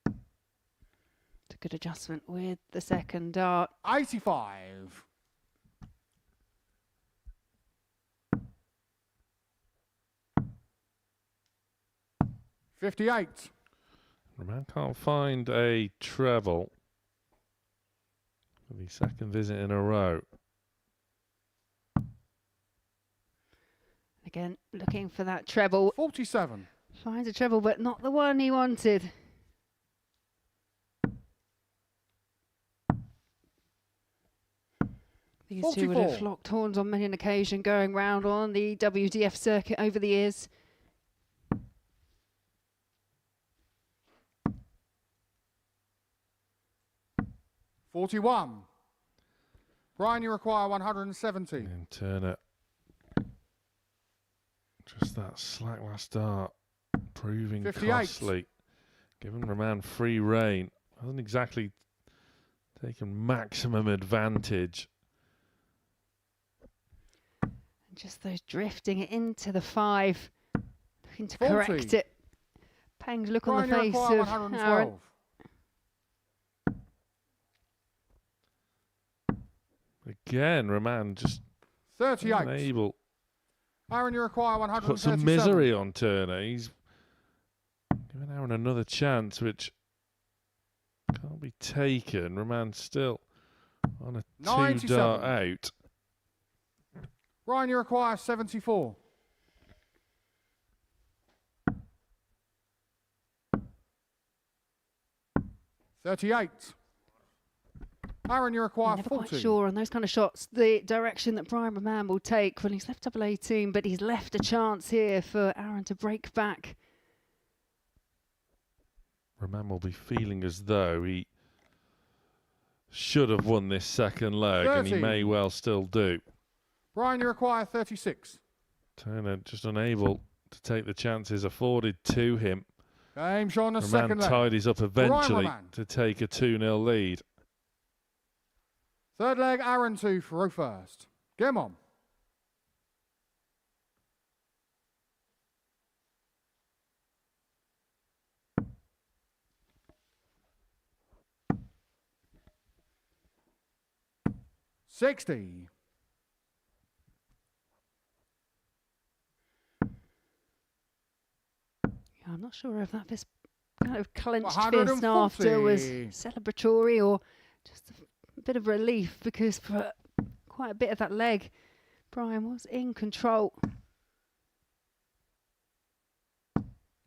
It's a good adjustment with the second dart. 85. $58. Roman can't find a treble for the second visit in a row. Again, looking for that treble. 47. Finds a treble, but not the one he wanted. These two would have 44. locked horns on many an occasion going round on the WDF circuit over the years. $41. Brian, you require 170. And Turner, just that slack last start, proving 58. costly. Giving Roman free rein. Hasn't exactly taken maximum advantage Just those drifting into the 5. Looking to 40. correct it. Pang's look on Brian, the you face require of Aaron. 112. Again, Roman just 38. unable Aaron, you require to 137. put some misery on Turner. He's giving Aaron another chance, which can't be taken. Roman still on a 97. 2-dart out. Brian, you require 74. $38. Aaron, you require Never 40. quite sure on those kind of shots the direction that Brian Roman will take when he's left double 18, but he's left a chance here for Aaron to break back. Roman will be feeling as though he should have won this second leg, and he 30. may well still do. Brian, you require 36. Turner just unable to take the chances afforded to him. Game shot on the Roman second leg. tidies up eventually Roman. to take a 2-0 lead. Third leg, Aaron to throw first. Game on. $60. Yeah, I'm not sure if that fist, kind of clenched fist 140. after was celebratory or just a bit of relief, because for quite a bit of that leg, Brian was in control.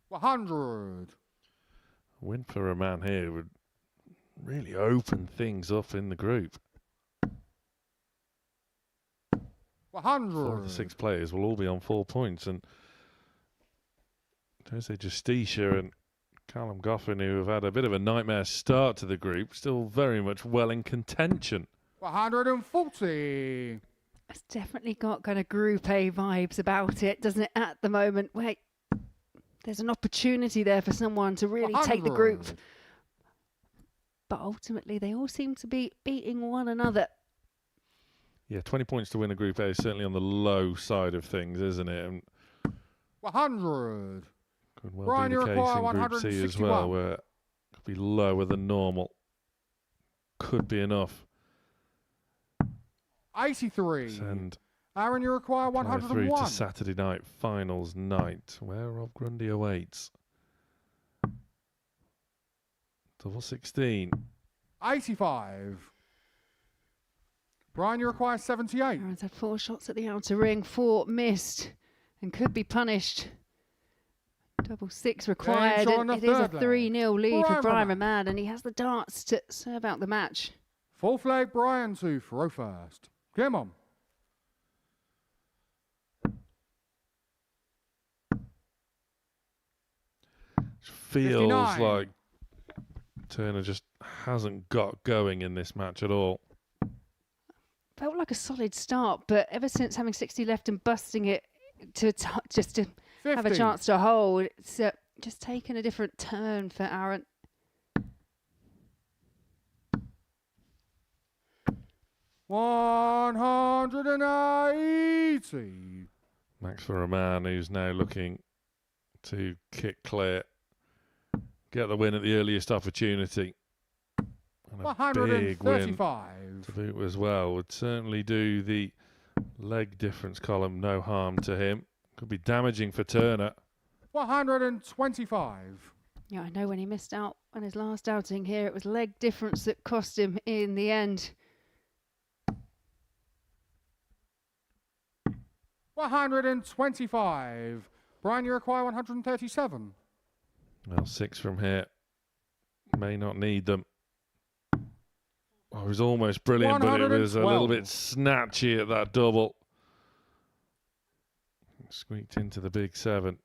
100. A win for Roman here would really open things up in the group. 100. 4 of the 6 players will all be on 4 points, and Jose Justicia and Callum Goffin, who have had a bit of a nightmare start to the group, still very much well in contention. 140. It's definitely got kind of Group A vibes about it, doesn't it, at the moment? Wait, there's an opportunity there for someone to really take the group. 100. But ultimately, they all seem to be beating one another. Yeah, 20 points to win a Group A is certainly on the low side of things, isn't it? And 100. could well Brian, be the you case require in Group C as well, 161. where it could be lower than normal. Could be enough. 83. Send Aaron, you require go through 101. to Saturday night finals night, where Rob Grundy awaits. Double 16. 85. Brian, you require 78. Aaron's had 4 shots at the outer ring, 4 missed and could be punished. Double 6 required, shot on and the it is a third leg. 3-0 lead for Brian Brian Roman. Roman, and he has the darts to serve out the match. Fourth leg, Brian to throw first. Game on. Feels 59. like Turner just hasn't got going in this match at all. Felt like a solid start, but ever since having 60 left and busting it to just to 50. have a chance to hold, it's just taken a different turn for Aaron. $180. Max for a man who's now looking to kick clear, get the win at the earliest opportunity. And a big win 135. to boot as well would certainly do the leg difference column no harm to him. Could be damaging for Turner. 125. Yeah, I know when he missed out on his last outing here, it was leg difference that cost him in the end. 125. Brian, you require 137. Well, 6 from here. May not need them. Oh, it was almost brilliant, but it was a little 112. bit snatchy at that double. Squeaked into the big 7.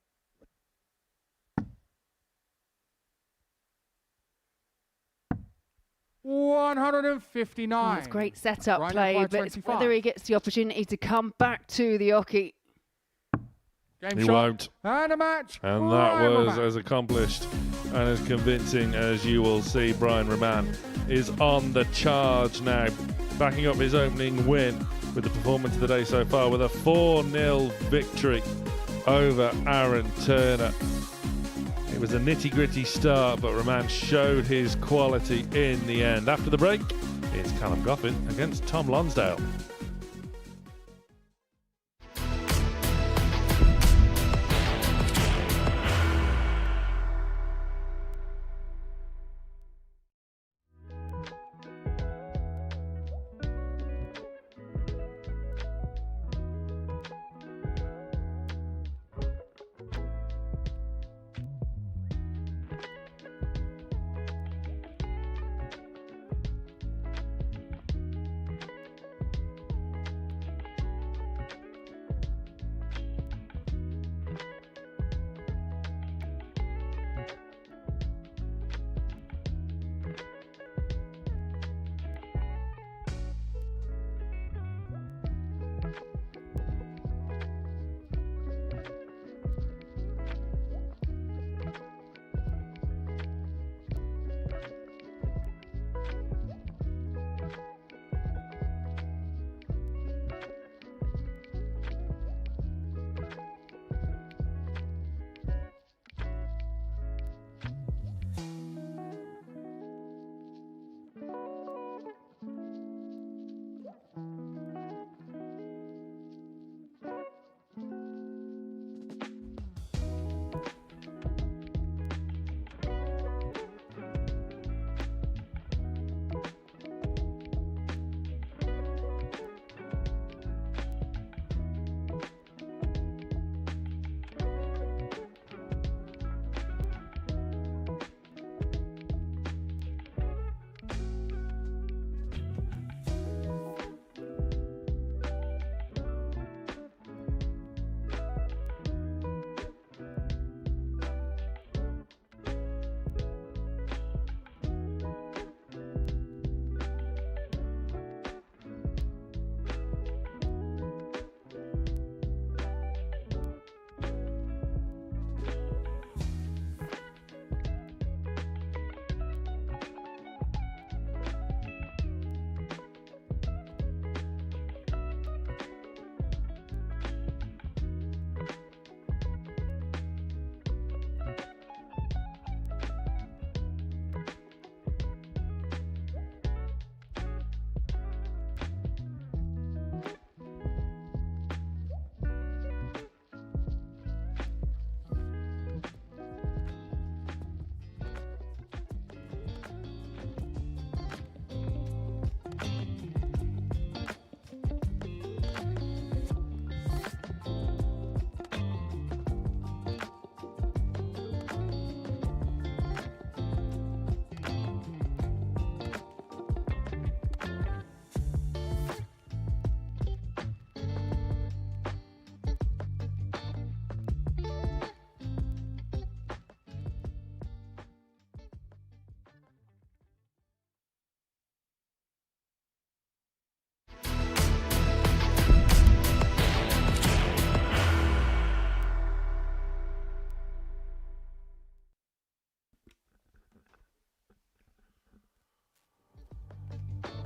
$159. That's great setup Brian, play, require but it's 25. whether he gets the opportunity to come back to the hockey. Game He shot. won't. And a match. And that Brian was Roman. as accomplished and as convincing as you will see. Brian Roman is on the charge now, backing up his opening win with the performance of the day so far, with a 4-0 victory over Aaron Turner. It was a nitty-gritty start, but Roman showed his quality in the end. After the break, it's Callum Goffin against Tom Lonsdale.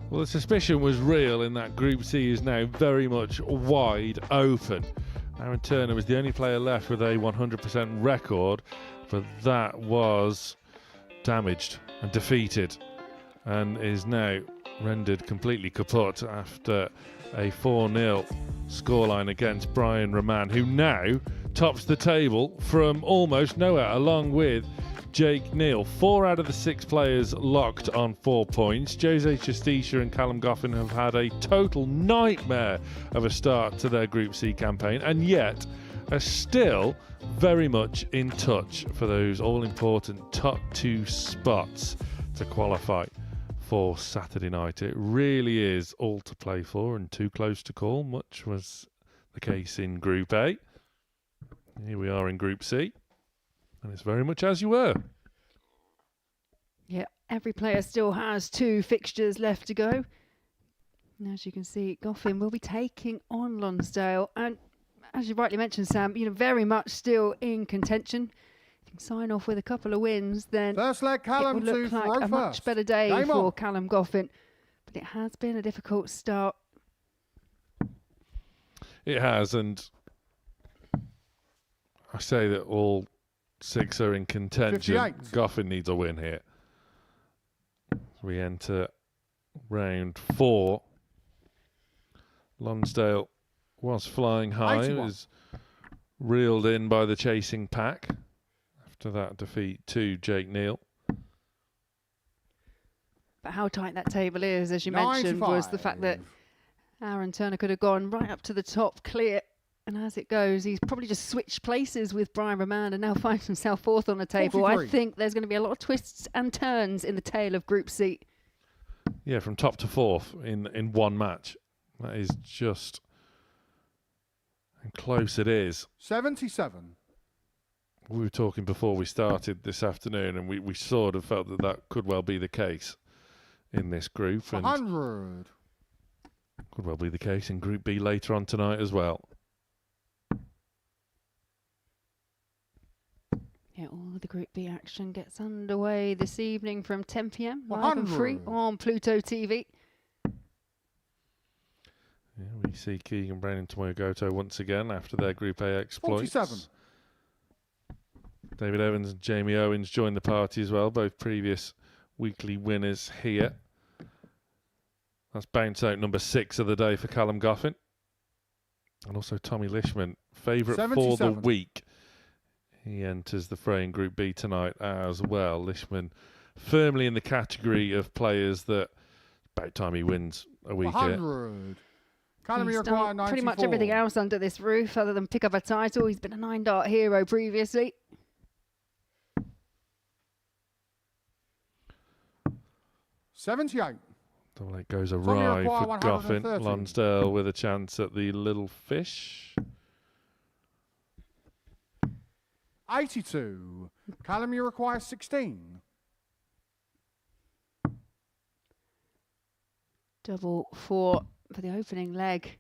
Well, the suspicion was real in that Group C is now very much wide open. Aaron Turner was the only player left with a 100% record, but that was damaged and defeated and is now rendered completely kaput after a 4-0 scoreline against Brian Roman, who now tops the table from almost nowhere, along with Jake Neal. 4 out of the 6 players locked on 4 points. Jose Justicia and Callum Goffin have had a total nightmare of a start to their Group C campaign, and yet are still very much in touch for those all-important top 2 spots to qualify for Saturday night. It really is all to play for and too close to call, much was the case in Group A. Here we are in Group C. And it's very much as you were. Yeah, every player still has 2 fixtures left to go. And as you can see, Goffin will be taking on Lonsdale. And as you rightly mentioned, Sam, very much still in contention. If you can sign off with a couple of wins, then first leg, Callum, it will look like a much better day for Callum Goffin. But it has been a difficult start. It has, and I say that all 6 are in contention. 58. Goffin needs a win here. We enter round 4. Lonsdale was flying high. 81. Was reeled in by the chasing pack after that defeat to Jake Neal. But how tight that table is, as you mentioned, was the fact that Aaron Turner could have gone right up to the top, clear. And as it goes, he's probably just switched places with Brian Roman and now finds himself 4th on the table. 43. I think there's going to be a lot of twists and turns in the tail of Group C. Yeah, from top to 4th in one match. That is just how close it is. 77. We were talking before we started this afternoon, and we sort of felt that that could well be the case in this group. And 100. could well be the case in Group B later on tonight as well. Yeah, all of the Group B action gets underway this evening from 10 p.m. live and free 100. on Pluto TV. Yeah, we see Keegan Brown and Tomoyo Goto once again after their Group A exploits. 47. David Evans and Jamie Owens join the party as well, both previous weekly winners here. That's bounce out number 6 of the day for Callum Goffin. And also Tommy Lishman, favourite for the 77. week. He enters the fray in Group B tonight as well. Lishman firmly in the category of players that about time he wins a week here. 100. Callum He's require done 94. pretty much everything else under this roof other than pick up a title. He's been a 9-dart hero previously. $78. Double 8 goes Tommy awry require for 130. Goffin. Lonsdale with a chance at the Little Fish. 82. Callum, you require 16. Double 4 for the opening leg.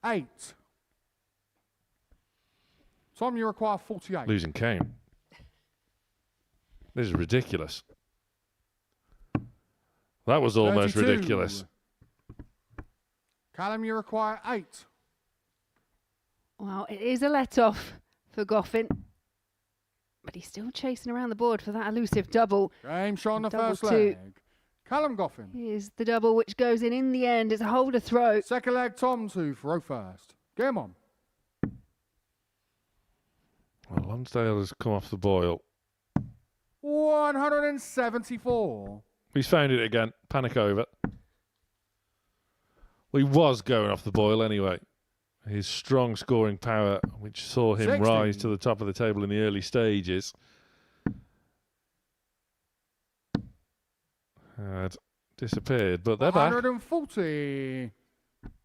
8. Tom, you require 48. Losing count. This is ridiculous. That was almost 32. ridiculous. Callum, you require 8. Well, it is a let-off for Goffin. But he's still chasing around the board for that elusive double. Game shot on the Double first 2. leg. Callum Goffin. Here's the double which goes in the end. It's a hold to throw. Second leg, Tom to throw first. Game on. Well, Lonsdale has come off the boil. 174. He's found it again. Panic over. Well, he was going off the boil anyway. His strong scoring power, which saw him 60. rise to the top of the table in the early stages, had disappeared. But they're back. 140.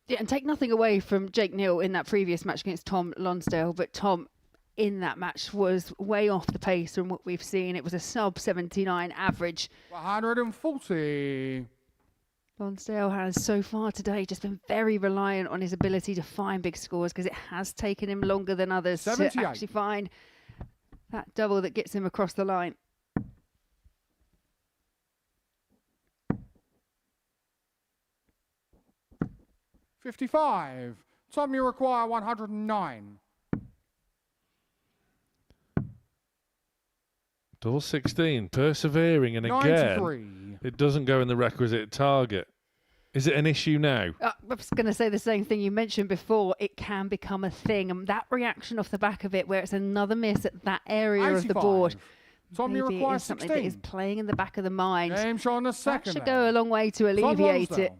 Yeah, and take nothing away from Jake Neal in that previous match against Tom Lonsdale, but Tom in that match was way off the pace from what we've seen. It was a sub-79 average. 140. Lonsdale has so far today just been very reliant on his ability to find big scores because it has taken him longer than others 78. to actually find that double that gets him across the line. $55. Tom, you require 109. Double 16, persevering, and again, 93. it doesn't go in the requisite target. Is it an issue now? I was going to say the same thing you mentioned before. It can become a thing. And that reaction off the back of it, where it's another miss at that area of the 85. board, Tom, you maybe it require is something 16. that is playing in the back of the mind. Game shot on the That second should leg. go a long way to Tom alleviate it. Lonsdale.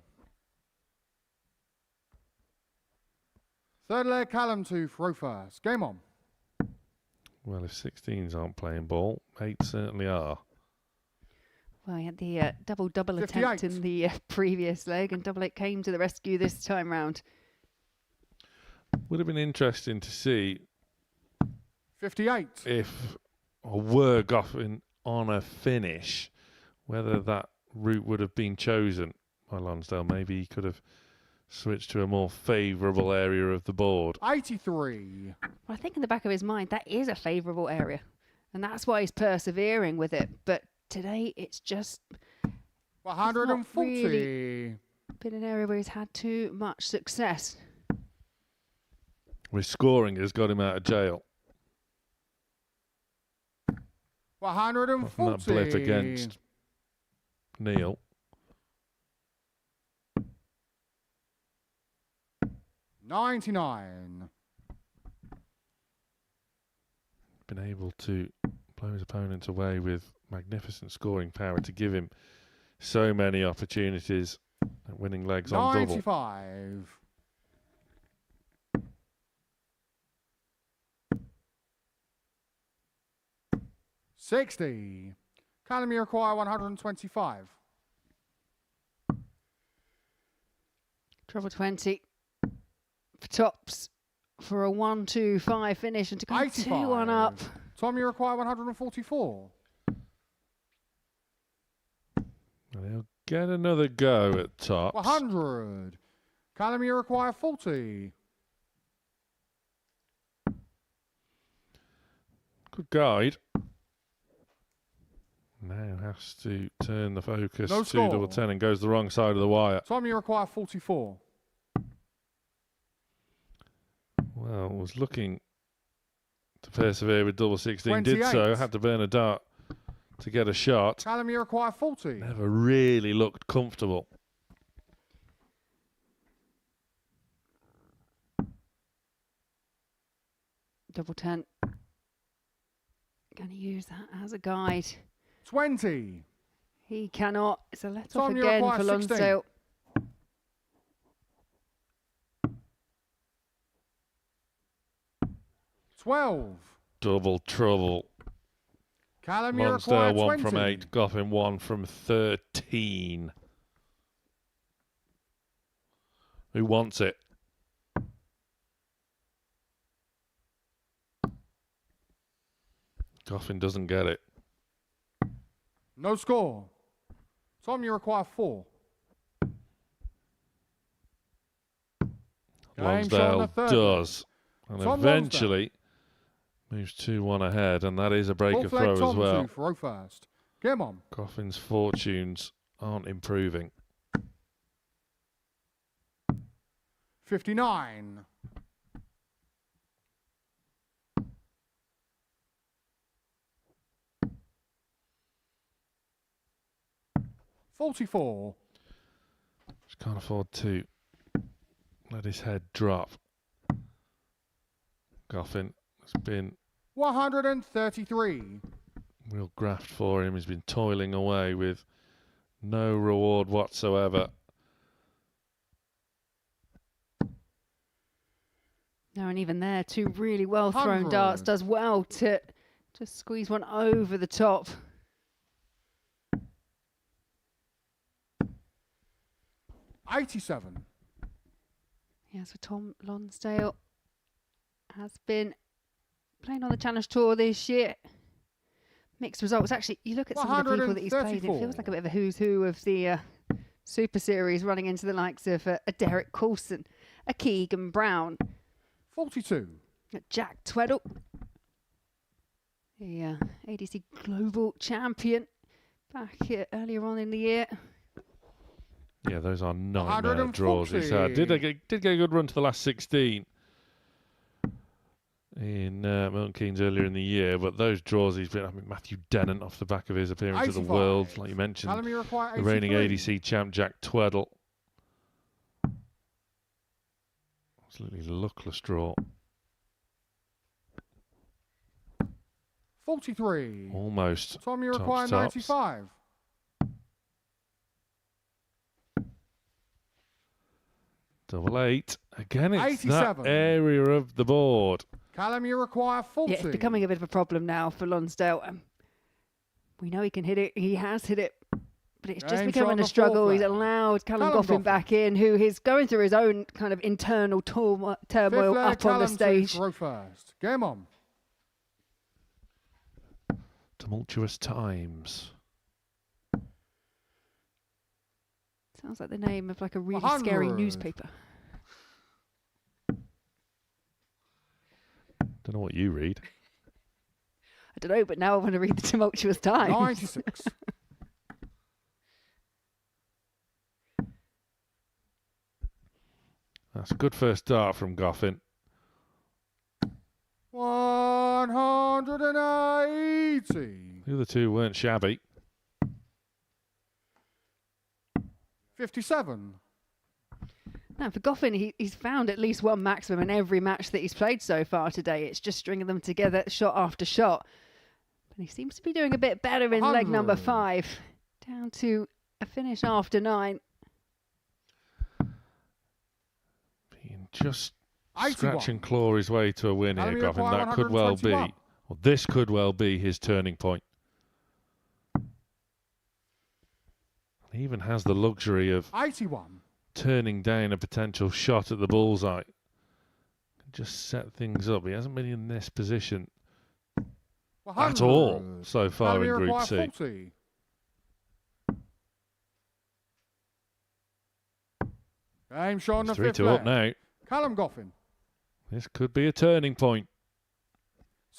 Third leg, Callum to throw first. Game on. Well, if 16s aren't playing ball, 8 certainly are. Well, he had the double-double attempt 58. in the previous leg, and double 8 came to the rescue this time round. Would have been interesting to see 58. if, or were Goffin on a finish, whether that route would have been chosen by Lonsdale. Maybe he could have switched to a more favourable area of the board. 83. Well, I think in the back of his mind, that is a favourable area, and that's why he's persevering with it. But today, it's just 140. really been an area where he's had too much success. His scoring has got him out of jail. 140. From that blip against Neil. 99. Been able to blow his opponents away with magnificent scoring power to give him so many opportunities at winning legs on double. 95. 60. Callum, you require 125. Treble 20 for tops for a 1-2-5 finish and to go 2-1 up. Tom, you require 144. And he'll get another go at tops. 100. Callum, you require 40. Good guide. Now has to turn the focus No to score. double 10 and goes the wrong side of the wire. Tom, you require 44. Well, was looking to persevere with double 16, did 28. so, had to burn a dart to get a shot. Callum, you require 40. Never really looked comfortable. Double 10. Going to use that as a guide. 20. He cannot. It's a let off Tom, you again require for 16. Lonsdale. 12. Double trouble. Callum, you Lonsdale require 1 20. from 8, Goffin 1 from 13. Who wants it? Goffin doesn't get it. No score. Tom, you require 4. Game shot on Lonsdale the third. does. And Tom eventually moves 2-1 ahead, and that is a breaker Full flag throw as Tom well. to throw first. Game on. Goffin's fortunes aren't improving. 59. 44. Just can't afford to let his head drop. Goffin has been 133. real graft for him. He's been toiling away with no reward whatsoever. No, and even there, two really well thrown 100. darts. Does well to just squeeze one over the top. 87. Yeah, so Tom Lonsdale has been playing on the Challenge Tour this year. Mixed results. Actually, you look at some of the people that he's played, it feels like a bit of a who's who of the Super Series, running into the likes of a Derek Coulson, a Keegan Brown, 42. a Jack Tweddle, the ADC Global Champion back earlier on in the year. Yeah, those are nightmare draws he's had. Did get a good run to the last 16 in Milton Keynes earlier in the year, but those draws he's been. I mean, Matthew Dennant off the back of his appearance at the 85. World, like you mentioned, Callum, you require the reigning 83. ADC champ Jack Tweddle. Absolutely luckless draw. 43. Almost. Tom, you tops, require tops. 95. Double 8. Again, it's that 87. area of the board. Callum, you require 40. Yeah, it's becoming a bit of a problem now for Lonsdale. We know he can hit it. He has hit it. But it's just Game becoming shot on a the struggle. fourth He's flag. allowed Callum Callum Goffin Goffin. back in, who is going through his own kind of internal turmoil Fifth leg, up on the Callum to stage. throw first. Game on. Tumultuous times. Sounds like the name of like a really scary 100. newspaper. Don't know what you read. I don't know, but now I want to read the tumultuous times. 96. That's a good first start from Goffin. 180. The other two weren't shabby. 57. Now, for Goffin, he's found at least one maximum in every match that he's played so far today. It's just stringing them together shot after shot. But he seems to be doing a bit better in leg number 5. Down to a finish after 9. Being just 81. scratch and claw his way to a win here, Enemy Goffin. That require could well be, 121. or this could well be his turning point. He even has the luxury of 81. turning down a potential shot at the bullseye. Just set things up. He hasn't been in this position 100. at all so far Enemy in Group require C. 40. Game shot on the 5th 3-2 up leg. now. Callum Goffin. This could be a turning point.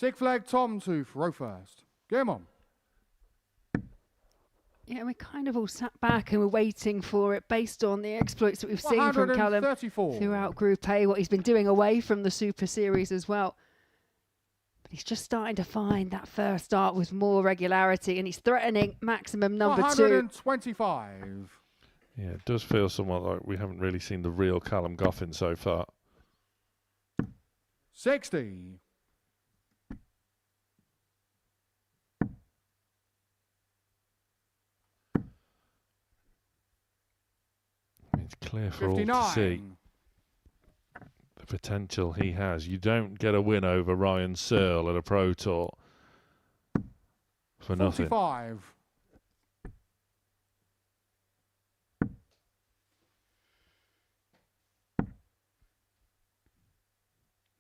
6th leg, Tom Tooth, row first. Game on. Yeah, we kind of all sat back and were waiting for it based on the exploits that we've seen from Callum 134. throughout Group A, what he's been doing away from the Super Series as well. But he's just starting to find that first start with more regularity, and he's threatening maximum number 2. 125. Yeah, it does feel somewhat like we haven't really seen the real Callum Goffin so far. 60. It's clear for all to see 59. the potential he has. You don't get a win over Ryan Searle at a Pro Tour for nothing. 45.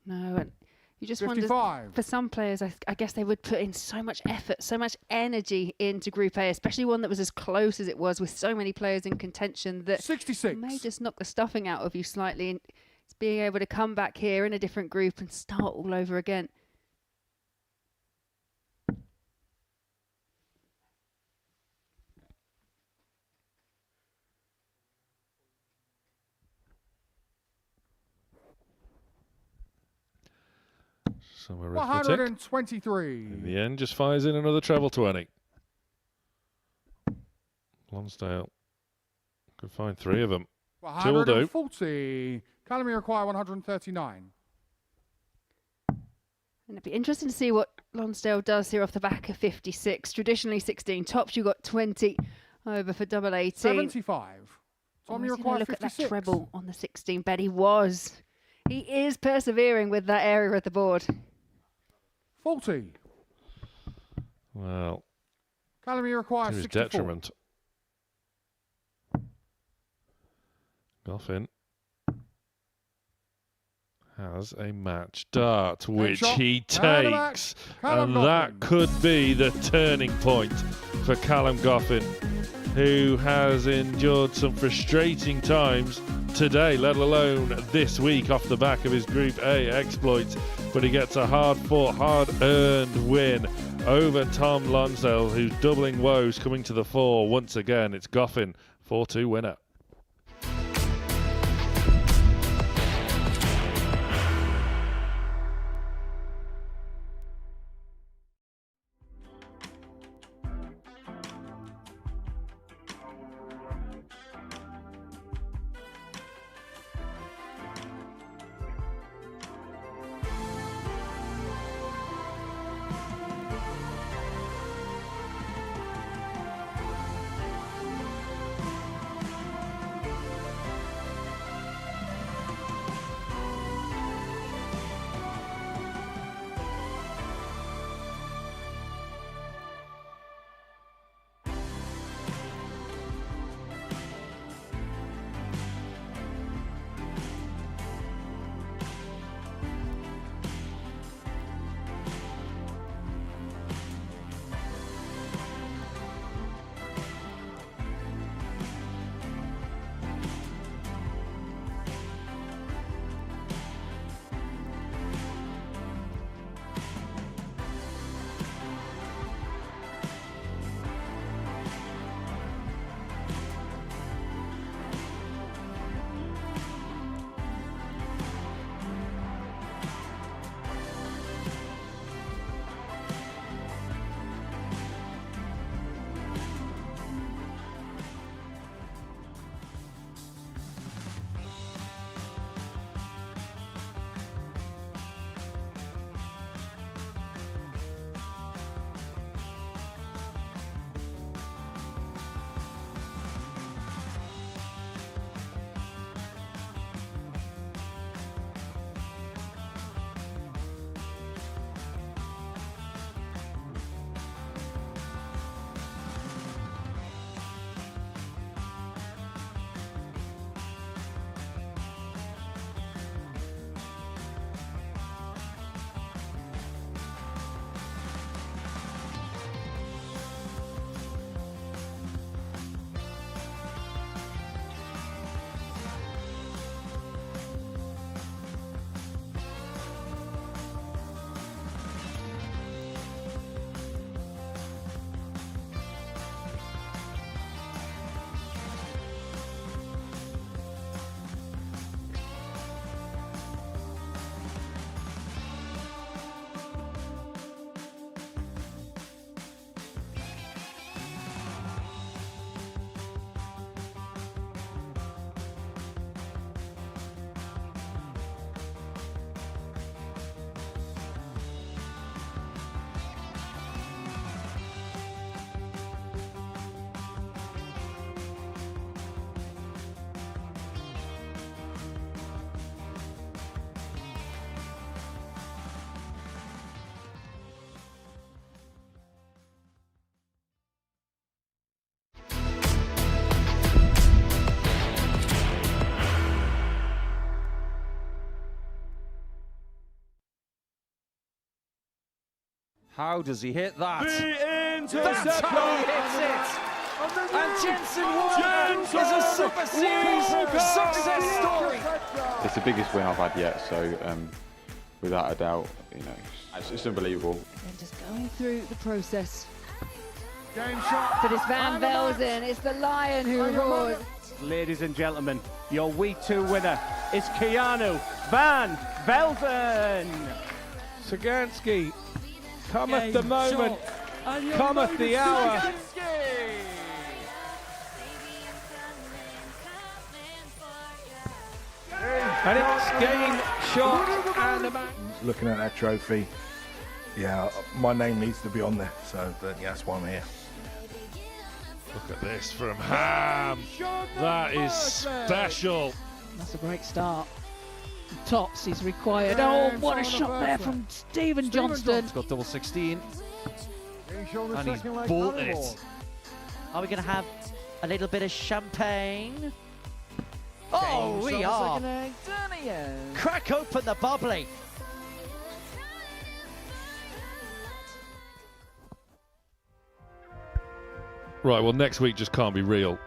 No, and you just wonder, 55. for some players, I guess they would put in so much effort, so much energy into Group A, especially one that was as close as it was with so many players in contention that 66. may just knock the stuffing out of you slightly. And it's being able to come back here in a different group and start all over again. Some arithmetic. 123. In the end, just fires in another treble 20. Lonsdale could find 3 of them. 2 will do. 140. Callum, you require 139. And it'd be interesting to see what Lonsdale does here off the back of 56. Traditionally 16 tops, you got 20 over for double 18. 75. Tom, you Always gonna require look at 56. that treble on the 16 bed. He is persevering with that area of the board. 40. Well, Callum, you require to his 64. detriment. Goffin has a match dart, which shot. he And a match. takes. Callum And that Goffin. could be the turning point for Callum Goffin, who has endured some frustrating times today, let alone this week off the back of his Group A exploits. But he gets a hard-fought, hard-earned win over Tom Lonsdale, who's doubling woes coming to the fore once again. It's Goffin, 4-2 winner. How does he hit that? The interception. That's how he hits it! And Jensen Walker is a Super Series success story! It's the biggest win I've had yet, so without a doubt, you know, it's unbelievable. And just going through the process. Game shot. But it's Van Velzen, it's the Lion who roars. Ladies and gentlemen, your Week 2 winner is Keanu Van Velzen. Sagansky, cometh the moment, cometh the hour. And it's game, shot, and a man. Looking at that trophy, yeah, my name needs to be on there, so that's why I'm here. Look at this from Ham. That is special. That's a great start. Tops is required. Oh, what a shot there from Stephen Johnston. He's got double 16. And he's bolted it. Are we going to have a little bit of champagne? Oh, we are. Crack open the bubbly. Right, well, next week just can't be real.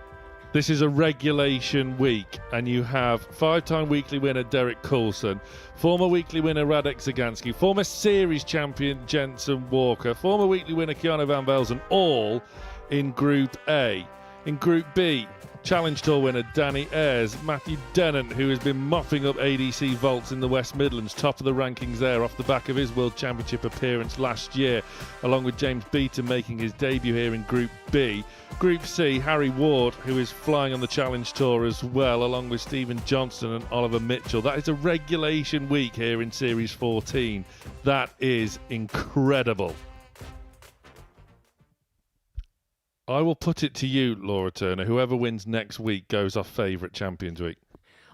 This is a regulation week, and you have 5-time weekly winner Derek Coulson, former weekly winner Radek Zagansky, former series champion Jensen Walker, former weekly winner Keanu Van Velzen, all in Group A. In Group B, Challenge Tour winner Danny Ayres, Matthew Dennant, who has been mopping up ADC vaults in the West Midlands, top of the rankings there off the back of his World Championship appearance last year, along with James Beaton making his debut here in Group B. Group C, Harry Ward, who is flying on the Challenge Tour as well, along with Stephen Johnston and Oliver Mitchell. That is a regulation week here in Series 14. That is incredible. I will put it to you, Laura Turner, whoever wins next week goes off favourite Champions Week.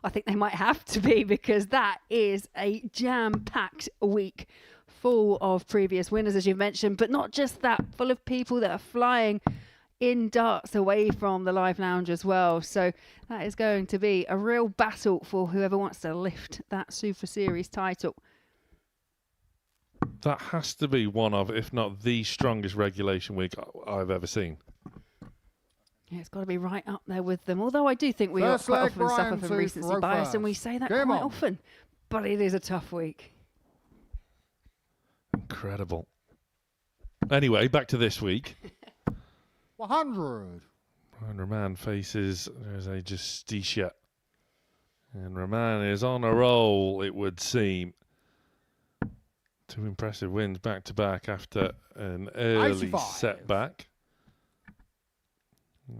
I think they might have to be, because that is a jam-packed week full of previous winners, as you've mentioned, but not just that, full of people that are flying in darts away from the live lounge as well. So that is going to be a real battle for whoever wants to lift that Super Series title. That has to be one of, if not the strongest regulation week I've ever seen. Yeah, it's got to be right up there with them. Although I do think we quite often suffer from recency bias, and we say that quite often. But it is a tough week. Incredible. Anyway, back to this week. 100. And Rahman faces a Justicia. And Rahman is on a roll, it would seem. 2 impressive wins back-to-back after an early 85. setback.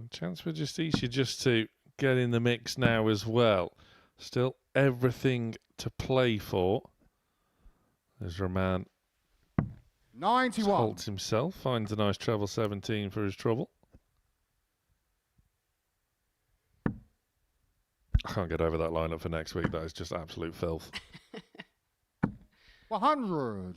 Chance for Justicia just to get in the mix now as well. Still everything to play for. As Rahman 91. holds himself, finds a nice treble 17 for his trouble. I can't get over that lineup for next week. That is just absolute filth. 100.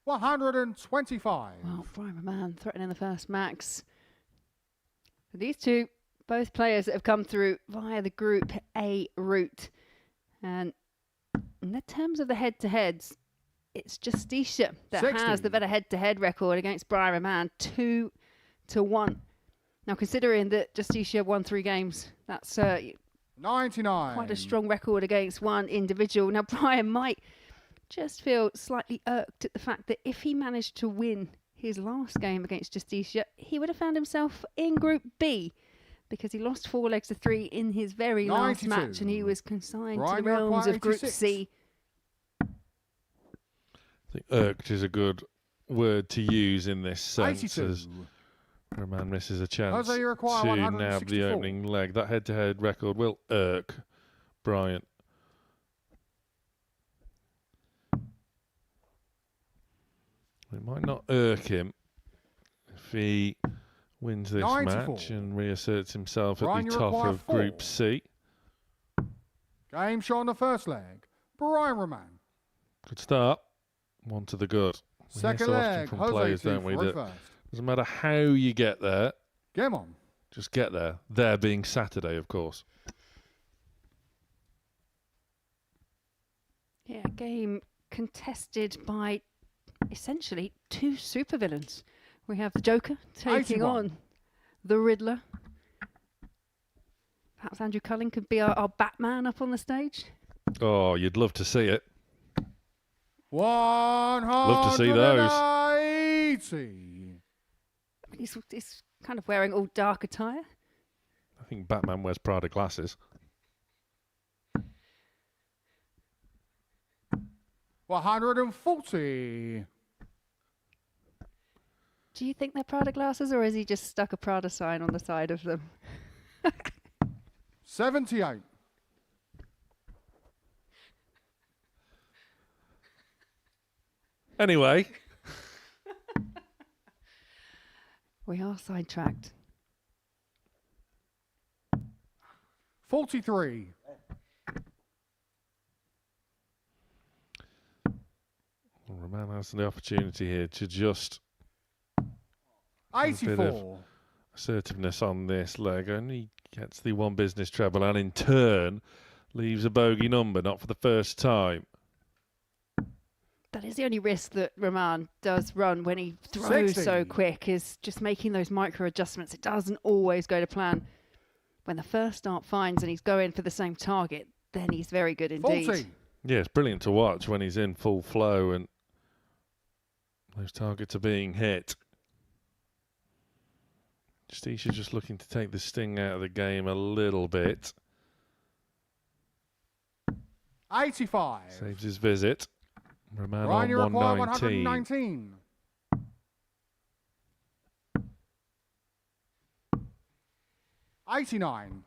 125. Well, Brian Rahman threatening the first max. These two, both players that have come through via the Group A route. And in the terms of the head-to-heads, it's Justicia that 60. has the better head-to-head record against Brian Rahman, 2-1. Now, considering that Justicia won 3 games, that's 99. quite a strong record against one individual. Now, Brian might just feel slightly irked at the fact that if he managed to win his last game against Justicia, he would have found himself in Group B, because he lost 4 legs to 3 in his very last 92. match, and he was consigned Brian, to the realms of Group 86. C. I think irked is a good word to use in this sense. 82. As Rahman misses a chance Jose, you require to nab 164. the opening leg. That head-to-head record will irk Brian. It might not irk him if he wins this 94. match and reasserts himself at Brian, the you top require of 4. Group C. Game shot on the first leg. Brian Rahman. Good start. One to the good. We hear Second so often leg. from Jose players, to don't we, for that first. doesn't matter how you get there, Game on. just get there. There being Saturday, of course. Yeah, a game contested by essentially two supervillains. We have the Joker taking 81. on the Riddler. Perhaps Andrew Cullen could be our Batman up on the stage. Oh, you'd love to see it. 180. Love to see those. He's kind of wearing all dark attire. I think Batman wears Prada glasses. 140. Do you think they're Prada glasses, or has he just stuck a Prada sign on the side of them? 78. Anyway. We are sidetracked. 43. Roman has the opportunity here to just 84. a bit of assertiveness on this leg, and he gets the one business treble and in turn leaves a bogey number, not for the first time. That is the only risk that Roman does run when he throws 60. so quick, is just making those micro adjustments. It doesn't always go to plan. When the first start finds and he's going for the same target, then he's very good indeed. 40. Yeah, it's brilliant to watch when he's in full flow and those targets are being hit. Justicia just looking to take the sting out of the game a little bit. 85. Saves his visit. Roman Ryan, you on require 119. 119. 89.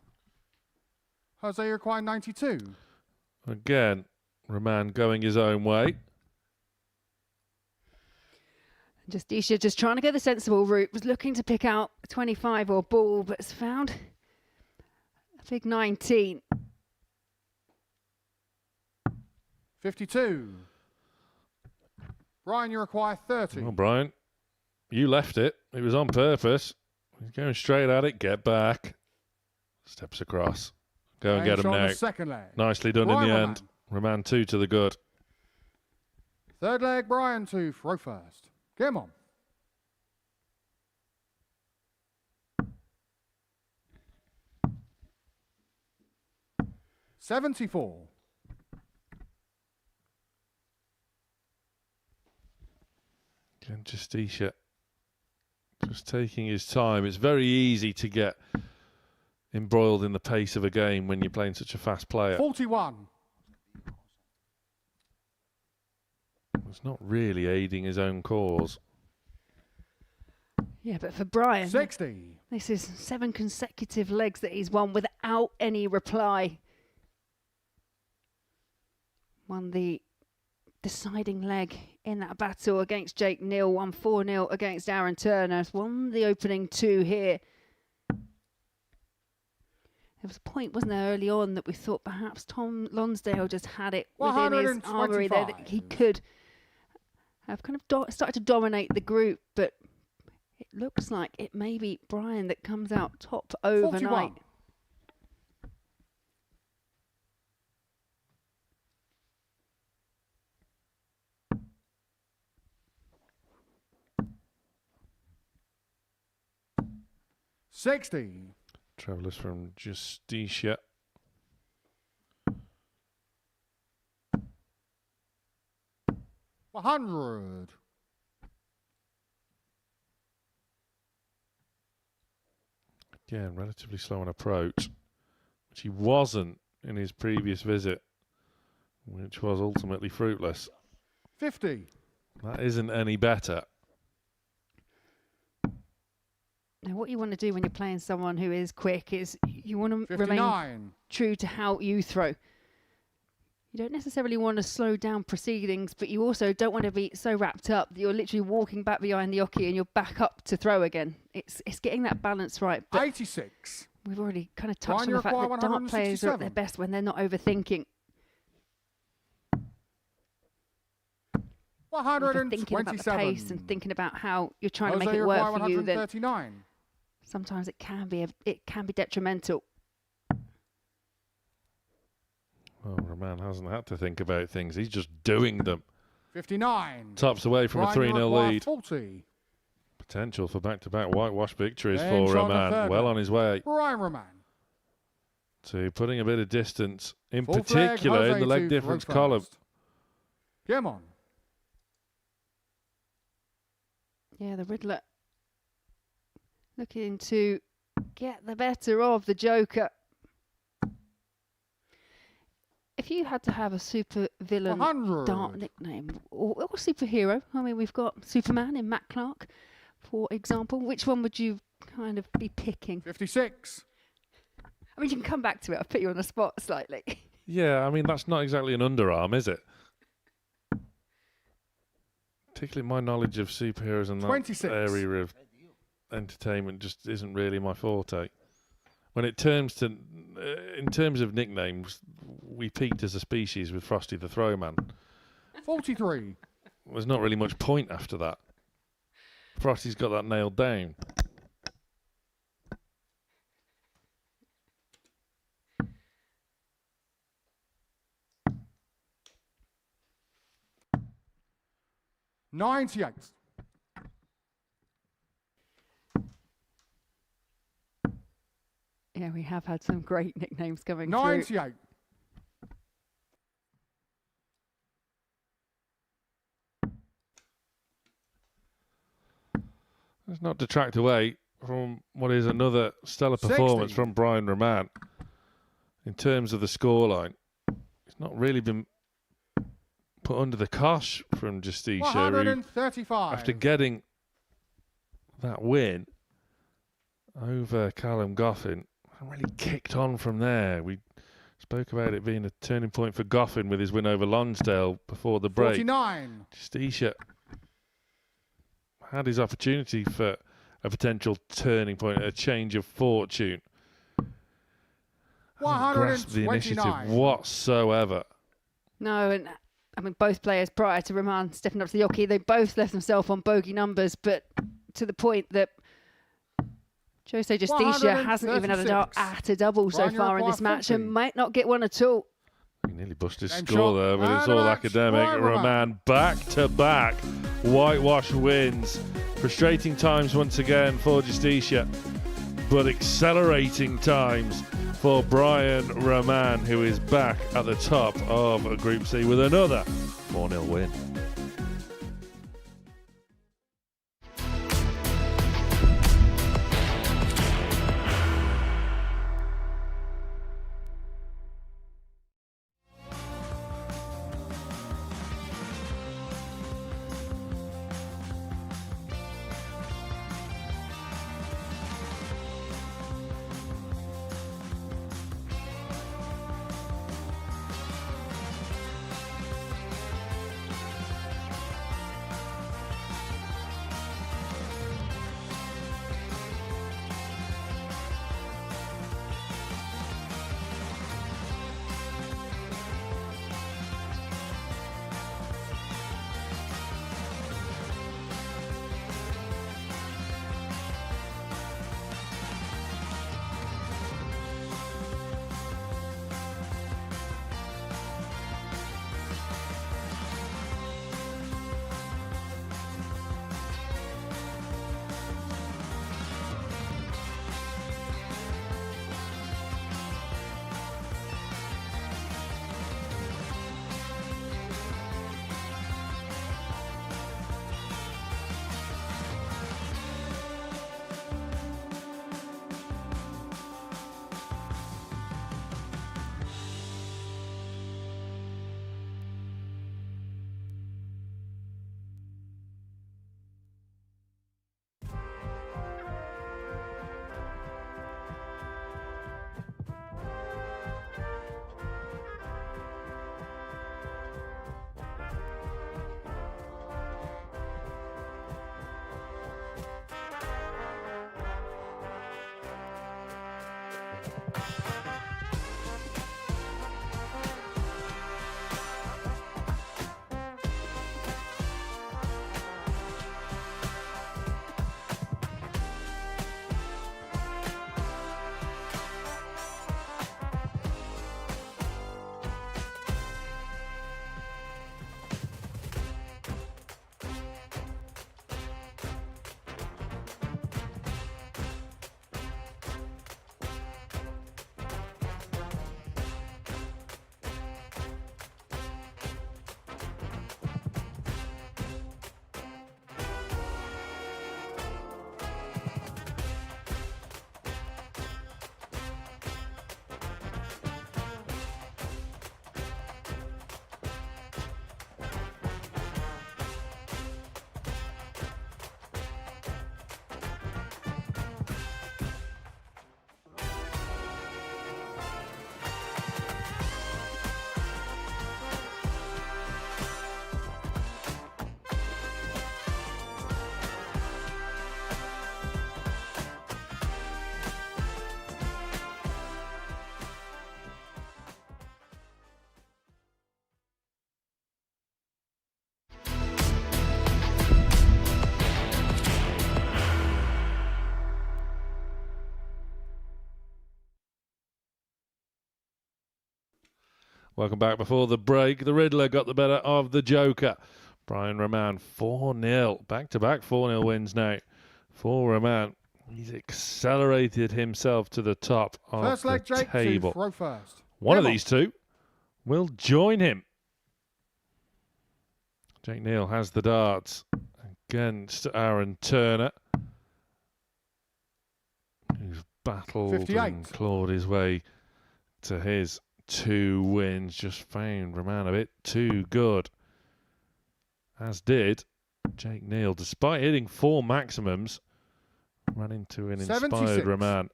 Jose, you require 92. Again, Roman going his own way. Justicia just trying to go the sensible route, was looking to pick out a 25 or ball, but has found a big 19. 52. Brian, you require 30. Well, Brian, you left it. It was on purpose. He's going straight at it. Get back. Steps across. Go and get him on now. the second leg. Nicely done Brian in the Roman. end. Roman 2 to the good. Third leg, Brian to throw first. Game on. $74. Again, Justicia just taking his time. It's very easy to get embroiled in the pace of a game when you're playing such a fast player. 41. It's not really aiding his own cause. Yeah, but for Brian, 60. this is 7 consecutive legs that he's won without any reply. Won the deciding leg in that battle against Jake Neal, won 4-0 against Aaron Turner, won the opening 2 here. There was a point, wasn't there, early on that we thought perhaps Tom Lonsdale just had it within his armoury there, that he could have kind of started to dominate the group, but it looks like it may be Brian that comes out top overnight. 41. $60. Travellers from Justicia. $100. Again, relatively slow on approach, which he wasn't in his previous visit, which was ultimately fruitless. 50. That isn't any better. Now, what you want to do when you're playing someone who is quick is you want to 59. remain true to how you throw. You don't necessarily want to slow down proceedings, but you also don't want to be so wrapped up that you're literally walking back behind the oche and you're back up to throw again. It's getting that balance right. But 86. we've already kind of touched Brian, on the fact you that require dart players are at their 167. best when they're not overthinking. If you're thinking about the pace and thinking about how you're trying to make it work for you, then 139. sometimes it can be detrimental. Oh, Roman hasn't had to think about things. He's just doing them. 59. Tops away from a 3-0 lead. 40. Potential for back-to-back whitewash victories Then for shot the Roman. third Well one. on his way Brian Roman. to putting a bit of distance, in Full flag, particular in Jose the leg to difference throw column. first. Game on. Yeah, the Riddler looking to get the better of the Joker. If you had to have a super villain 100. dart nickname or superhero, I mean, we've got Superman in Matt Clark, for example. Which one would you kind of be picking? 56. I mean, you can come back to it. I've put you on the spot slightly. Yeah, I mean, that's not exactly an underarm, is it? Particularly my knowledge of superheroes and that 26. area of entertainment just isn't really my forte. When it turns to, in terms of nicknames, we peaked as a species with Frosty the Throwman. 43. There's not really much point after that. Frosty's got that nailed down. $98. Yeah, we have had some great nicknames coming through. 98. Let's not detract away from what is another stellar performance 60. from Brian Roman. In terms of the scoreline, it's not really been put under the cosh from Justicia. 135. After getting that win over Callum Goffin, really kicked on from there. We spoke about it being a turning point for Goffin with his win over Lonsdale before the break. 49. Justicia had his opportunity for a potential turning point, a change of fortune. Hasn't grasped the initiative 129. whatsoever. No, and I mean, both players prior to Roman stepping up to the hockey, they both left themselves on bogey numbers, but to the point that Jose Justicia hasn't even had a dart at a double so Brian, you're far in this match 40. and might not get one at all. He nearly busted his Same score shot. there, but it's And a all match. academic. Brian Roman back-to-back whitewash wins. Frustrating times once again for Justicia, but accelerating times for Brian Roman, who is back at the top of Group C with another 4-0 win. Welcome back. Before the break, the Riddler got the better of the Joker. Brian Rahman, 4-0. Back-to-back 4-0 wins now for Rahman. He's accelerated himself to the top of First leg, the Jake, table. to throw first. One of these two will join him. Jake Neal has the darts against Aaron Turner, who's battled 58. and clawed his way to his 2 wins. Just found Rahman a bit too good, as did Jake Neal. Despite hitting 4 maximums, ran into an inspired 76. Rahman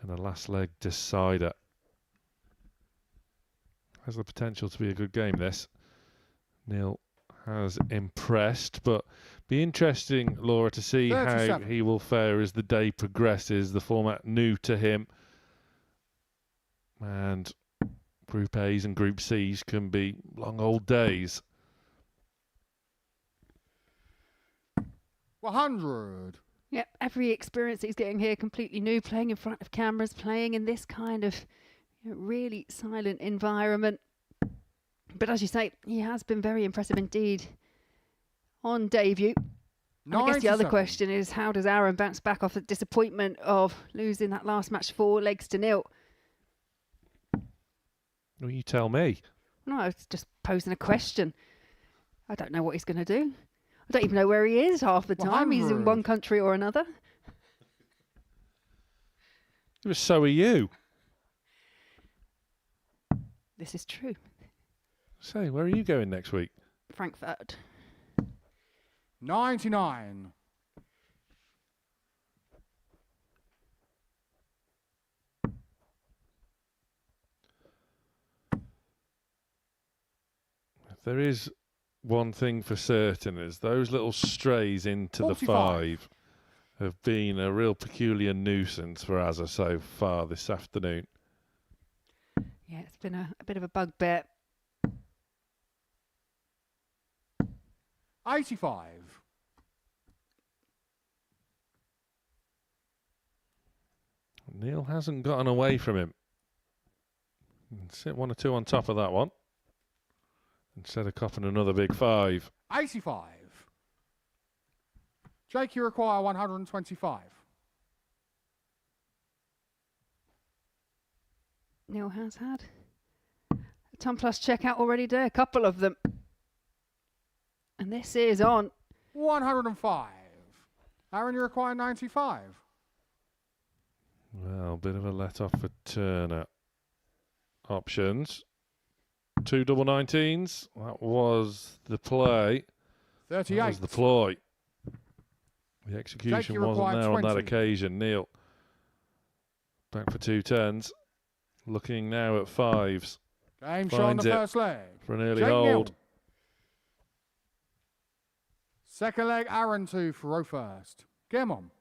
in a last leg decider. Has the potential to be a good game, this. Neal has impressed, but be interesting, Laura, to see 37. how he will fare as the day progresses. The format new to him, and Group A's and Group C's can be long old days. 100. Yep, every experience that he's getting here completely new, playing in front of cameras, playing in this kind of really silent environment. But as you say, he has been very impressive indeed on debut. I guess the other 97. question is, how does Aaron bounce back off the disappointment of losing that last match 4-0? Well, you tell me. No, I was just posing a question. I don't know what he's going to do. I don't even know where he is half the time. He's in 100. one country or another. So are you. This is true. So, where are you going next week? Frankfurt. 99. There is one thing for certain, is those little strays into 45. the 5 have been a real peculiar nuisance for Azza so far this afternoon. Yeah, it's been a bit of a bugbear. 85. Neal hasn't gotten away from him. Sit 1 or 2 on top of that one, instead of copping another big 5. 85. Jake, you require 125. Neil has had a ton plus checkout already there, a couple of them. And this is on. 105. Aaron, you require 95. Well, bit of a let off for Turner. Options. 2 double 19s. That was the play. 38. That was the ploy. The execution Jake, you wasn't require there on that 20. occasion. Neal back for 2 10s. Looking now at 5s. Game show on the Finds it first leg. for an early Jake Neal. hold. Second leg, Aaron to throw first. Game on.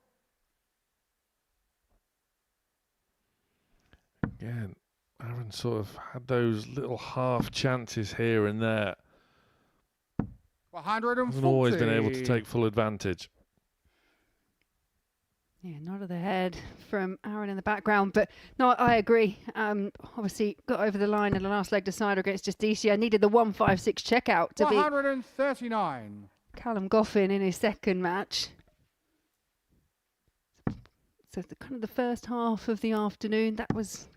Again, Aaron sort of had those little half chances here and there. 140. Hasn't always been able to take full advantage. Yeah, nod of the head from Aaron in the background. But no, I agree. Obviously, got over the line in the last leg decider against Justicia. Needed the 156 checkout to 139. beat Callum Goffin in his second match. So kind of the first half of the afternoon, that was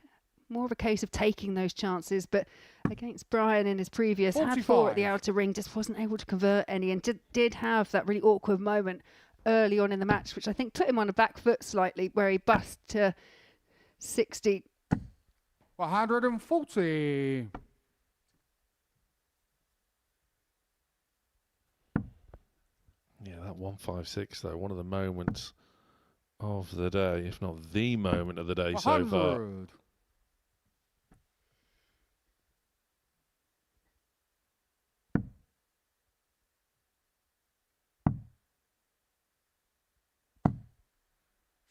more of a case of taking those chances. But against Brian in his previous, had 4 at the 45. outer ring, just wasn't able to convert any, and did have that really awkward moment early on in the match, which I think put him on a back foot slightly, where he bust to 60. 140. Yeah, that 156 though, one of the moments of the day, if not the moment of the day so far. 100.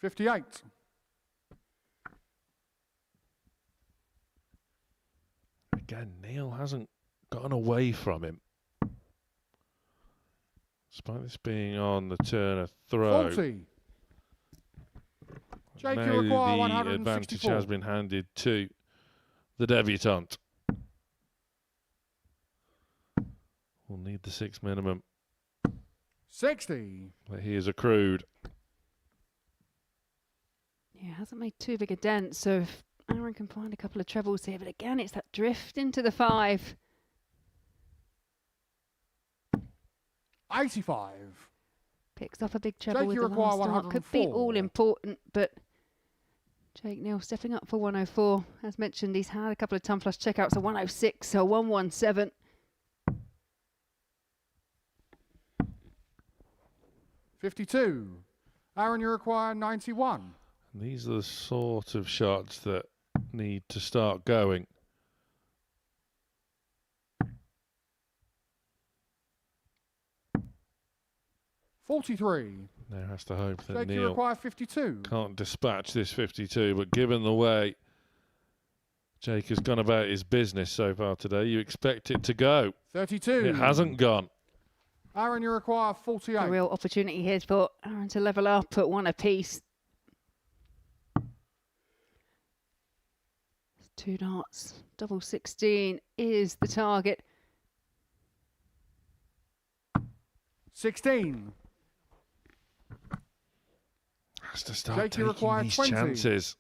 $58. Again, Neal hasn't gotten away from him. Despite this being on the Turner throw. 40. Jake, Now you require the advantage 164. has been handed to the debutant. We'll need the 6 minimum. 60. But he is accrued. Yeah, hasn't made too big a dent, so if Aaron can find a couple of trebles here, but again, it's that drift into the 5. 85. Picks up a big treble Jake, with you the require last start. Could be 104. all important, but Jake Neal stepping up for 104. As mentioned, he's had a couple of ton plus checkouts, so 106, so 117. 52. Aaron, you require 91. And these are the sort of shots that need to start going. $43. Now has to hope that Jake, you Neil require 52. can't dispatch this 52, but given the way Jake has gone about his business so far today, you expect it to go. 32. It hasn't gone. Aaron, you require 48. A real opportunity here for Aaron to level up at 1 apiece. 2 darts, double 16 is the target. 16. Has to start Jake, you taking require these 20. chances.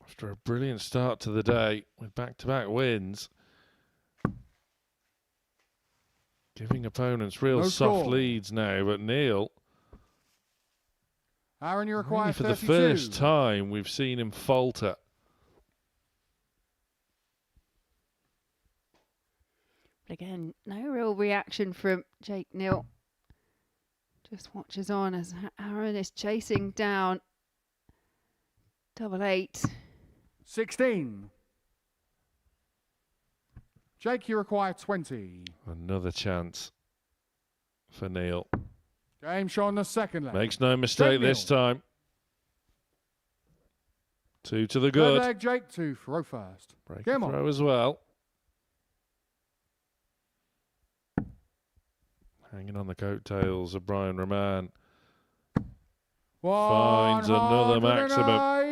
After a brilliant start to the day with back-to-back wins, giving opponents real No soft score. leads now, but Neil, Aaron, you require really for 32. the first time, we've seen him falter. But again, no real reaction from Jake Neal. Just watches on as Aaron is chasing down double 8. 16. Jake, you require 20. Another chance for Neil. Game shot on the second leg. Makes no mistake Jake this Neal. time. 2 to the Third good. leg, Jake, to throw first. Break Game a on. throw as well. Hanging on the coattails of Brian Roman. Finds another maximum.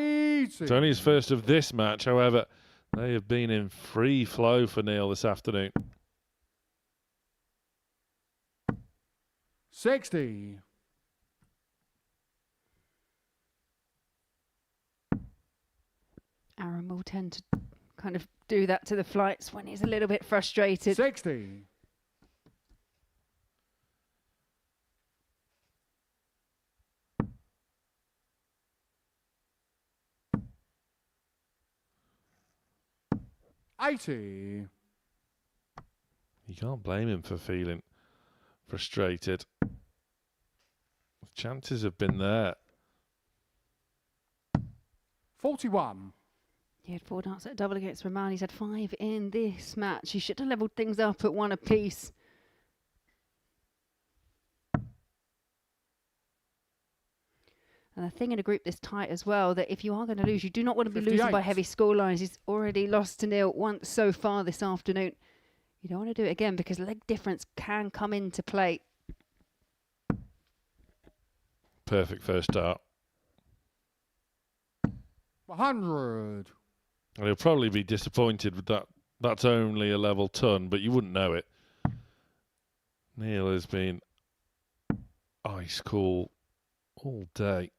It's only his first of this match, however. They have been in free flow for Neil this afternoon. 60. Aaron will tend to kind of do that to the flights when he's a little bit frustrated. 60. $80. You can't blame him for feeling frustrated. The chances have been there. 41. He had 4 darts at a double against Roman. He's had 5 in this match. He should have levelled things up at 1 apiece. And the thing in a group this tight as well, that if you are going to lose, you do not want to be losing by 58. heavy scorelines. He's already lost to Neil once so far this afternoon. You don't want to do it again because leg difference can come into play. Perfect first start. 100. And he'll probably be disappointed with that. That's only a level ton, but you wouldn't know it. Neil has been ice cool all day.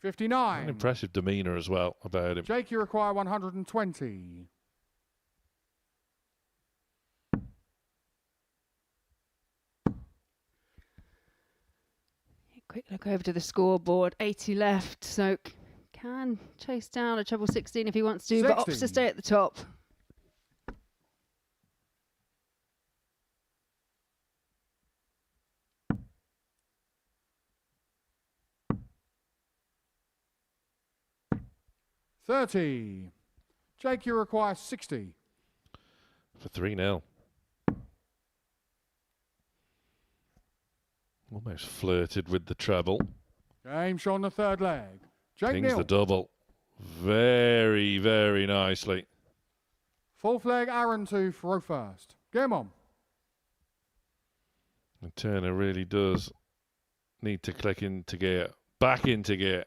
59. An impressive demeanour as well about him. Jake, you require 120. Quick look over to the scoreboard. 80 left, so can chase down a treble 16 if he wants to, but opts to 60. stay at the top. $30. Jake, you require 60. For 3-0. Almost flirted with the treble. Game shot on the third leg. Jake Kings Neal. the double. Very, very nicely. Fourth leg, Aaron to throw first. Game on. And Turner really does need to click into gear. Back into gear.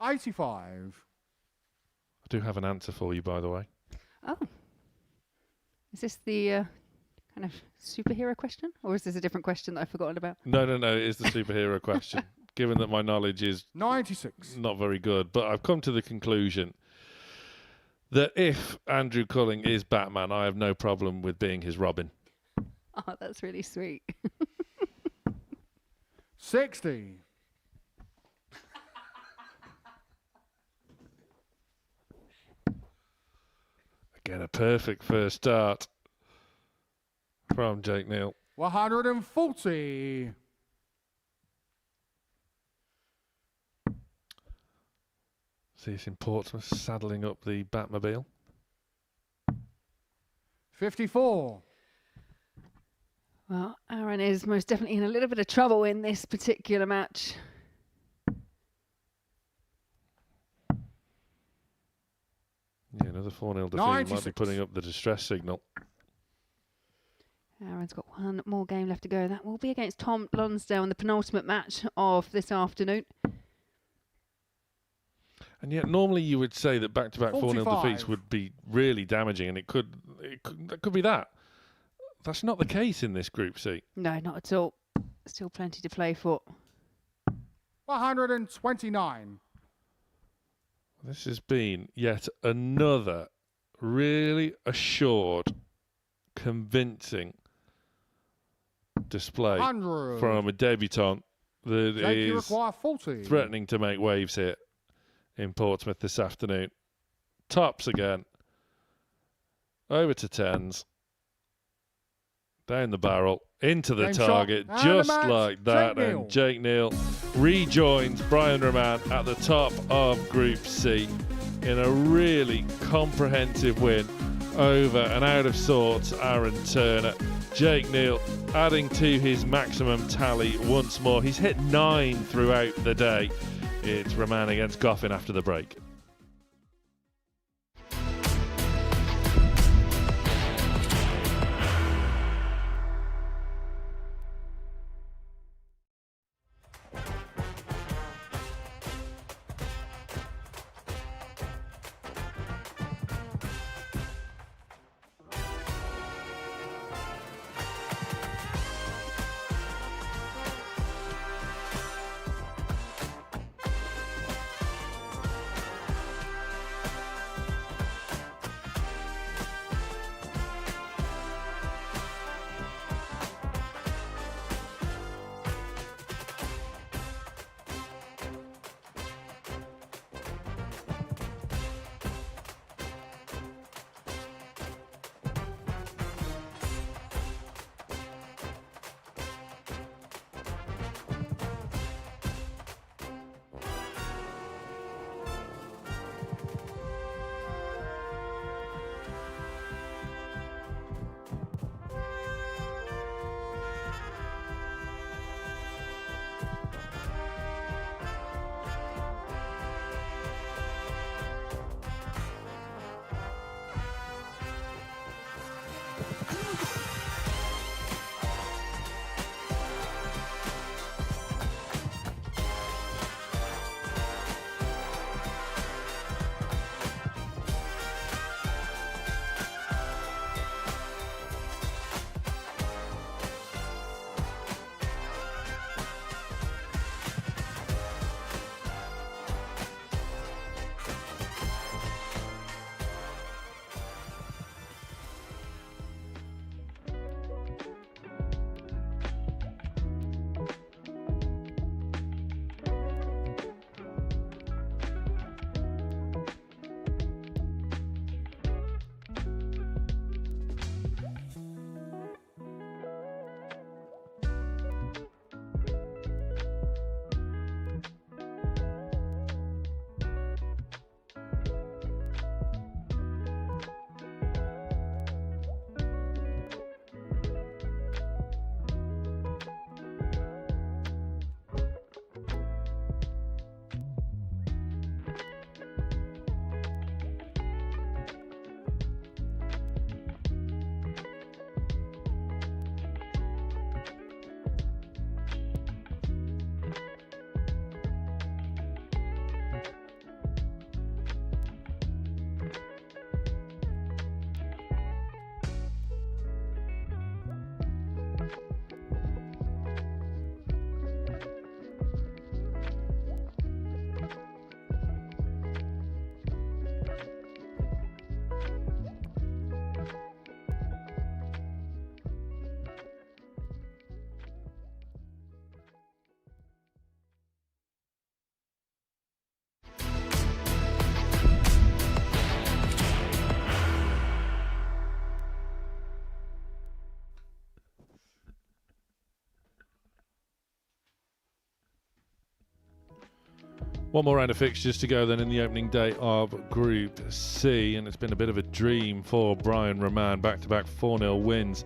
85. I do have an answer for you, by the way. Oh. Is this the kind of superhero question, or is this a different question that I've forgotten about? No, it is the superhero question, given that my knowledge is 96. not very good. But I've come to the conclusion that if Andrew Culling is Batman, I have no problem with being his Robin. Oh, that's really sweet. 60. Again, a perfect first start from Jake Neal. 140. See this in Portsmouth, saddling up the Batmobile. 54. Well, Aaron is most definitely in a little bit of trouble in this particular match. Yeah, another 4-0 defeat. Might be 96. putting up the distress signal. Aaron's got one more game left to go. That will be against Tom Lonsdale in the penultimate match of this afternoon. And yet, normally you would say that back-to-back 4-0 45. defeats would be really damaging, and it could be that. That's not the case in this Group C. No, not at all. Still plenty to play for. 129. This has been yet another really assured, convincing display 100. from a debutant that Jake, you is require 40. threatening to make waves here in Portsmouth this afternoon. Tops again. Over to 10s. Down the barrel. Into the Game shot. target. And Just the match, like that. Jake Neal. And Jake Neal rejoins Brian Roman at the top of Group C in a really comprehensive win over an out of sorts Aaron Turner. Jake Neal adding to his maximum tally once more. He's hit 9 throughout the day. It's Roman against Goffin after the break. One more round of fixtures to go then in the opening day of Group C, and it's been a bit of a dream for Brian Roman. Back-to-back 4-0 wins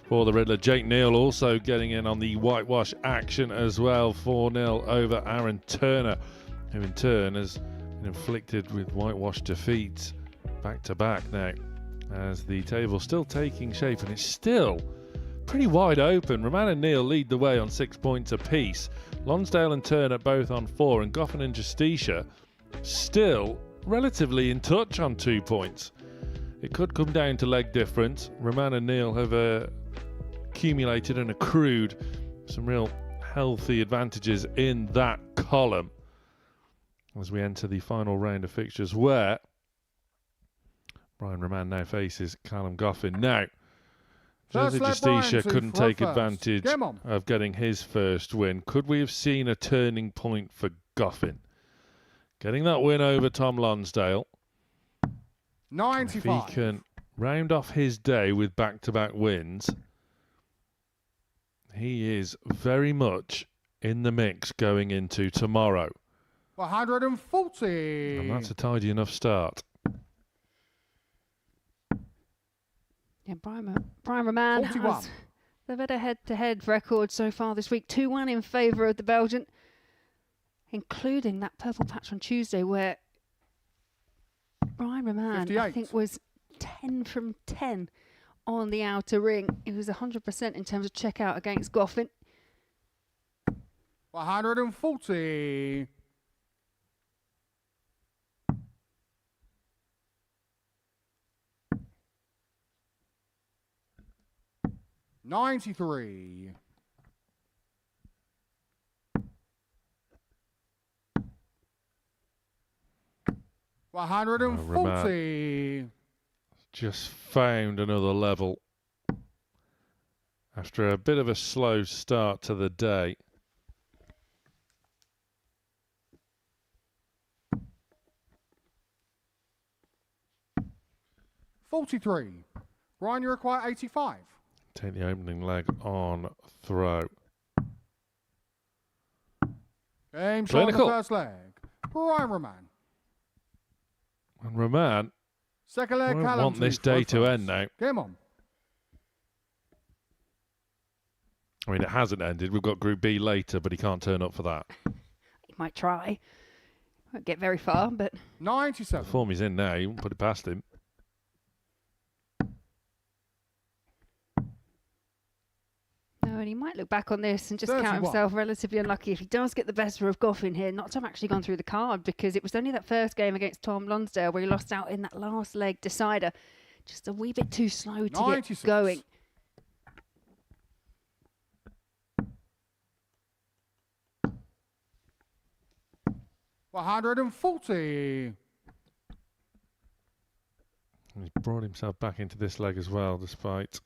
for the Riddler. Jake Neal also getting in on the whitewash action as well, 4-0 over Aaron Turner, who in turn has been inflicted with whitewash defeats back-to-back now, as the table's still taking shape, and it's still pretty wide open. Roman and Neal lead the way on 6 points apiece. Lonsdale and Turner both on 4, and Goffin and Justicia still relatively in touch on 2 points. It could come down to leg difference. Roman and Neal have accumulated and accrued some real healthy advantages in that column as we enter the final round of fixtures, where Brian Roman now faces Callum Goffin. Now, Jose Justicia couldn't take advantage of getting his first win. Could we have seen a turning point for Goffin? Getting that win over Tom Lonsdale. 95. If he can round off his day with back-to-back wins, he is very much in the mix going into tomorrow. 140. And that's a tidy enough start. Yeah, Brian Roman has the better head-to-head record so far this week. 2-1 in favour of the Belgian, including that purple patch on Tuesday where Brian Roman, 58. I think, was 10 from 10 on the outer ring. It was 100% in terms of checkout against Goffin. 140. 93. 140. Just found another level after a bit of a slow start to the day. $43. Brian, you require 85. Take the opening leg on throw. Game shot on the first leg. Brian Roman. And Roman Second leg, won't Callum want this day to end now. Game on. I mean, it hasn't ended. We've got Group B later, but he can't turn up for that. He might try. Won't get very far, but... 97. The form he's in now, you won't put it past him. No, and he might look back on this and just 31. count himself relatively unlucky if he does get the better of Goffin here. Not to have actually gone through the card, because it was only that first game against Tom Lonsdale where he lost out in that last leg decider. Just a wee bit too slow to 96. get going. $140. He's brought himself back into this leg as well, despite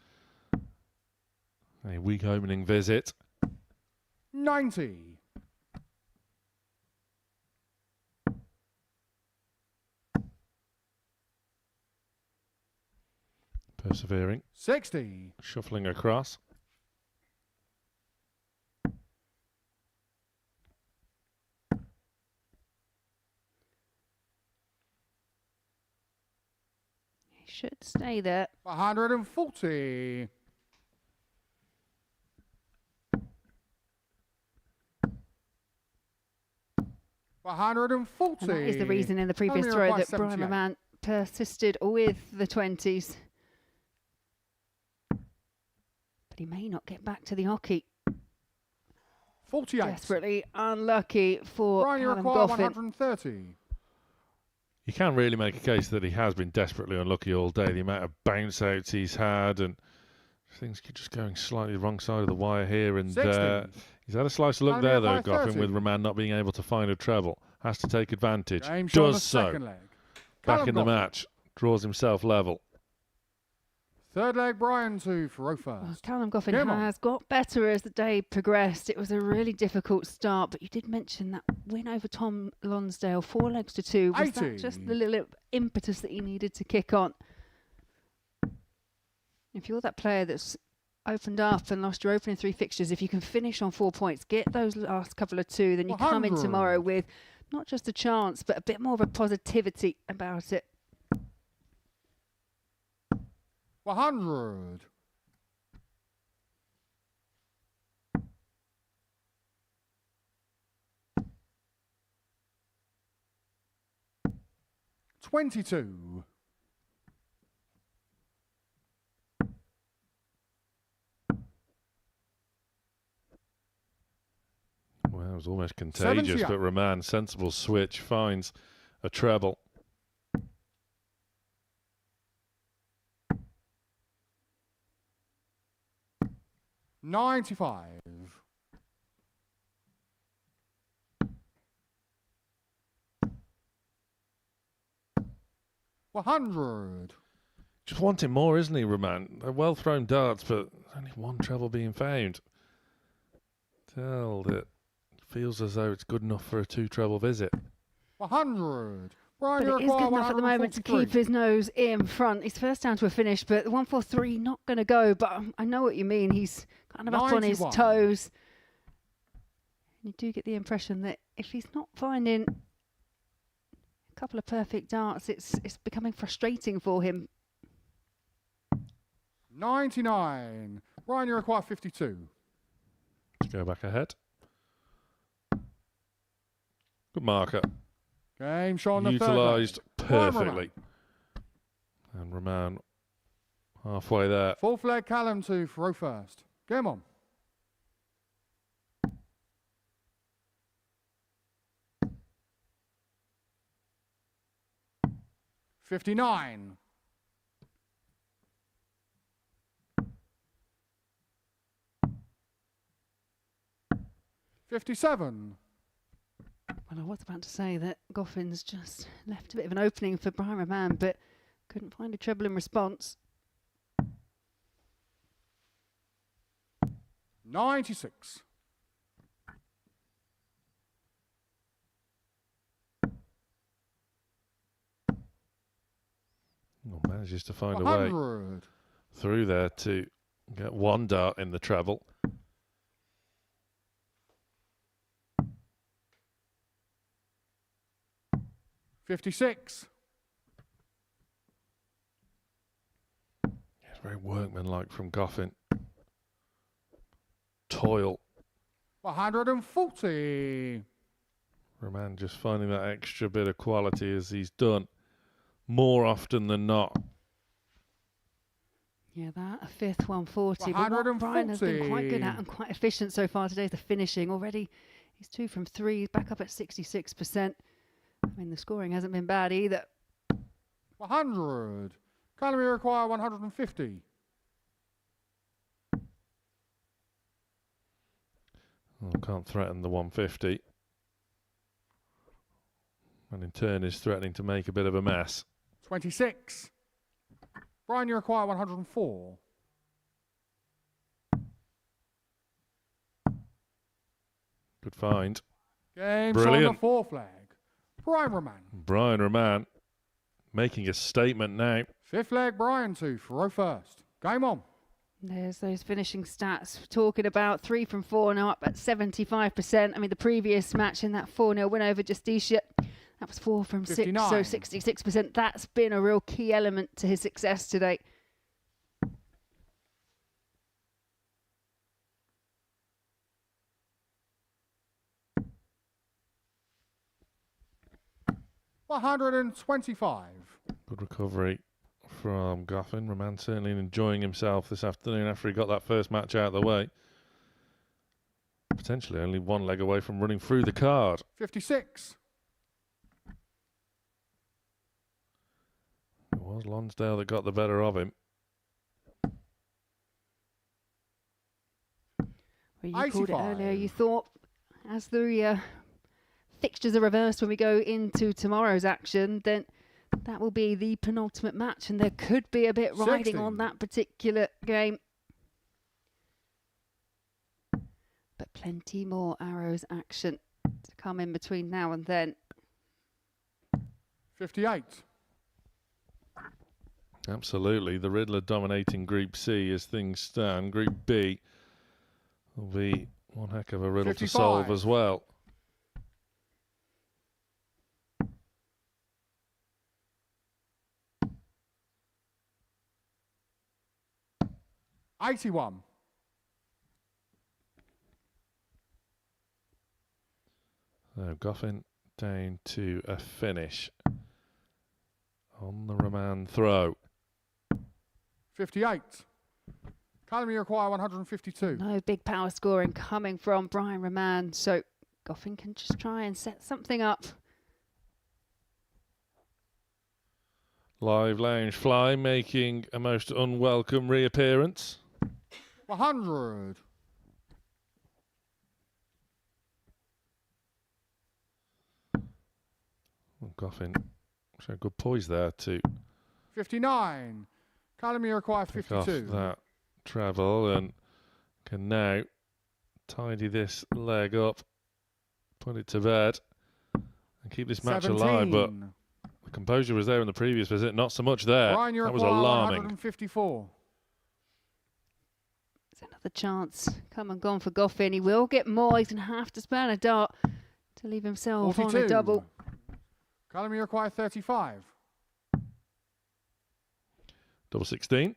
a weak opening visit. 90. Persevering. 60. Shuffling across. He should stay there. 140. 140. And that is the reason in the previous Only throw requires that Brian 78. Roman persisted with the 20s. But he may not get back to the hockey. 48. Desperately unlucky for Brian, you Callum require Goffin. 130. You can really make a case that he has been desperately unlucky all day. The amount of bounce outs he's had, and things keep just going slightly the wrong side of the wire here and 60. there. He's had a slice of luck Only there, up though, by Goffin, 30. with Roman not being able to find a treble. Has to take advantage. Game shot on the Does so. second leg. Back Callum in the Goffin. match. Draws himself level. Third leg, Brian to throw first. Well, Callum Goffin Game on. has got better as the day progressed. It was a really difficult start, but you did mention that win over Tom Lonsdale, 4 legs to 2. Was 80. that just the little impetus that he needed to kick on? If you're that player that's opened up and lost your opening 3 fixtures, if you can finish on 4 points, get those last couple of 2, then you come in 100. tomorrow with not just a chance, but a bit more of a positivity about it. 100. $22. Well, it was almost contagious, but Roman, sensible switch, finds a treble. $95. 100. Just wanting more, isn't he, Roman? They're well thrown darts, but only one treble being found. Tell that feels as though it's good enough for a 2 treble visit. 100. But it is good enough at the moment to keep his nose in front. He's first down to a finish, but the 143 not going to go. But I know what you mean. He's kind of up on his toes. You do get the impression that if he's not finding a couple of perfect darts, it's becoming frustrating for him. 99. Ryan, you require 52. Let's go back ahead. Good marker. Game shot on the utilised perfectly. And Roman halfway there. Full flag Callum to throw first. Game on. $59. 57. Well, I was about to say that Goffin's just left a bit of an opening for Brian Roman, but couldn't find a treble in response. 96. Manages to find 100. A way through there to get 1 dart in the treble. $56. It's very workmanlike from Goffin. Toil. 140. Roman just finding that extra bit of quality as he's done more often than not. Yeah, that a fifth 140. But what Brian has been quite good at and quite efficient so far today is the finishing. Already he's 2 from 3, he's back up at 66%. I mean, the scoring hasn't been bad either. 100. Calorie require 150. Can't threaten the 150. And in turn is threatening to make a bit of a mess. 26. Brian, you require 104. Good find. Game brilliant. On the 4 flag. Brian Roman. Brian Roman making a statement now. 5th flag, Brian to throw first. Game on. There's those finishing stats. We're talking about 3 from 4 now up at 75%. I mean, the previous match in that 4-0 win over Justicia, that was 4 from 59. 6, so 66%. That's been a real key element to his success today. $125. Good recovery from Goffin. Roman certainly enjoying himself this afternoon after he got that first match out of the way. Potentially only 1 leg away from running through the card. 56. It was Lonsdale that got the better of him. Well, you called it earlier. You thought as the fixtures are reversed when we go into tomorrow's action, then that will be the penultimate match, and there could be a bit riding on that particular game. But plenty more Arrows action to come in between now and then. 58. Absolutely. The Riddler dominating Group C as things stand. Group B will be one heck of a riddle 55. to solve as well. 81. So Goffin down to a finish on the Roman throw. 58. Callum, you require 152. No big power scoring coming from Brian Roman, so Goffin can just try and set something up. Live Lounge Fly making a most unwelcome reappearance. 100. Goffin showed good poise there to 59. Callum, you require pick 52. off that travel and can now tidy this leg up, put it to bed, and keep this match 17. alive. But the composure was there in the previous visit, not so much there. Brian, you That was require alarming. 154. There's another chance. Come and gone for Goffin. He will get more. He's going to have to span a dart to leave himself 42. on a double. Callum, you require 35. Double 16.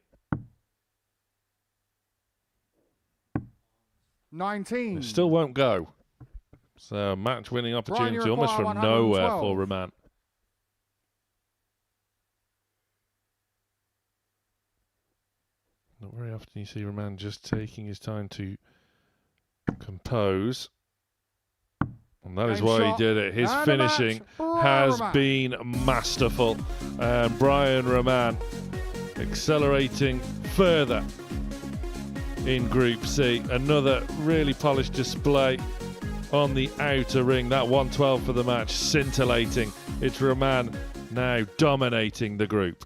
19. It still won't go. So match winning opportunity almost from nowhere for Roman. Not very often you see Roman just taking his time to compose. And that is why he did it. His finishing has been masterful. And Brian Roman accelerating further in Group C. Another really polished display on the outer ring. That 112 for the match, scintillating. It's Roman now dominating the group.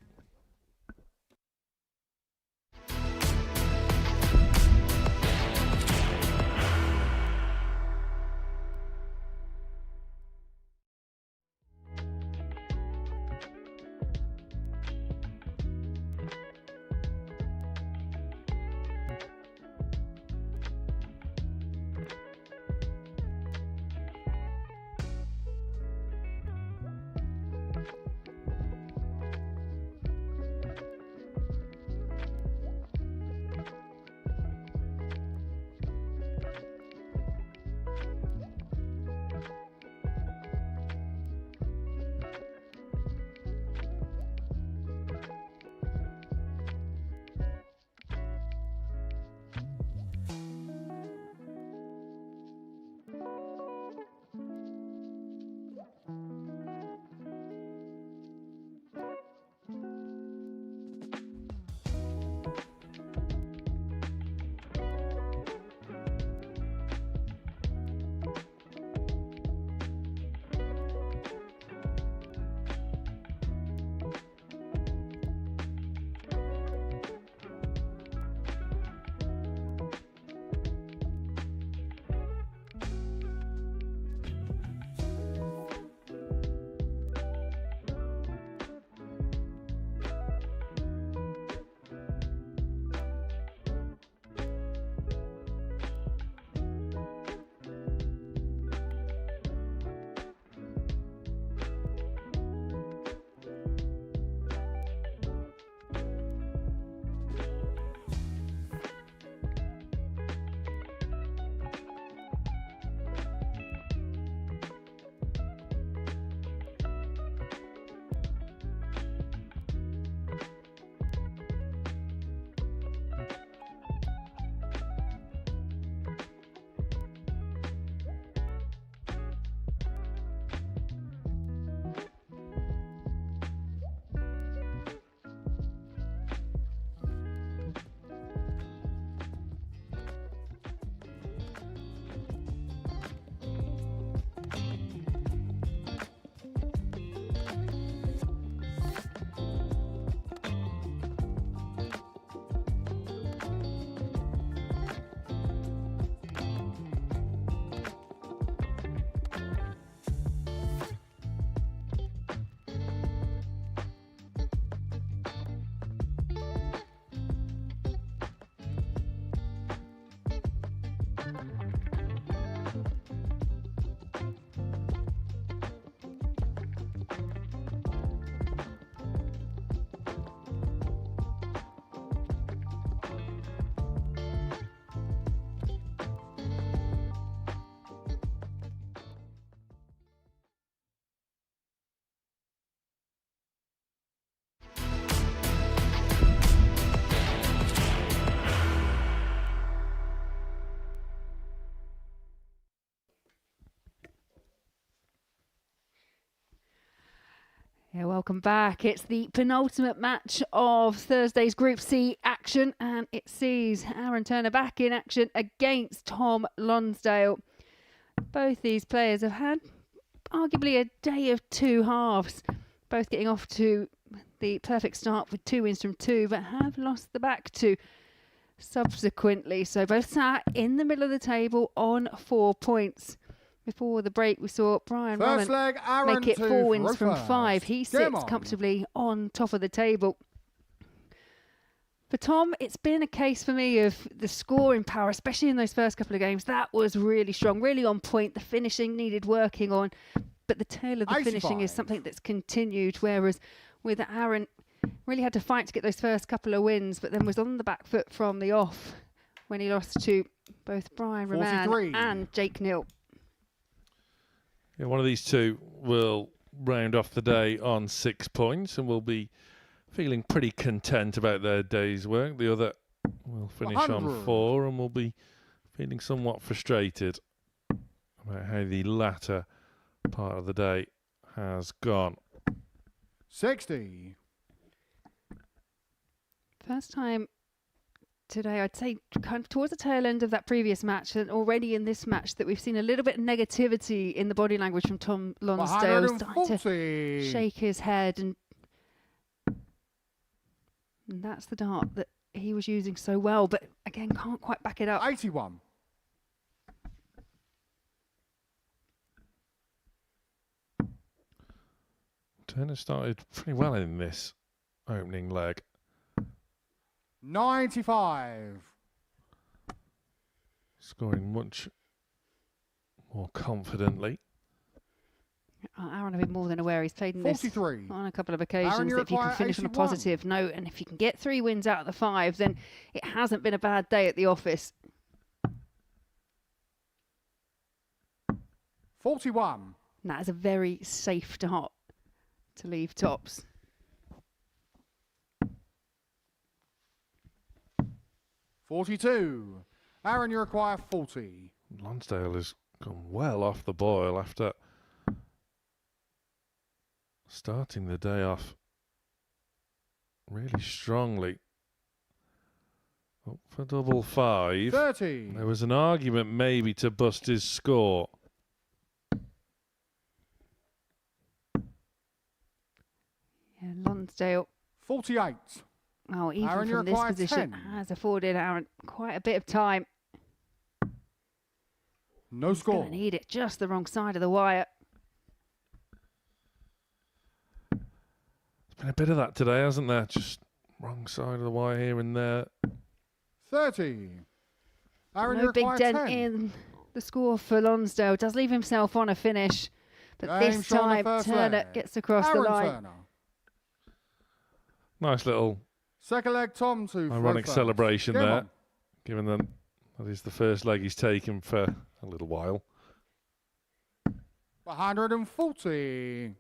Yeah, welcome back. It's the penultimate match of Thursday's Group C action, and it sees Aaron Turner back in action against Tom Lonsdale. Both these players have had arguably a day of two halves, both getting off to the perfect start with 2 wins from 2, but have lost the back two subsequently. So both sat in the middle of the table on 4 points. Before the break, we saw Brian First Roman leg, Aaron make it 4 to wins from first. 5. He Game sits on. comfortably on top of the table. For Tom, it's been a case for me of the scoring power, especially in those first couple of games. That was really strong, really on point. The finishing needed working on, but the tail of the finishing is 85. something that's continued, whereas with Aaron, really had to fight to get those first couple of wins, but then was on the back foot from the off when he lost to both Brian Roman 43. and Jake Neal. Yeah, one of these two will round off the day on 6 points and will be feeling pretty content about their day's work. The other will finish 100. on 4 and will be feeling somewhat frustrated about how the latter part of the day has gone. 60. First time today, I'd say kind of towards the tail end of that previous match, and already in this match that we've seen a little bit of negativity in the body language from Tom Lonsdale, starting to shake his head, and that's the dart that he was using so well, but again can't quite back it up. 81. Turner started pretty well in this opening leg. 95. Scoring much more confidently. Aaron, I've been more than aware he's played in this 43. on a couple of occasions. Aaron, you That if you can require finish on a 81. positive note, and if you can get 3 wins out of the 5, then it hasn't been a bad day at the office. 41. And that is a very safe dart to leave tops. 42. Aaron, you require 40. Lonsdale has gone well off the boil after starting the day off really strongly. Up for double 5. 30. There was an argument maybe to bust his score. Yeah, Lonsdale. 48. Oh, even Aaron, you from this require position 10. has afforded Aaron quite a bit of time. No He's score. going to need it just the wrong side of the wire. There's been a bit of that today, hasn't there? Just wrong side of the wire here and there. 30. Aaron, you No big require dent 10. in the score for Lonsdale. Does leave himself on a finish. But Game this shot on the time, first Turner leg. gets across Aaron the line. Turner. Nice little Second leg, Tom to ironic first. celebration Game there, on. given that that is the first leg he's taken for a little while. 140.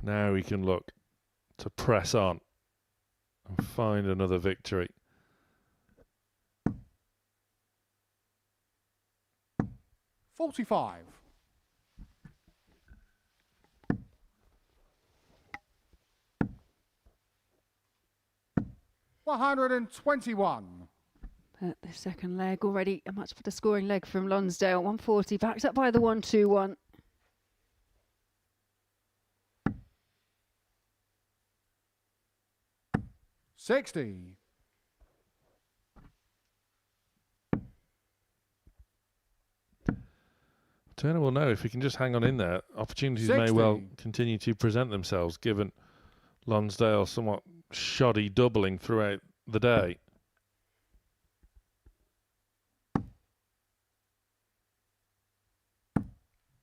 Now he can look to press on and find another victory. 45. $121. But the second leg already a much better scoring leg from Lonsdale. 140 backed up by the 1-2-1. $60. Turner will know if he can just hang on in there. Opportunities may well 60. continue to present themselves, given Lonsdale somewhat shoddy doubling throughout the day.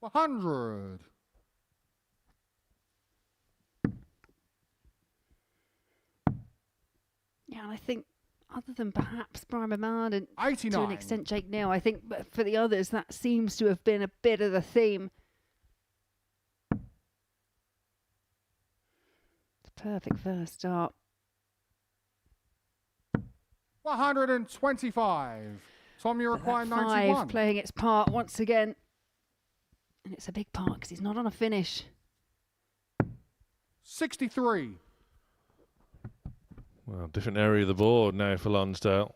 $100. Yeah, and I think other than perhaps Brian Mamard and to 89. an extent Jake Neal, I think for the others that seems to have been a bit of the theme. It's a perfect first start. 125. Tom, you require That 91. 5 playing its part once again. And it's a big part because he's not on a finish. 63. Well, different area of the board now for Lonsdale.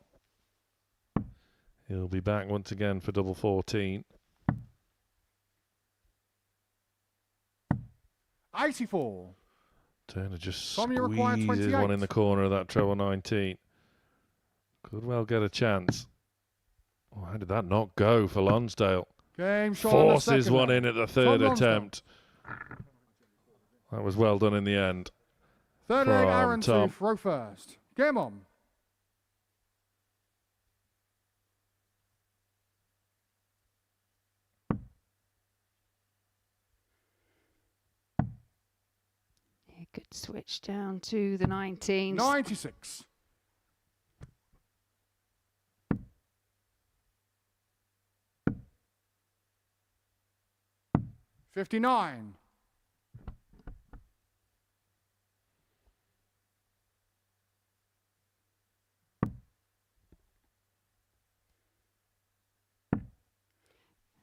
He'll be back once again for double 14. 84. Turner just Tom, you require squeezes 28. one in the corner of that treble 19. Could well get a chance. Oh, how did that not go for Lonsdale? Game shot on the Forces second one leg. in at the third Tom Lonsdale. attempt. That was well done in the end. Third leg, from Aaron Tom. to throw first. Game on. Good switch down to the 19s. 96. 59.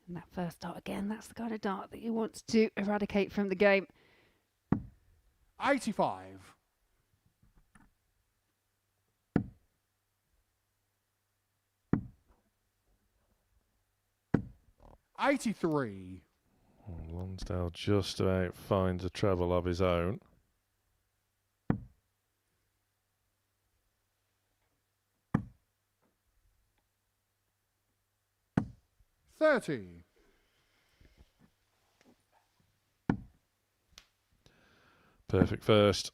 'And that first dart again, that's the kind of dart that he wants to eradicate from the game. 85. 83. Lonsdale just about finds a treble of his own. $30. Perfect first.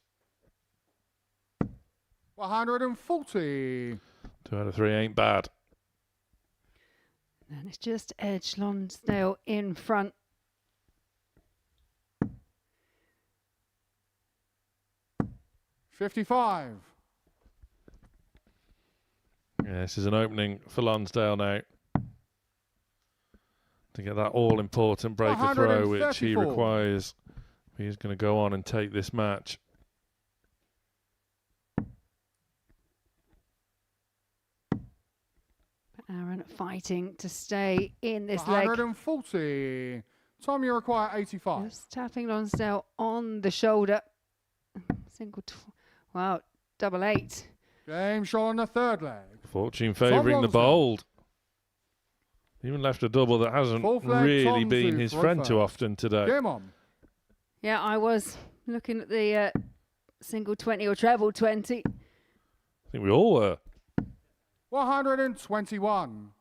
140. 2 out of 3 ain't bad. And it's just edge Lonsdale in front. $55. Yeah, this is an opening for Lonsdale now to get that all-important breaker throw, which he 134. requires. He's going to go on and take this match. Aaron fighting to stay in this leg. 140. Tom, you require 85. Just tapping Lonsdale on the shoulder. Wow, double 8. Game shot on the third leg. Fortune favouring the Lonsdale. bold. Even left a double that hasn't Fourth leg, really Tom been to his throw friend too first. often today. Game on. Yeah, I was looking at the single 20 or treble 20. I think we all were. 121.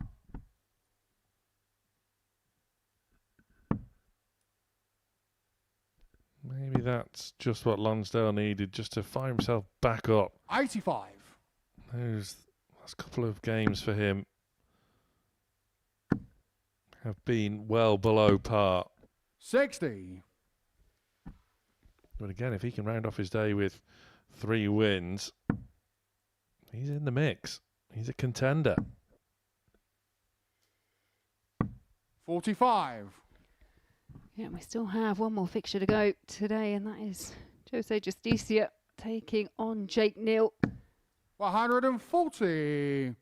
Maybe that's just what Lonsdale needed, just to fire himself back up. 85. Those last couple of games for him have been well below par. 60. But again, if he can round off his day with 3 wins, he's in the mix. He's a contender. 45. Yeah, we still have one more fixture to go today, and that is Jose Justicia taking on Jake Neal. 140.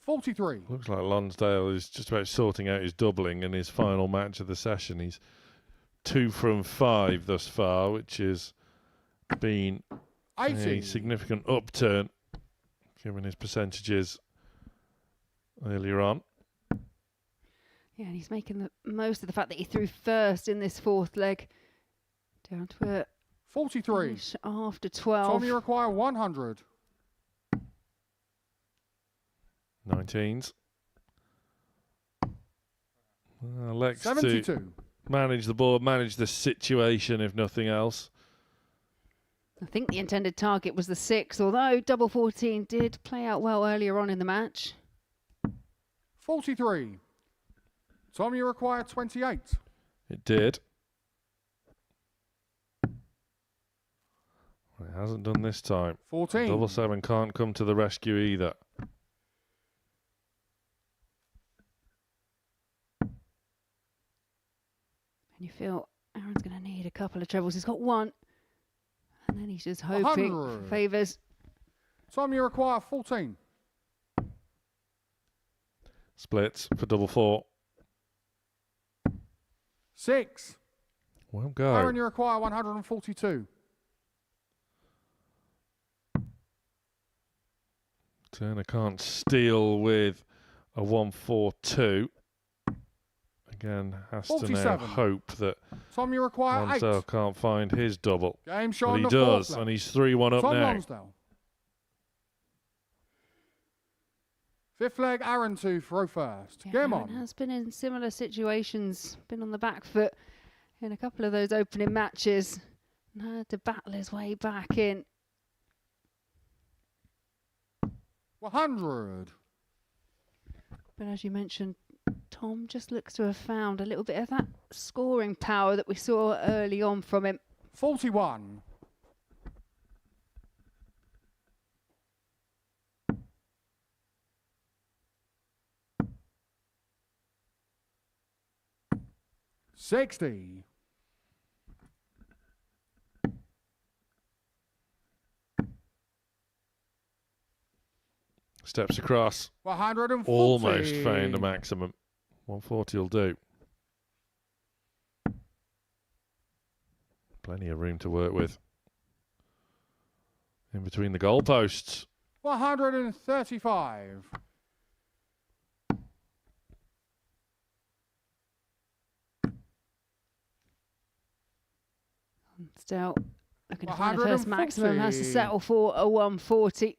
$43. Looks like Lonsdale is just about sorting out his doubling in his final match of the session. He's 2 from 5 thus far, which has been 80. a significant upturn given his percentages earlier on. Yeah, and he's making the most of the fact that he threw first in this fourth leg. Down to a 43. finish after 12. Tom, you require 100. 19s. Lex to 72. manage the board, manage the situation, if nothing else. I think the intended target was the 6, although double 14 did play out well earlier on in the match. 43. Tom, you require 28. It did. Well, it hasn't done this time. 14. Double 7 can't come to the rescue either. And you feel Aaron's going to need a couple of trebles. He's got one. And then he's just hoping for 100. favours. Time you require 14. Splits for double 4. 6. Well, go. Aaron, you require 142. Turner can't steal with a 1-4-2. Again, has to now 47. hope that Tom, you require 8. Lonsdale can't find his double. Game But shot he on the fourth does, leg. and he's 3-1 up Tom now. Lonsdale. Fifth leg, Aaron to throw first. Yeah, Game Aaron on. has been in similar situations, been on the back foot in a couple of those opening matches, and had to battle his way back in. 100. But as you mentioned, Tom just looks to have found a little bit of that scoring power that we saw early on from him. 41. $60. Steps across. 140. Almost found a maximum. 140 will do. Plenty of room to work with. In between the goalposts. 135. Still looking to find the first maximum, has to settle for a 140.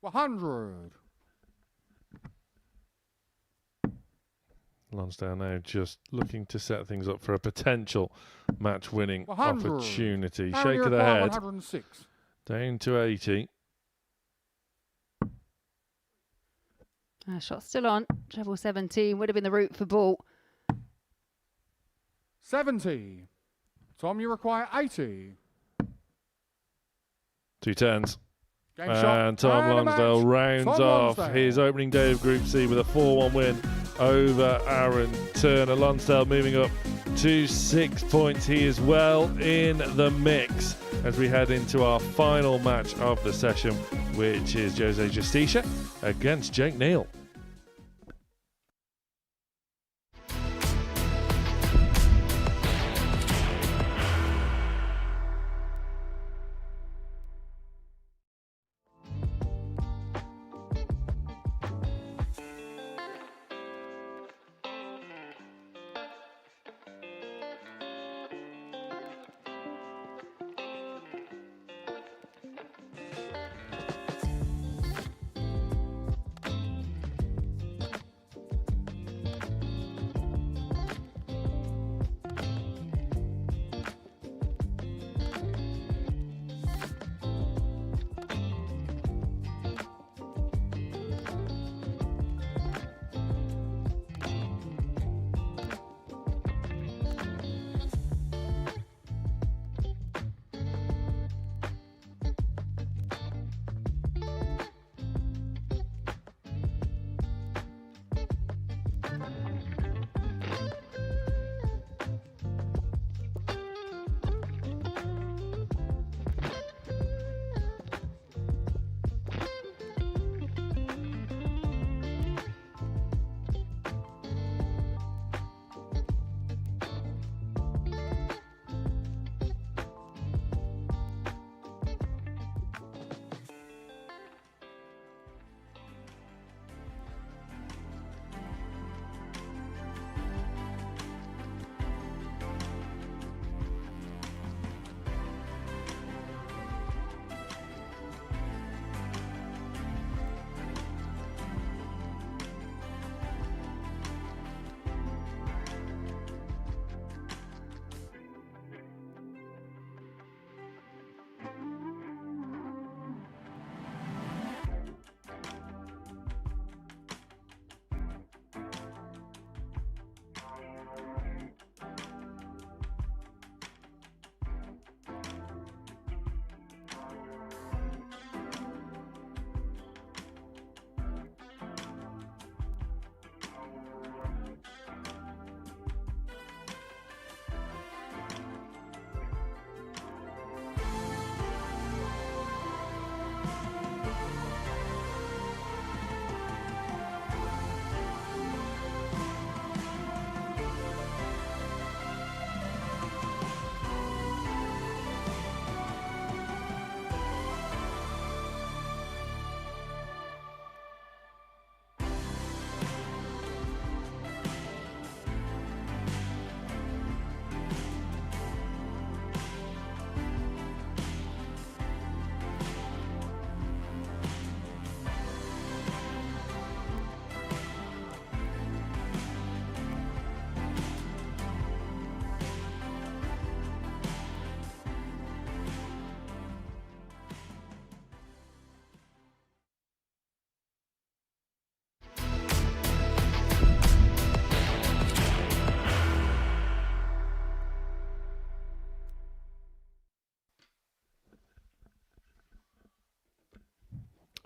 $100. Lonsdale now just looking to set things up for a potential match-winning 100. opportunity. Aaron, Shake you of the require head. 106. Down to 80. Shot still on. Treble 17 would have been the route for ball. 70. Tom, you require 80. 2 tens. Game shot. And Tom And a Lonsdale match. rounds Tom off Lonsdale. his opening day of Group C with a 4-1 win over Aaron Turner. Lonsdale moving up to 6 points. He is well in the mix as we head into our final match of the session, which is Jose Justicia against Jake Neal.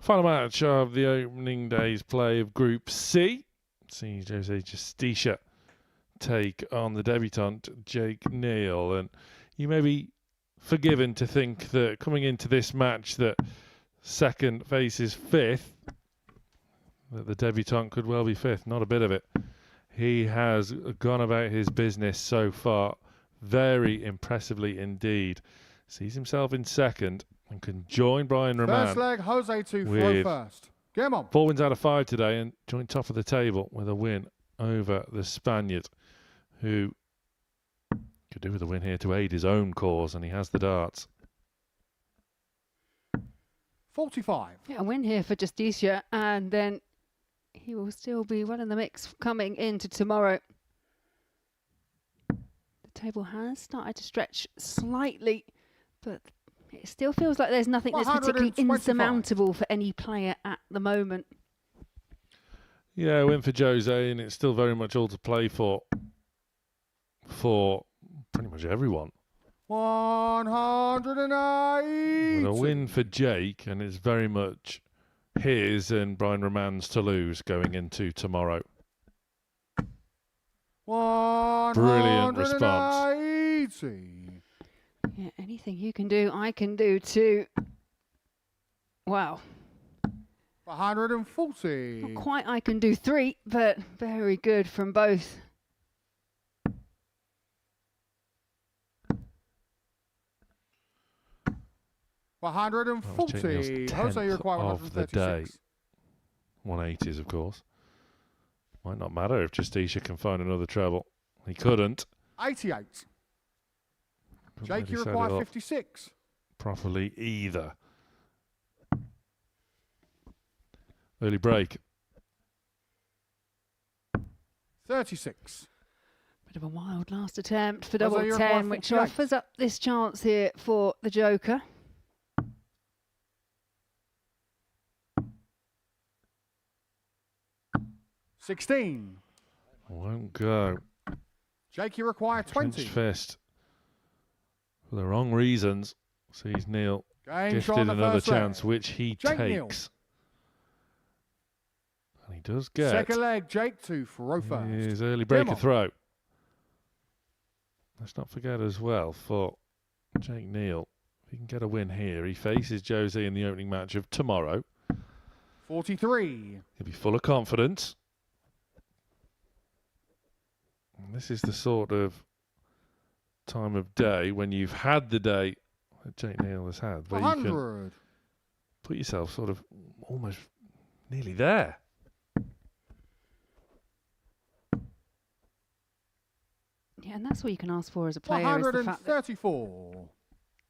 Final match of the opening day's play of Group C. See Jose Justicia take on the debutant Jake Neal. And you may be forgiven to think that coming into this match that second faces fifth, that the debutant could well be fifth. Not a bit of it. He has gone about his business so far very impressively indeed. Sees himself in second and can join Brian Roman. First leg, Jose to throw first. Game on. 4 wins out of 5 today and join top of the table with a win over the Spaniard, who could do with a win here to aid his own cause, and he has the darts. 45. Yeah, a win here for Justicia, and then he will still be well in the mix coming into tomorrow. The table has started to stretch slightly, but it still feels like there's nothing that's particularly insurmountable for any player at the moment. Yeah, win for Jose, and it's still very much all to play for pretty much everyone. 108. With a win for Jake, and it's very much his and Brian Roman's to lose going into tomorrow. Brilliant response. Yeah, anything you can do, I can do too. Wow. 140. Not quite I can do 3, but very good from both. $140. Jose, you require of the day. 180s, of course. Might not matter if Justicia can find another treble. He couldn't. 88. Jake, you require 56. Properly either. Early break. 36. Bit of a wild last attempt for double 10, which offers up this chance here for the Joker. $16. Won't go. Jake, you require 20. Clenched fist. For the wrong reasons. Sees Neal gifted another chance, which he takes. And he does get second leg, Jake to throw first. His early breaker throw. Let's not forget as well for Jake Neal, if he can get a win here, he faces Jose in the opening match of tomorrow. 43. He'll be full of confidence. And this is the sort of time of day when you've had the day that Jake Neal has had, where 100. you can put yourself sort of almost nearly there. Yeah, and that's what you can ask for as a player. 134.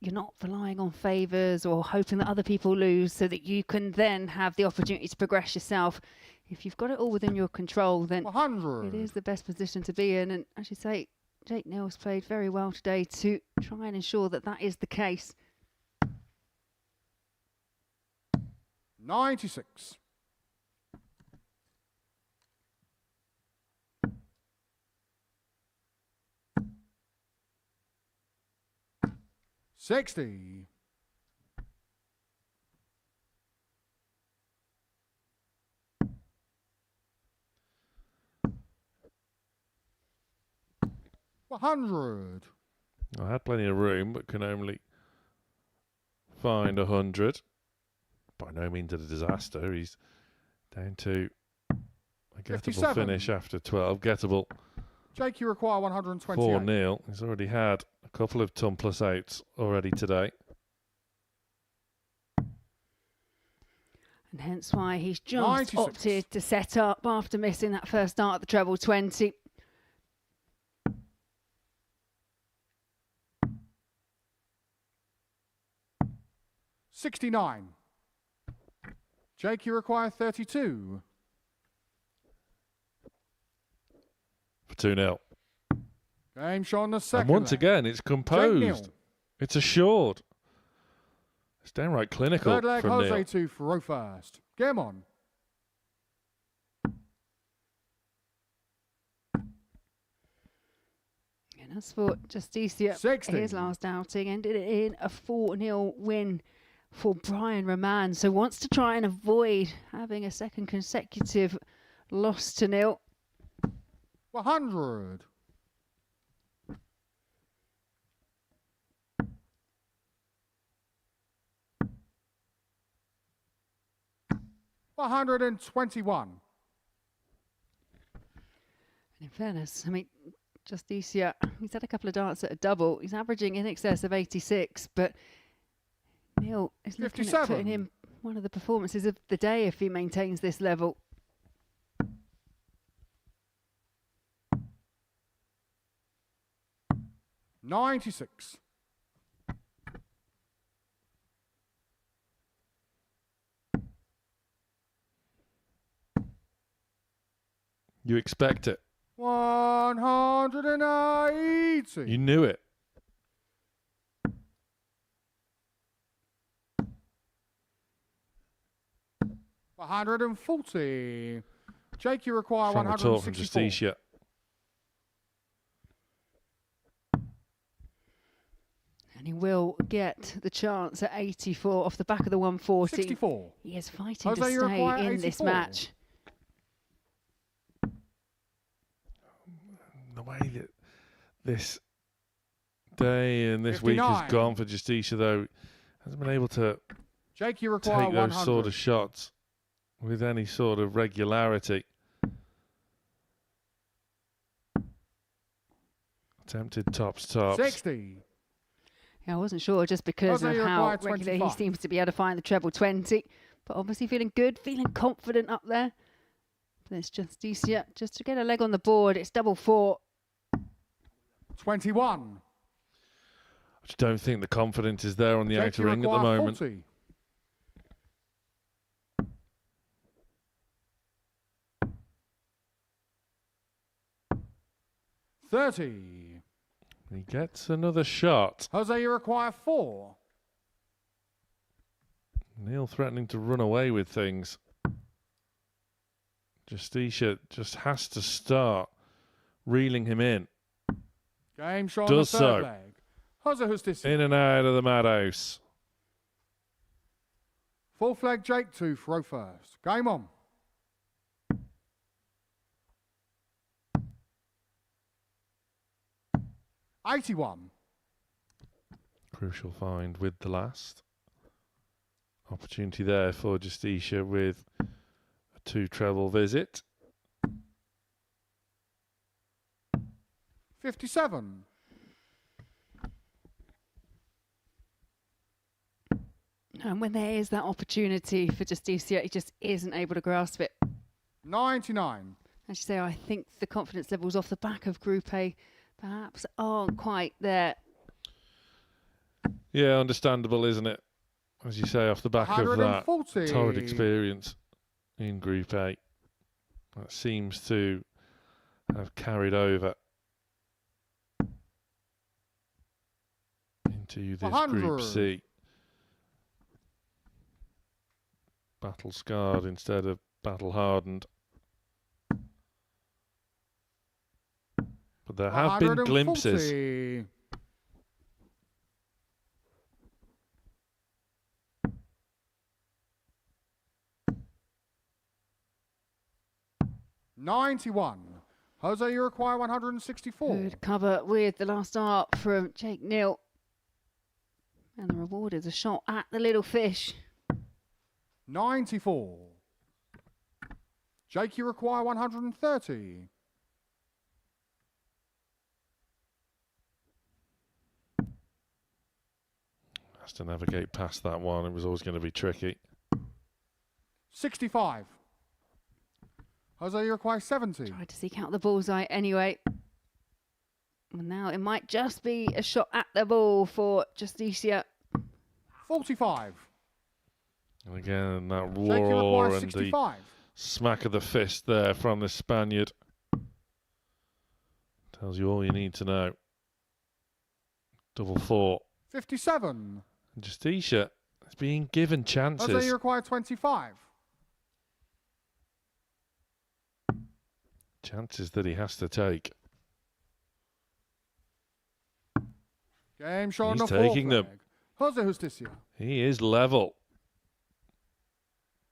You're not relying on favours or hoping that other people lose so that you can then have the opportunity to progress yourself. If you've got it all within your control, then 100. it is the best position to be in. And as you say, Jake Neal's played very well today to try and ensure that that is the case. 96. $60. $100. I had plenty of room, but can only find 100. By no means a disaster. He's down to a gettable 57. finish after 12. Gettable. Jake, you require 128. For Neal. He's already had a couple of ton plus outs already today. And hence why he's just 96. opted to set up after missing that first start at the treble 20. $69. Jake, you require 32. For 2-0. Game shot on the second. And once leg. again, it's composed. It's assured. It's downright clinical Third leg, from Jose Neal. to throw first. Game on. And as for Justicia, 60. his last outing ended in a 4-0 win for Brian Roman. So wants to try and avoid having a second consecutive loss to nil. 100. 121. And in fairness, I mean, Justicia, he's had a couple of darts at a double. He's averaging in excess of 86, but Neil is looking at 57. putting him one of the performances of the day if he maintains this level. $96. You expect it. 180. You knew it. $140. Jake, you require From the talk from 164. Justicia. And he will get the chance at 84 off the back of the 140. 64. He is fighting Jose, to you stay require in this 84. match. The way that this day and this week 59. has gone for Justicia, though, hasn't been able to Jake, you require take those 100. sort of shots with any sort of regularity. Attempted tops. 60. Yeah, I wasn't sure just because Jose, of you how require regular he 25. seems to be able to find the treble 20. But obviously feeling good, feeling confident up there. There's Justicia just to get a leg on the board. It's double 4. 21. I just don't think the confidence is there on the Jake, outer you ring at the require moment. 40. 30. He gets another shot. Jose, you require 4. Neil threatening to run away with things. Justicia just has to start reeling him in. Game shot Does on the third so. leg. Jose Justicia. In and out of the madhouse. Full flag Jake to throw first. Game on. $81. Crucial find with the last. Opportunity there for Justicia with a 2 treble visit. 57. And when there is that opportunity for Justicia, he just isn't able to grasp it. 99. As you say, I think the confidence levels off the back of Group A perhaps aren't quite there. Yeah, understandable, isn't it? As you say, off the back of that 140. torrid experience in Group A. That seems to have carried over into this 100. Group C. Battle scarred instead of battle hardened. But there have been glimpses. 140. $91. Jose, you require 164. Good cover with the last art from Jake Neal. And the reward is a shot at the little fish. 94. Jake, you require 130. Has to navigate past that one. It was always going to be tricky. 65. Jose, you require 70. Tried to seek out the bullseye anyway. Well, now it might just be a shot at the ball for Justicia. 45. And again, that Jake, you roar require and 65. the smack of the fist there from the Spaniard tells you all you need to know. Double 4. 57. Justicia is being given chances. Jose, you require 25. Chances that he has to take. Game shot on He's the fourth taking them. leg. Jose Justicia. He is level.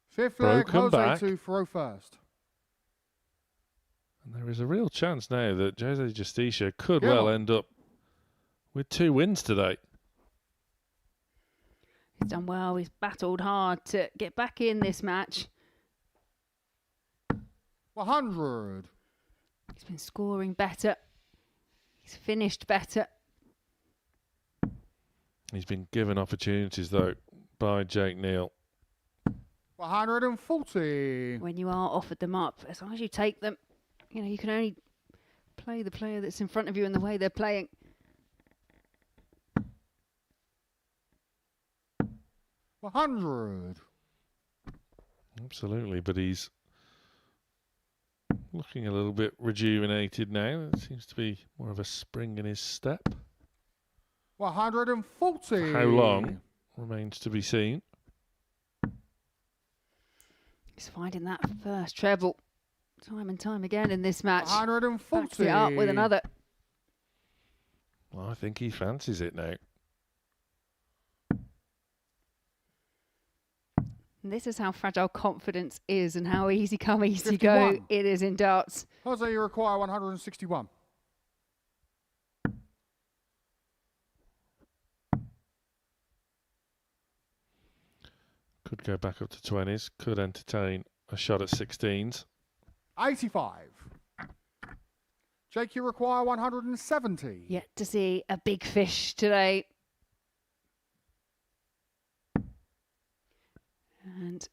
Fifth leg, Broken Jose back. to throw first. And there is a real chance now that Jose Justicia could Come well on. end up with 2 wins today. He's done well. He's battled hard to get back in this match. 100. He's been scoring better. He's finished better. He's been given opportunities, though, by Jake Neal. 140. When you are offered them up, as long as you take them, you know, you can only play the player that's in front of you in the way they're playing. 100. Absolutely, but he's looking a little bit rejuvenated now. There seems to be more of a spring in his step. 140. How long remains to be seen. He's finding that first treble time and time again in this match. 140. Backs it up with another. Well, I think he fancies it now. And this is how fragile confidence is and how easy come, easy go 51. it is in darts. Jose, you require 161. Could go back up to 20s. Could entertain a shot at 16s. 85. Jake, you require 170. Yet to see a big fish today. And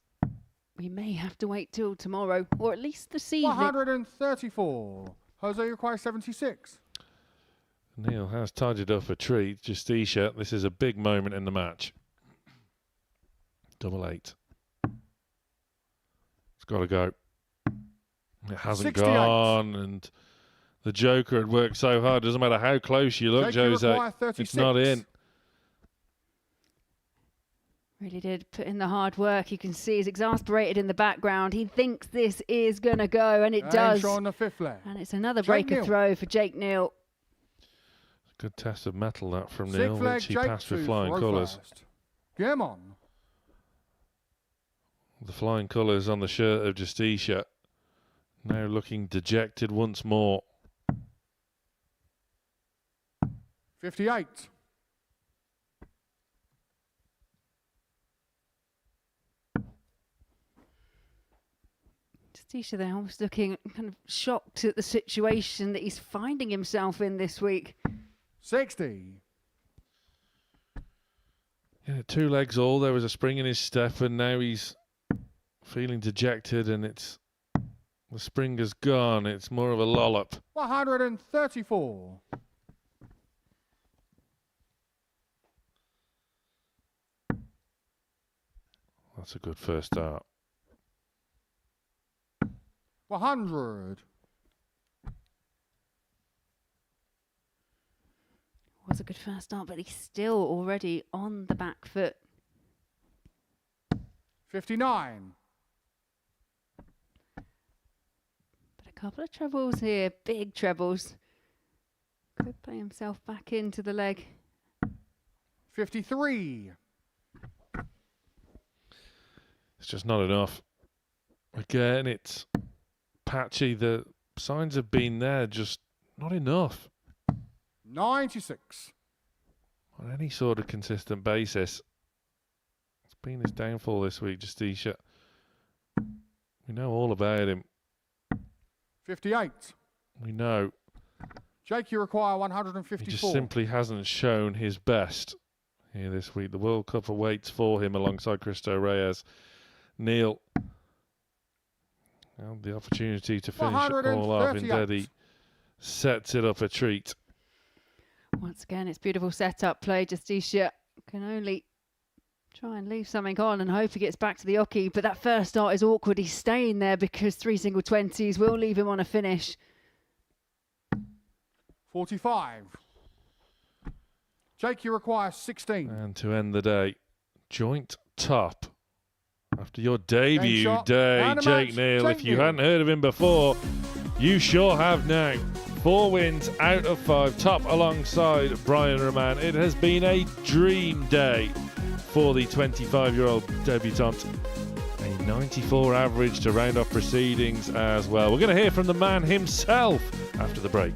we may have to wait till tomorrow, or at least this evening. 134. Jose, you require 76. Neil has tidied up a treat. Justicia, this is a big moment in the match. 8. It's got to go. It hasn't 68. gone, and the Joker had worked so hard. Doesn't matter how close you look, Jake, you Jose. require 36. It's not in. Really did put in the hard work. You can see he's exasperated in the background. He thinks this is going to go, and it does. On the fifth leg. And it's another Jake breaker Neal. throw for Jake Neal. Good test of metal that from Sixth Neil, leg, which he Jake passed with to flying throw colours. first. Game on. The flying colours on the shirt of Justicia. Now looking dejected once more. 58. Justicia there almost looking kind of shocked at the situation that he's finding himself in this week. 60. Yeah, 2 legs all. There was a spring in his step, and now he's feeling dejected, and it's the spring has gone. It's more of a lollop. 134. That's a good first start. 100. Was a good first start, but he's still already on the back foot. 59. But a couple of trebles here, big trebles. Could play himself back into the leg. 53. It's just not enough. Again, it's patchy. The signs have been there, just not enough. 96. On any sort of consistent basis. It's been his downfall this week, Justicia. We know all about him. 58. We know. Jake, you require He 154. just simply hasn't shown his best here this week. The World Cup awaits for him alongside Cristo Reyes. Neil, well, the opportunity to finish it all off. Instead, he sets it up a treat. Once again, it's beautiful setup play. Justicia can only try and leave something on and hope he gets back to the oche. But that first start is awkward. He's staying there because 3 single 20s will leave him on a finish. 45. Jake, you require 16. And to end the day, joint top. After your debut shot day, and a Jake match, Neal. Jake If you Neal. hadn't heard of him before, you sure have now. 4 wins out of 5, top alongside Brian Roman. It has been a dream day for the 25-year-old debutant. A 94 average to round off proceedings as well. We're going to hear from the man himself after the break.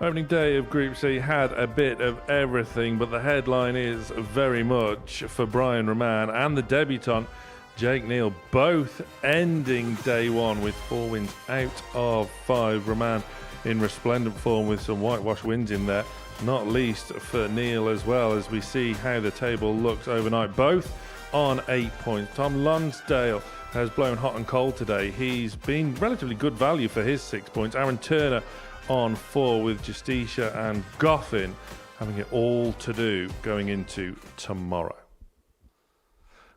Opening day of Group C had a bit of everything, but the headline is very much for Brian Roman and the debutant Jake Neal, both ending day one with 4 wins out of 5. Roman in resplendent form with some whitewash wins in there, not least for Neal as well, as we see how the table looks overnight, both on 8 points. Tom Lonsdale has blown hot and cold today. He's been relatively good value for his 6 points. Aaron Turner on 4 with Justicia and Goffin having it all to do going into tomorrow.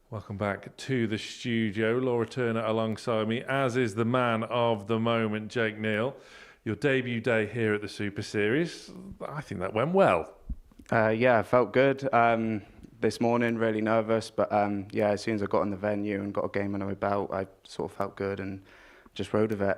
Welcome back to the studio. Laura Turner alongside me, as is the man of the moment, Jake Neal. Your debut day here at the Super Series, I think that went well. Yeah, I felt good. This morning, really nervous, but yeah, as soon as I got in the venue and got a game under my belt, I sort of felt good and just rode with it.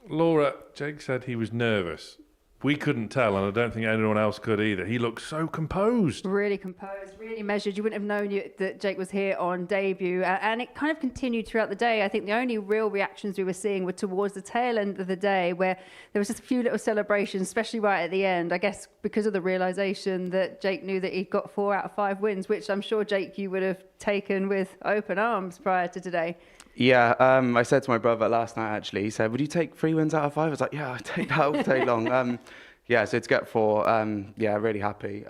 Laura, Jake said he was nervous. we couldn't tell, and I don't think anyone else could either. He looked so composed. Really composed, really measured. You wouldn't have known that Jake was here on debut, and it kind of continued throughout the day. I think the only real reactions we were seeing were towards the tail end of the day, where there was just a few little celebrations, especially right at the end, I guess because of the realisation that Jake knew that he'd got 4 out of 5 wins, which I'm sure, Jake, you would have taken with open arms prior to today. Yeah, I said to my brother last night, actually, he said, would you take 3 wins out of 5? I was like, yeah, I'd take that all day long. Yeah, so to get 4, yeah, really happy.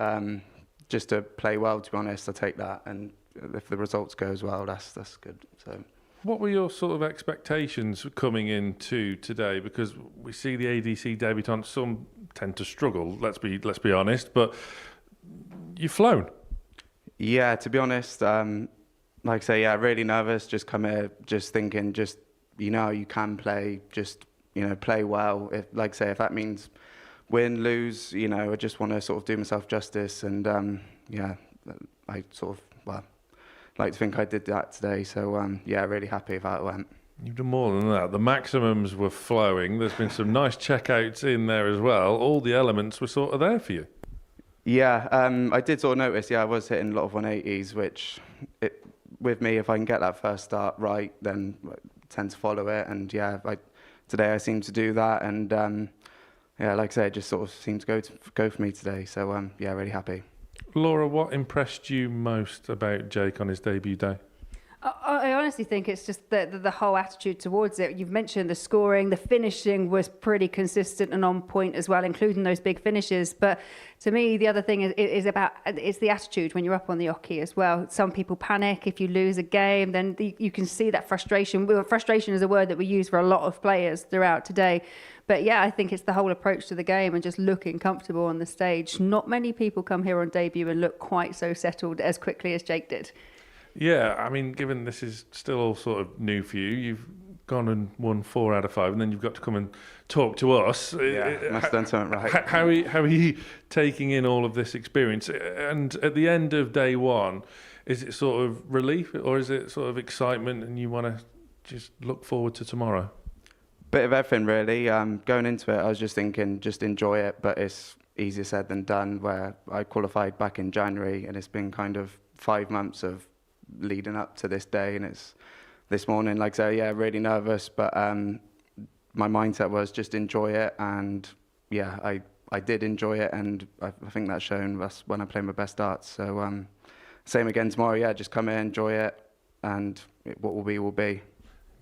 Just to play well, to be honest, I'll take that. And if the results go as well, that's good. So, what were your sort of expectations coming into today? Because we see the ADC debutants, some tend to struggle, let's be honest, but you've flown. Yeah, to be honest, like I say, yeah, really nervous. Just come here, just thinking, you can play, play well. If, like I say, if that means win, lose, I just want to sort of do myself justice. And yeah, I sort of, like to think I did that today. So yeah, really happy with how it went. You've done more than that. The maximums were flowing. There's been some nice checkouts in there as well. All the elements were sort of there for you. Yeah, I did sort of notice, I was hitting a lot of 180s, which with me, if I can get that first start right, then I tend to follow it. And yeah, today I seem to do that. And yeah, like I say, it just sort of seemed to go for me today. So yeah, really happy. Laura, what impressed you most about Jake on his debut day? I honestly think it's just the whole attitude towards it. You've mentioned the scoring, the finishing was pretty consistent and on point as well, including those big finishes. But to me, the other thing is the attitude when you're up on the oche as well. Some people panic if you lose a game, then you can see that frustration. Frustration is a word that we use for a lot of players throughout today. But yeah, I think it's the whole approach to the game and just looking comfortable on the stage. Not many people come here on debut and look quite so settled as quickly as Jake did. Yeah, I mean, given this is still all sort of new for you, you've gone and won 4 out of 5, and then you've got to come and talk to us. Yeah, must have done something right. How are you taking in all of this experience? And at the end of day 1, is it sort of relief or is it sort of excitement and you want to just look forward to tomorrow? Bit of everything, really. Going into it, I was just thinking, just enjoy it, but it's easier said than done, where I qualified back in January, and it's been kind of 5 months of leading up to this day, and it's this morning, like I say, yeah, really nervous, but my mindset was just enjoy it, and yeah, I did enjoy it, and I think that's shown. That's when I play my best darts. So same again tomorrow, yeah, just come in, enjoy it, and what will be will be.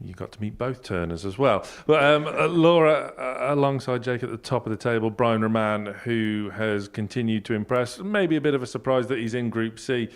You got to meet both Turners as well. But Laura, alongside Jake at the top of the table, Brian Roman, who has continued to impress. Maybe a bit of a surprise that he's in Group C,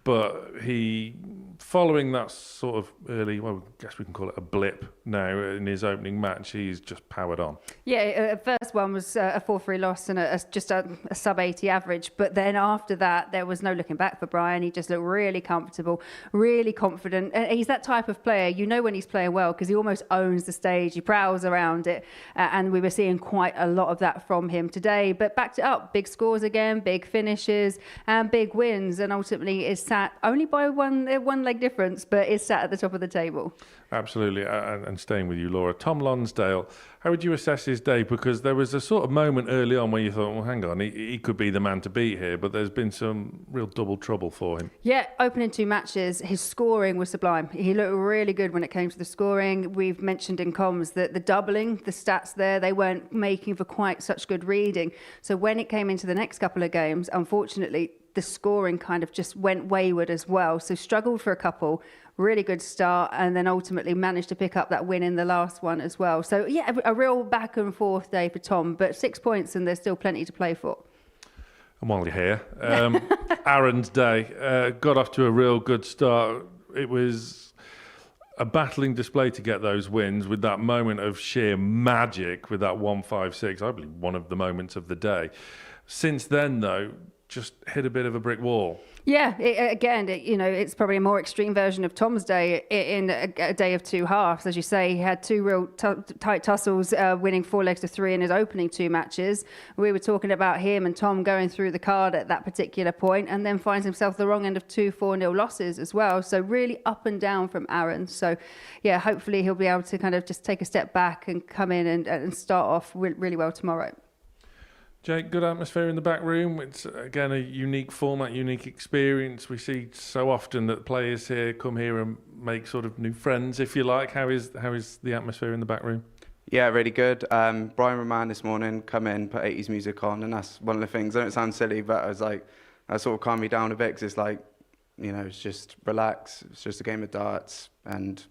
but he, following that sort of early, well, I guess we can call it a blip now in his opening match, he's just powered on. Yeah, first one was a 4-3 loss and just a sub-80 average. But then after that, there was no looking back for Brian. He just looked really comfortable, really confident. And he's that type of player, when he's playing well, because he almost owns the stage. He prowls around it. And we were seeing quite a lot of that from him today. But backed it up, big scores again, big finishes and big wins. And ultimately is sat only by one leg difference, but is sat at the top of the table. Absolutely. And staying with you, Laura, Tom Lonsdale, how would you assess his day? Because there was a sort of moment early on where you thought, well, hang on, he could be the man to beat here, but there's been some real double trouble for him. Yeah, opening 2 matches, his scoring was sublime. He looked really good when it came to the scoring. We've mentioned in comms that the doubling, the stats there, they weren't making for quite such good reading. So when it came into the next couple of games, unfortunately, the scoring kind of just went wayward as well. So struggled for a couple, really good start, and then ultimately managed to pick up that win in the last one as well. So yeah, a real back and forth day for Tom, but 6 points and there's still plenty to play for. And while you're here, Aaron's day got off to a real good start. It was a battling display to get those wins with that moment of sheer magic with that 156, I believe one of the moments of the day. Since then, though, just hit a bit of a brick wall. Yeah, it's probably a more extreme version of Tom's day in a day of 2 halves. As you say, he had 2 real tight tussles, winning 4 legs to 3 in his opening 2 matches. We were talking about him and Tom going through the card at that particular point, and then finds himself the wrong end of 2 4-0 losses as well. So really up and down from Aaron. So yeah, hopefully he'll be able to kind of just take a step back and come in and start off really well tomorrow. Jake, good atmosphere in the back room. It's, again, a unique format, unique experience. We see so often that players here come here and make sort of new friends, if you like. How is the atmosphere in the back room? Yeah, really good. Brian Roman this morning come in, put 80s music on, and that's one of the things. I know it sounds silly, but I was like, that sort of calmed me down a bit, because it's like, you know, it's just relax. It's just a game of darts. And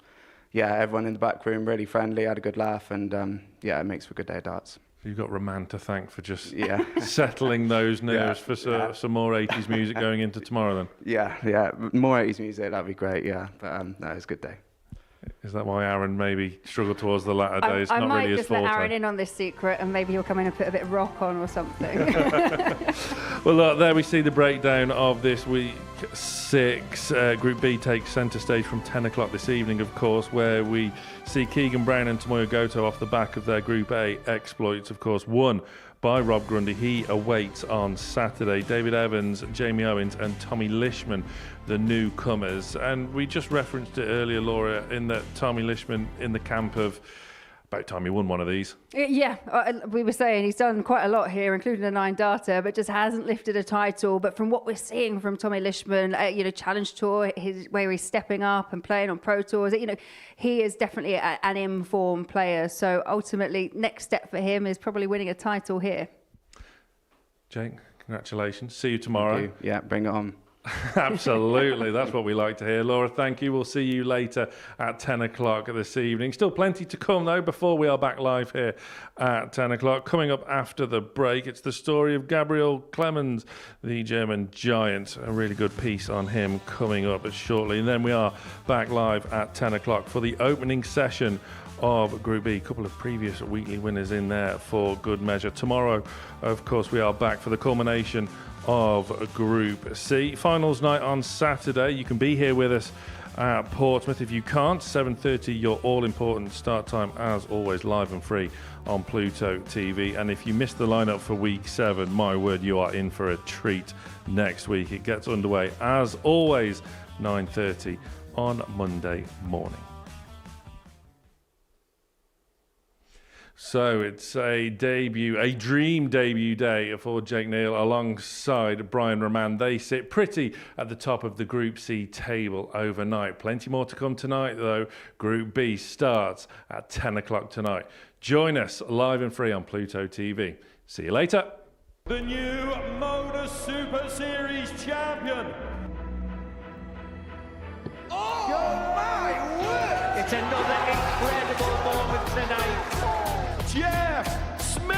yeah, everyone in the back room really friendly, had a good laugh, and yeah, it makes for a good day of darts. You've got Roman to thank for just settling those nerves for some more 80s music going into tomorrow then. Yeah, more 80s music, that'd be great, yeah. But no, it's a good day. Is that why Aaron maybe struggled towards the latter days? I Not might really his just let forte. Aaron in on this secret, and maybe he'll come in and put a bit of rock on or something. Well, look, there we see the breakdown of this week 6. Group B takes centre stage from 10 o'clock this evening, of course, where we see Keegan Brown and Tomoyo Goto off the back of their Group A exploits, of course, won by Rob Grundy. He awaits on Saturday. David Evans, Jamie Owens and Tommy Lishman, the newcomers. And we just referenced it earlier, Laura, in that Tommy Lishman in the camp of about time he won one of these. Yeah, we were saying he's done quite a lot here, including a 9-darter, but just hasn't lifted a title. But from what we're seeing from Tommy Lishman, you know, Challenge Tour, where he's stepping up and playing on Pro Tours, you know, he is definitely an informed player. So ultimately, next step for him is probably winning a title here. Jake, congratulations. See you tomorrow. Thank you. Yeah, bring it on. Absolutely, that's what we like to hear. Laura, thank you. We'll see you later at 10 o'clock this evening. Still plenty to come, though, before we are back live here at 10 o'clock. Coming up after the break, it's the story of Gabriel Clemens, the German giant. A really good piece on him coming up shortly. And then we are back live at 10 o'clock for the opening session of Group B. A couple of previous weekly winners in there for good measure. Tomorrow, of course, we are back for the culmination of Group C. Finals night on Saturday. You can be here with us at Portsmouth. If you can't, 7:30, your all-important start time, as always, live and free on Pluto TV. And if you missed the lineup for Week 7, my word, you are in for a treat next week. It gets underway, as always, 9:30 on Monday morning. So it's a dream debut day for Jake Neal alongside Brian Roman. They sit pretty at the top of the Group C table overnight. Plenty more to come tonight, though. Group B starts at 10 o'clock tonight. Join us live and free on Pluto TV. See you later. The new Modus Super Series champion. Oh my word! It's another incredible moment tonight. Jeff Smith!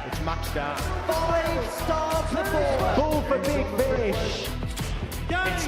It's matched out. 5-star performance! Pull for big fish. It's